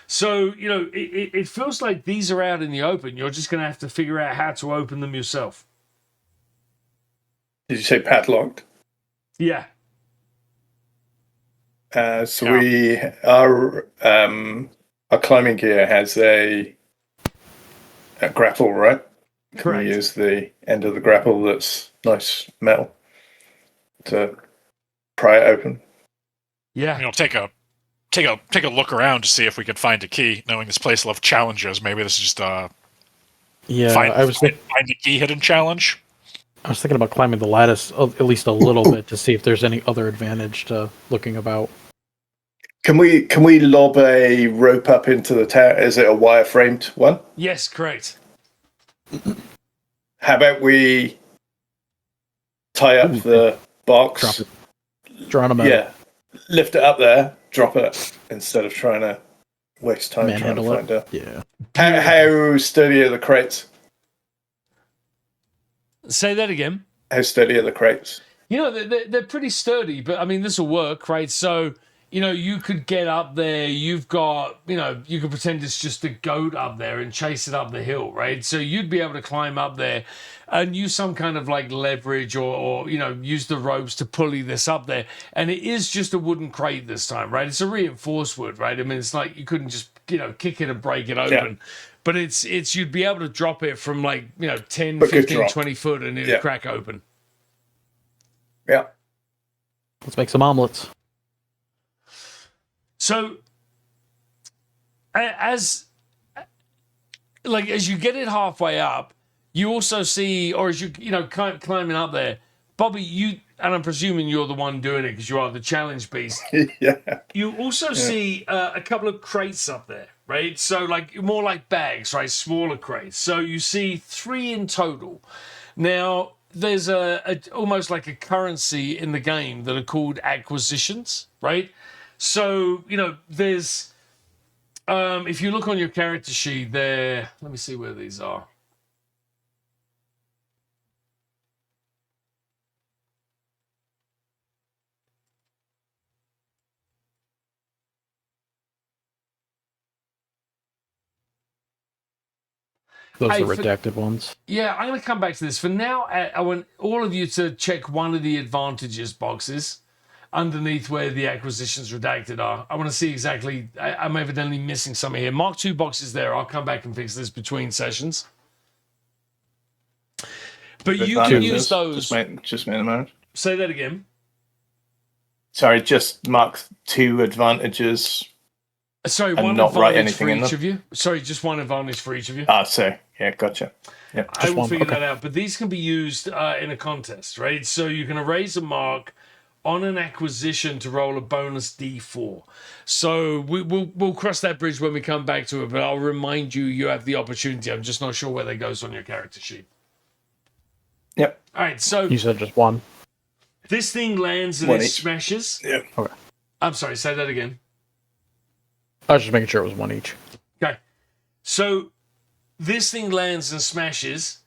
Speaker 1: So it feels like these are out in the open. You're just going to have to figure out how to open them yourself.
Speaker 3: Did you say padlocked?
Speaker 1: Yeah.
Speaker 3: Our climbing gear has a grapple, right? Can we use the end of the grapple that's nice metal to pry it open?
Speaker 1: Yeah.
Speaker 2: Take a look around to see if we can find a key. Knowing this place will have challenges, maybe this is just find the key hidden challenge.
Speaker 4: I was thinking about climbing the lattice at least a little bit to see if there's any other advantage to looking about.
Speaker 3: Can we lob a rope up into the tower? Is it a wire-framed one?
Speaker 1: Yes, correct.
Speaker 3: How about we tie up the box?
Speaker 4: Drop it. Geronimo.
Speaker 3: Yeah. Lift it up there, drop it, instead of trying to waste time trying to find it.
Speaker 4: Yeah.
Speaker 3: How sturdy are the crates?
Speaker 1: Say that again.
Speaker 3: How sturdy are the crates?
Speaker 1: They're pretty sturdy, but I mean, this will work, right? So, you could get up there. You've got, you could pretend it's just a goat up there and chase it up the hill, right? So you'd be able to climb up there and use some kind of like leverage or use the ropes to pulley this up there. And it is just a wooden crate this time, right? It's a reinforced wood, right? I mean, it's like you couldn't just, kick it and break it open. Yeah. But it's you'd be able to drop it from like, 10, 15, 20 foot and it'd crack open.
Speaker 3: Yeah.
Speaker 4: Let's make some omelets.
Speaker 1: So, as you get it halfway up, you also see, or as climbing up there, Bobby, and I'm presuming you're the one doing it because you are the challenge beast.
Speaker 3: Yeah.
Speaker 1: You also see a couple of crates up there, right? So more like bags, right? Smaller crates. So you see 3 in total. Now there's almost like a currency in the game that are called acquisitions, right? So there's if you look on your character sheet there, let me see where these are.
Speaker 4: Those are redacted ones.
Speaker 1: Yeah, I'm going to come back to this. For now, I want all of you to check one of the advantages boxes underneath where the acquisitions redacted are. I want to see exactly. I'm evidently missing something here. Mark 2 boxes there. I'll come back and fix this between sessions. But you can use those.
Speaker 3: Just made a moment.
Speaker 1: Say that again.
Speaker 3: Sorry, just mark 2 advantages.
Speaker 1: Sorry,
Speaker 3: and
Speaker 1: one
Speaker 3: not write
Speaker 1: advantage for
Speaker 3: anything in
Speaker 1: each
Speaker 3: them.
Speaker 1: of you. Sorry, just one advantage for each of you.
Speaker 3: Ah, so yeah, gotcha. Yeah,
Speaker 1: I will figure that out. But these can be used in a contest, right? So you can erase a mark on an acquisition to roll a bonus D4. So we'll cross that bridge when we come back to it. But I'll remind you, you have the opportunity. I'm just not sure where that goes on your character sheet.
Speaker 3: Yep.
Speaker 1: All right. So
Speaker 4: You said just one.
Speaker 1: this thing lands and it smashes.
Speaker 3: Yeah.
Speaker 4: Okay.
Speaker 1: I'm sorry. Say that again.
Speaker 4: I was just making sure it was one each.
Speaker 1: Okay. So this thing lands and smashes.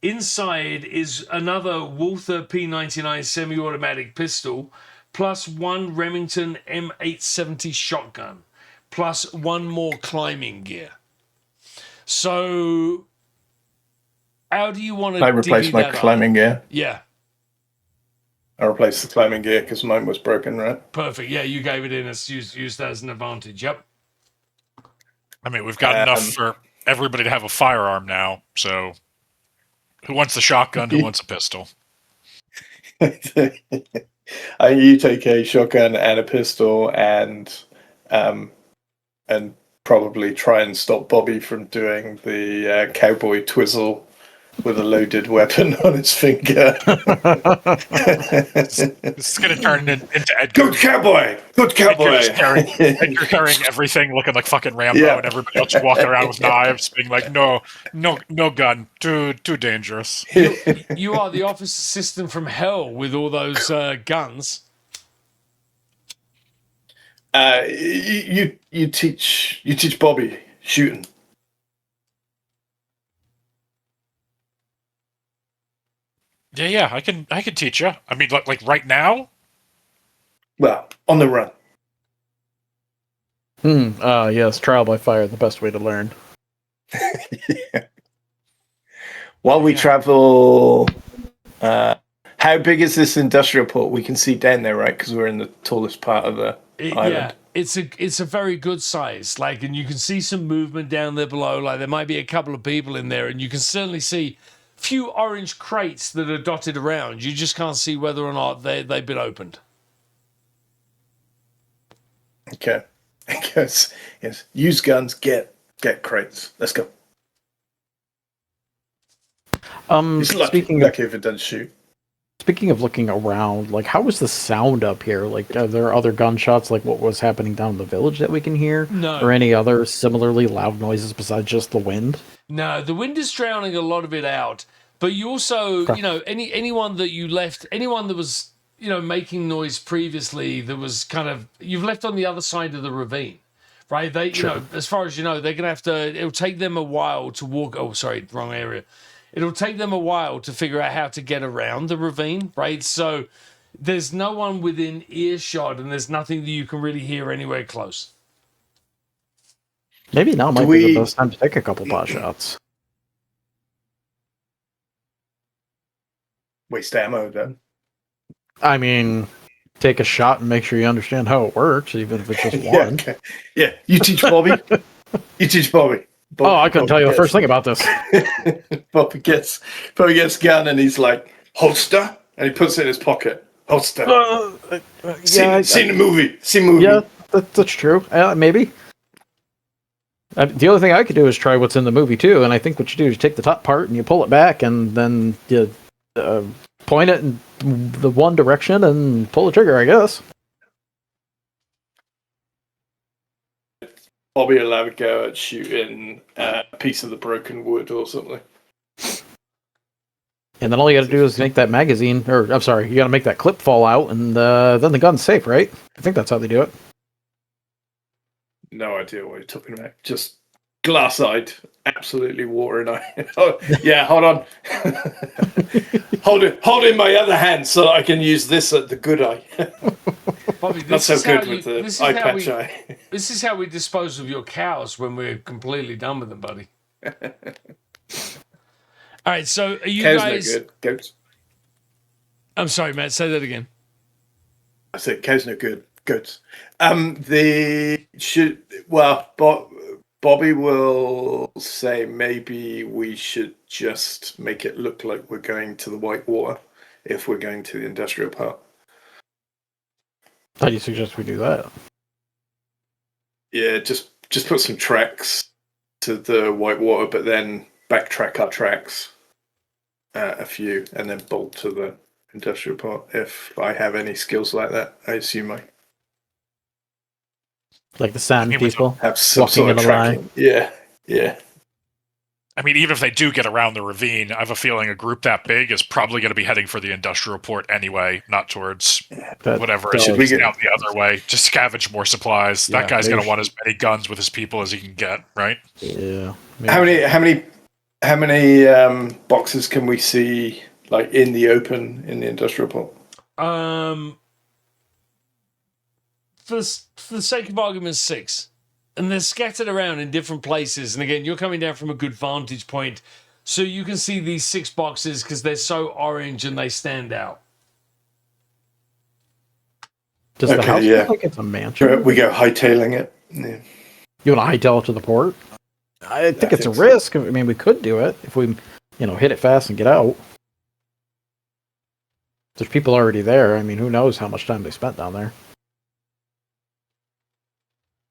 Speaker 1: Inside is another Walther P99 semi-automatic pistol, plus 1 Remington M870 shotgun, plus 1 more climbing gear. So, how do you want to?
Speaker 3: I replaced my climbing gear.
Speaker 1: Yeah.
Speaker 3: I replaced the climbing gear because mine was broken, right?
Speaker 1: Perfect. Yeah, you gave it in as used that as an advantage. Yep.
Speaker 2: I mean, we've got enough for everybody to have a firearm now, so who wants the shotgun, who wants a pistol?
Speaker 3: You take a shotgun and a pistol and probably try and stop Bobby from doing the cowboy twizzle with a loaded weapon on his finger.
Speaker 2: This is going to turn into Edgar.
Speaker 3: Good cowboy! Good cowboy!
Speaker 2: Edgar carrying everything, looking like fucking Rambo, and everybody else walking around with knives, being like, no gun, too dangerous.
Speaker 1: You are the office assistant from hell with all those guns.
Speaker 3: You teach Bobby shooting.
Speaker 2: Yeah, I can teach you. I mean, like right now.
Speaker 3: Well, on the run.
Speaker 4: Yes, trial by fire, the best way to learn.
Speaker 3: Yeah. While we travel, how big is this industrial port? We can see down there, right? Because we're in the tallest part of the island.
Speaker 1: Yeah, it's a very good size. And you can see some movement down there below. There might be a couple of people in there, and you can certainly see a few orange crates that are dotted around. You just can't see whether or not they've been opened.
Speaker 3: Okay. Yes. Use guns. Get crates. Let's go. Speaking of if it doesn't shoot.
Speaker 4: Speaking of looking around, how was the sound up here? Are there other gunshots like what was happening down in the village that we can hear?
Speaker 1: No.
Speaker 4: Or any other similarly loud noises besides just the wind?
Speaker 1: No, the wind is drowning a lot of it out. But you also, anyone that you left, anyone that was, making noise previously that was you've left on the other side of the ravine, right? They, as far as you know, they're going to have to, it'll take them a while to walk. Oh, sorry, wrong area. It'll take them a while to figure out how to get around the ravine, right? So there's no one within earshot and there's nothing that you can really hear anywhere close.
Speaker 4: Maybe now might be the best time to take a couple pot shots.
Speaker 3: Waste ammo, then.
Speaker 4: I mean, take a shot and make sure you understand how it works, even if it's just one.
Speaker 3: Okay. Yeah, you teach Bobby.
Speaker 4: I couldn't tell you the first thing about this.
Speaker 3: Bobby gets gun and he's like, holster, and he puts it in his pocket. Holster.
Speaker 4: Yeah,
Speaker 3: Seen the movie. Seen the movie.
Speaker 4: yeah, that's true. Maybe. The only thing I could do is try what's in the movie too, and I think what you do is take the top part and you pull it back, and then you point it in the one direction and pull the trigger, I guess.
Speaker 3: Bobby will have a go at shooting a piece of the broken wood or something.
Speaker 4: And then all you got to do is make that magazine, or I'm sorry, you got to make that clip fall out, and then the gun's safe, right? I think that's how they do it.
Speaker 3: No idea what you're talking about. Just glass-eyed, absolutely water and eye. Oh, yeah, hold on. hold in my other hand so that I can use this at the good eye.
Speaker 1: Bobby,
Speaker 3: Not so good with the eye patch eye.
Speaker 1: This is how we dispose of your cows when we're completely done with them, buddy. All right, so are you
Speaker 3: Cows
Speaker 1: guys?
Speaker 3: no good. Goats.
Speaker 1: I'm sorry, Matt. Say that again.
Speaker 3: I said cows no good. Goats. Bobby will say maybe we should just make it look like we're going to the Whitewater if we're going to the industrial park.
Speaker 4: How do you suggest we do that?
Speaker 3: Yeah, just put some tracks to the Whitewater, but then backtrack our tracks a few, and then bolt to the industrial park. If I have any skills like that, I assume I
Speaker 4: Like the sand people
Speaker 3: have some
Speaker 4: walking
Speaker 3: sort
Speaker 4: in
Speaker 3: of
Speaker 4: a line.
Speaker 3: tracking. Yeah.
Speaker 2: I mean, even if they do get around the ravine, I have a feeling a group that big is probably going to be heading for the industrial port anyway, not towards whatever is
Speaker 3: Should we
Speaker 2: down the other way. Just scavenge more supplies.
Speaker 4: Yeah,
Speaker 2: that guy's going to
Speaker 4: maybe.
Speaker 2: want as many guns with his people as he can get, right?
Speaker 4: Yeah. Maybe.
Speaker 3: How many boxes can we see like in the open in the industrial port?
Speaker 1: For the sake of argument, 6. And they're scattered around in different places. And again, you're coming down from a good vantage point, so you can see these 6 boxes because they're so orange and they stand out.
Speaker 4: Does the
Speaker 3: Okay,
Speaker 4: house
Speaker 3: yeah.
Speaker 4: look like it's a mansion?
Speaker 3: We go hightailing it. Yeah.
Speaker 4: You want to hightail it to the port? I think it's a
Speaker 3: so.
Speaker 4: risk. I mean, we could do it if we, hit it fast and get out. There's people already there. I mean, who knows how much time they spent down there?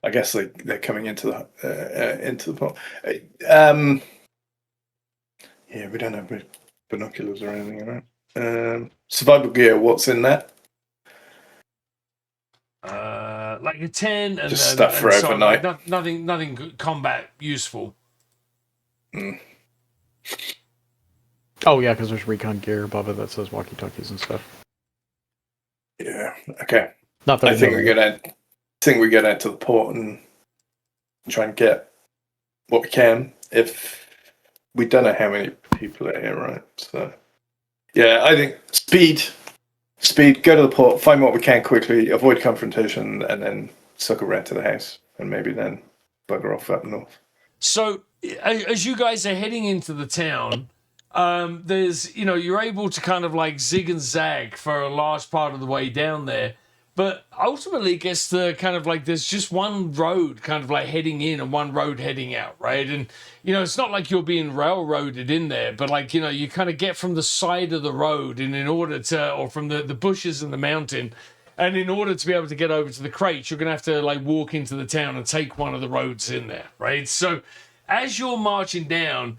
Speaker 3: I guess they're coming into the port. Yeah, we don't have binoculars or anything around. Survival gear. What's in that?
Speaker 1: Like a 10 and
Speaker 3: Just stuff for
Speaker 1: so on,
Speaker 3: overnight.
Speaker 1: like nothing combat useful.
Speaker 4: Oh yeah, because there's recon gear above it that says walkie-talkies and stuff.
Speaker 3: Yeah. Okay.
Speaker 4: Not that
Speaker 3: I think we get out to the port and try and get what we can. If we don't know how many people are here, right? So yeah, I think speed. Go to the port, find what we can quickly, avoid confrontation, and then circle around to the house, and maybe then bugger off up north.
Speaker 1: So as you guys are heading into the town, there's you're able to kind of like zig and zag for a large part of the way down there. But ultimately, it gets to kind of like there's just one road kind of like heading in and one road heading out, right? And, it's not like you're being railroaded in there, but like, you kind of get from the side of the road and or from the bushes in the mountain. And in order to be able to get over to the crates, you're going to have to like walk into the town and take one of the roads in there, right? So as you're marching down,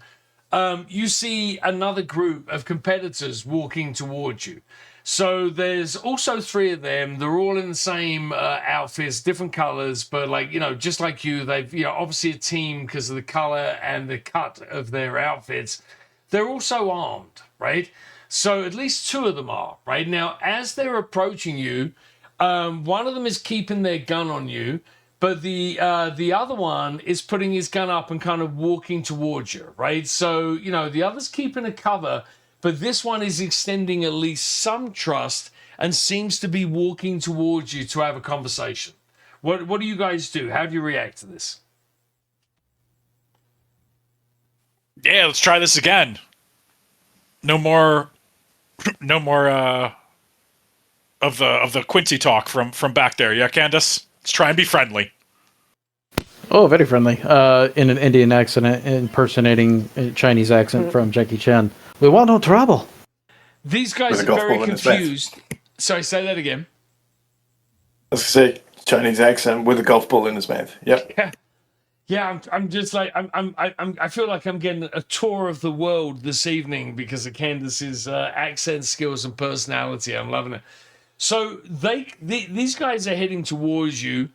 Speaker 1: you see another group of competitors walking towards you. So there's also 3 of them. They're all in the same outfits, different colors, but like, just like you, they've, obviously a team because of the color and the cut of their outfits. They're also armed, right? So at least 2 of them are, right? Now, as they're approaching you, one of them is keeping their gun on you, but the other one is putting his gun up and kind of walking towards you, right? So, the other's keeping a cover, but this one is extending at least some trust and seems to be walking towards you to have a conversation. What do you guys do? How do you react to this?
Speaker 2: Yeah, let's try this again. No more of the Quincy talk from back there. Yeah, Candace? Let's try and be friendly.
Speaker 4: Oh, very friendly. In an Indian accent, impersonating a Chinese accent from Jackie Chan. We want no trouble.
Speaker 1: These guys
Speaker 3: With a
Speaker 1: are
Speaker 3: golf
Speaker 1: very
Speaker 3: ball in his face.
Speaker 1: confused. Sorry, say that again.
Speaker 3: As I say, Chinese accent with a golf ball in his mouth. Yep.
Speaker 1: Yeah. Yeah, I'm just like I feel like I'm getting a tour of the world this evening because of Candace's accent skills and personality. I'm loving it. So these guys are heading towards you.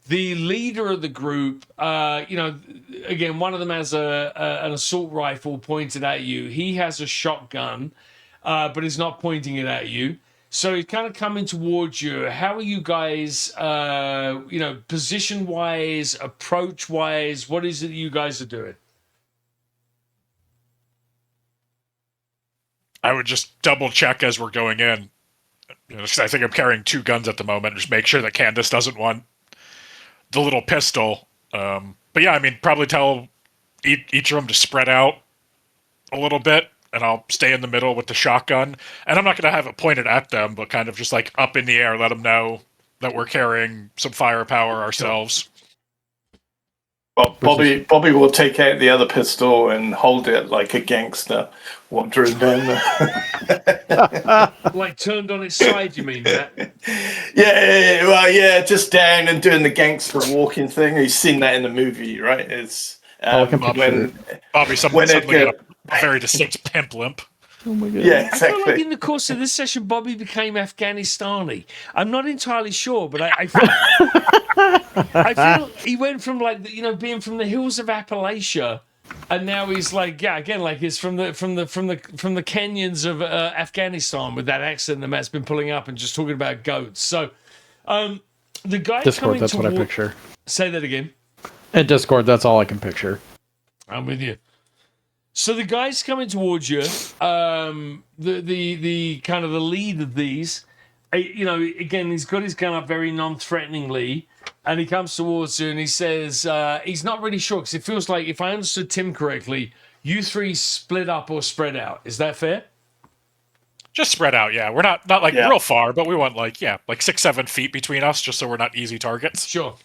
Speaker 1: The leader of the group, again, one of them has an assault rifle pointed at you. He has a shotgun, but he's not pointing it at you. So he's kind of coming towards you. How are you guys, position wise, approach wise? What is it you guys are doing?
Speaker 2: I would just double check as we're going in. 'Cause I think I'm carrying 2 guns at the moment. Just make sure that Candace doesn't want the little pistol. But yeah, I mean, probably tell each of them to spread out a little bit, and I'll stay in the middle with the shotgun. And I'm not going to have it pointed at them, but kind of just like up in the air, let them know that we're carrying some firepower ourselves.
Speaker 3: Well, Bobby will take out the other pistol and hold it like a gangster wandering down there.
Speaker 1: Like turned on its side, you mean, Matt?
Speaker 3: Yeah, just down and doing the gangster walking thing. You've seen that in the movie, right? It's
Speaker 2: Bobby suddenly got a very distinct pimp limp.
Speaker 4: Oh my god.
Speaker 3: Yeah,
Speaker 1: I feel like
Speaker 3: exactly.
Speaker 1: in the course of this session, Bobby became Afghanistani. I'm not entirely sure, but I feel he went from being from the hills of Appalachia, and now he's like he's from the canyons of Afghanistan with that accent that Matt's been pulling up and just talking about goats. So, the guy
Speaker 4: Discord,
Speaker 1: coming
Speaker 4: that's what I picture.
Speaker 1: Say that again.
Speaker 4: And Discord, that's all I can picture.
Speaker 1: I'm with you. So the guy's coming towards you. The kind of the lead of these, again, he's got his gun up very non-threateningly, and he comes towards you and he says he's not really sure because it feels like, if I understood Tim correctly, you 3 split up or spread out. Is that fair?
Speaker 2: Just spread out, yeah. We're not real far, but we want like 6-7 feet between us, just so we're not easy targets.
Speaker 1: Sure.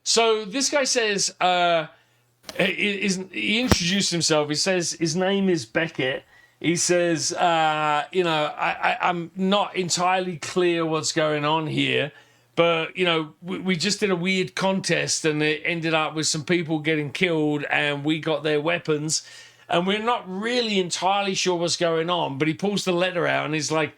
Speaker 1: So this guy says. He introduced himself. He says his name is Beckett. He says, I'm not entirely clear what's going on here, but, we just did a weird contest and it ended up with some people getting killed and we got their weapons and we're not really entirely sure what's going on. But he pulls the letter out and he's like,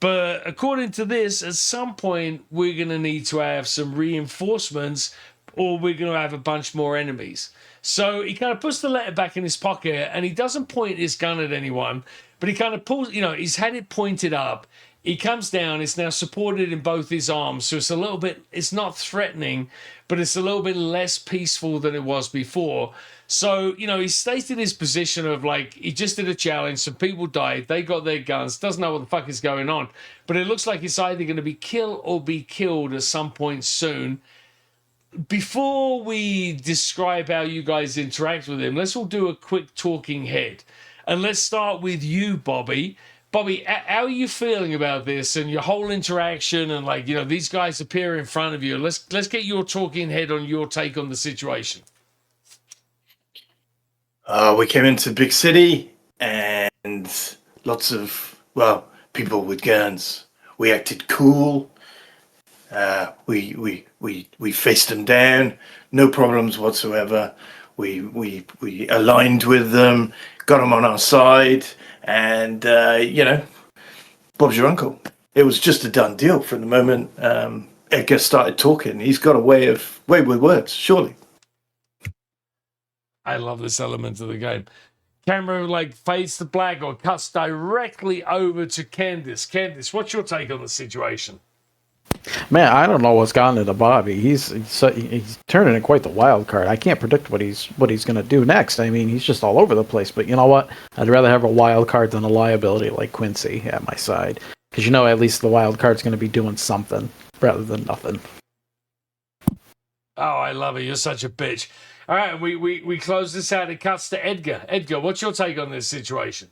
Speaker 1: but according to this, at some point, we're going to need to have some reinforcements or we're going to have a bunch more enemies. So he kind of puts the letter back in his pocket and he doesn't point his gun at anyone, but he kind of pulls, he's had it pointed up. He comes down, it's now supported in both his arms. So it's not threatening, but it's a little bit less peaceful than it was before. So, he stated his position of he just did a challenge. Some people died. They got their guns. Doesn't know what the fuck is going on. But it looks like it's either going to be kill or be killed at some point soon. Before we describe how you guys interact with him, let's all do a quick talking head. And let's start with you, Bobby. Bobby, how are you feeling about this and your whole interaction and these guys appear in front of you? Let's get your talking head on your take on the situation.
Speaker 3: We came into the big city and lots of, people with guns. We acted cool. We faced them down, no problems whatsoever. We aligned with them, got them on our side, and Bob's your uncle. It was just a done deal from the moment Edgar started talking. He's got a way with words, surely.
Speaker 1: I love this element of the game. Camera fades to black or cuts directly over to Candace. Candace, what's your take on the situation?
Speaker 4: Man, I don't know what's gotten into Bobby. He's turning in quite the wild card. I can't predict what he's going to do next. I mean, he's just all over the place. But you know what? I'd rather have a wild card than a liability like Quincy at my side. Because at least the wild card's going to be doing something rather than nothing.
Speaker 1: Oh, I love it. You're such a bitch. All right, we close this out. It cuts to Edgar. Edgar, what's your take on this situation?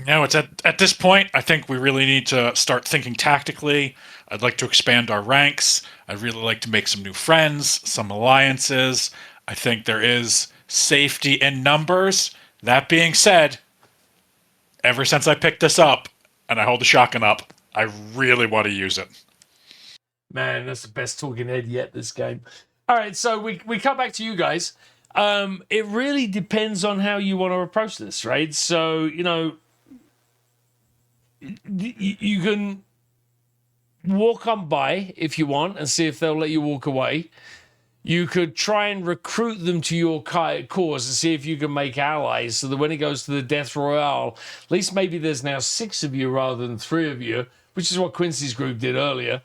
Speaker 2: It's at this point, I think we really need to start thinking tactically. I'd like to expand our ranks. I'd really like to make some new friends, some alliances. I think there is safety in numbers. That being said, ever since I picked this up, and I hold the shotgun up, I really want to use it.
Speaker 1: Man, that's the best talking head yet, this game. All right, so we come back to you guys. It really depends on how you want to approach this, right? So, you know, you can walk on by if you want and see if they'll let you walk away. You could try and recruit them to your cause and see if you can make allies so that when it goes to the Death Royale, at least maybe there's now 6 of you rather than 3 of you, which is what Quincy's group did earlier.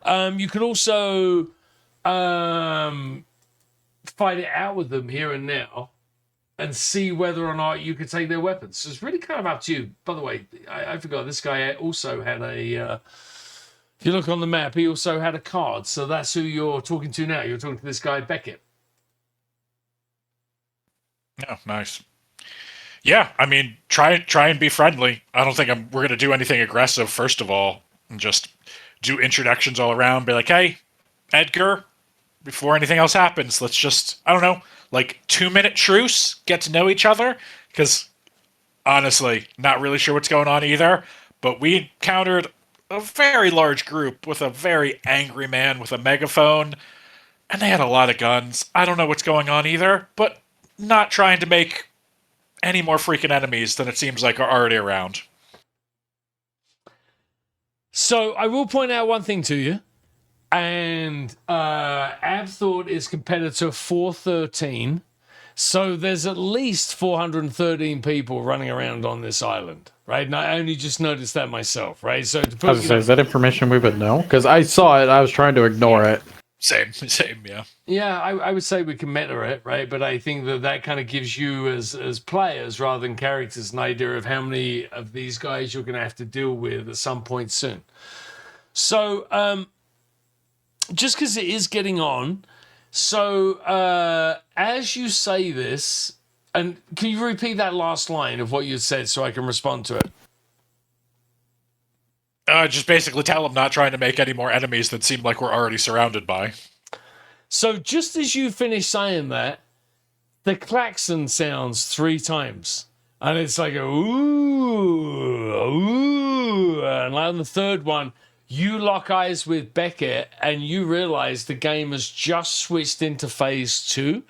Speaker 1: You could also fight it out with them here and now and see whether or not you could take their weapons. So it's really kind of up to you. By the way, I forgot, this guy also had a... if you look on the map, he also had a card. So that's who you're talking to now. You're talking to this guy, Beckett.
Speaker 2: Oh, nice. Yeah, I mean, try and be friendly. I don't think we're going to do anything aggressive, first of all, and just do introductions all around. Be like, hey, Edgar, before anything else happens, let's just, I don't know, like 2-minute truce, get to know each other. Because honestly, not really sure what's going on either. But we encountered a very large group with a very angry man with a megaphone, and they had a lot of guns. I don't know what's going on either, but not trying to make any more freaking enemies than it seems like are already around.
Speaker 1: So I will point out one thing to you, and Abthought is competitor 413, so there's at least 413 people running around on this island, right? And I only just noticed that myself, right? So to put,
Speaker 4: Is that information we would know? Because I saw it, I was trying to ignore it.
Speaker 2: Same, yeah.
Speaker 1: Yeah, I would say we can meta it, right? But I think that kind of gives you as players rather than characters an idea of how many of these guys you're going to have to deal with at some point soon. So just because it is getting on, so as you say this, and can you repeat that last line of what you said so I can respond to it?
Speaker 2: Just basically tell them not trying to make any more enemies that seem like we're already surrounded by.
Speaker 1: So just as you finish saying that, the klaxon sounds 3 times. And it's like a ooh, ooh. And on the third one, you lock eyes with Beckett and you realize the game has just switched into phase 2.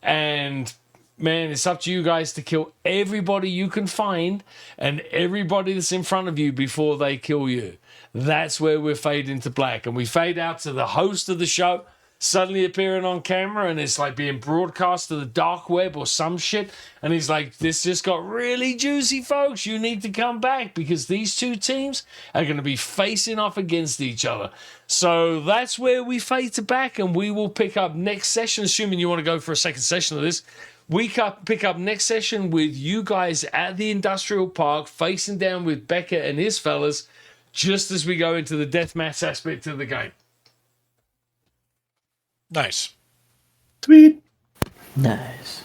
Speaker 1: And man, it's up to you guys to kill everybody you can find and everybody that's in front of you before they kill you. That's where we're fading to black. And we fade out to the host of the show suddenly appearing on camera, and it's like being broadcast to the dark web or some shit. And he's like, this just got really juicy, folks. You need to come back because these 2 teams are going to be facing off against each other. So that's where we fade to back, and we will pick up next session, assuming you want to go for a second session of this. We pick up next session with you guys at the industrial park, facing down with Beckett and his fellas, just as we go into the deathmatch aspect of the game.
Speaker 2: Nice.
Speaker 3: Sweet.
Speaker 4: Nice.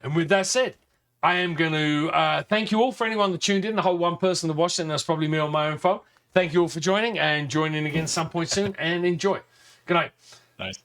Speaker 1: And with that said, I am going to thank you all for anyone that tuned in, the whole one person that watched it, and that's probably me on my own phone. Thank you all for joining, and join in again some point soon, and enjoy. Good night.
Speaker 2: Nice.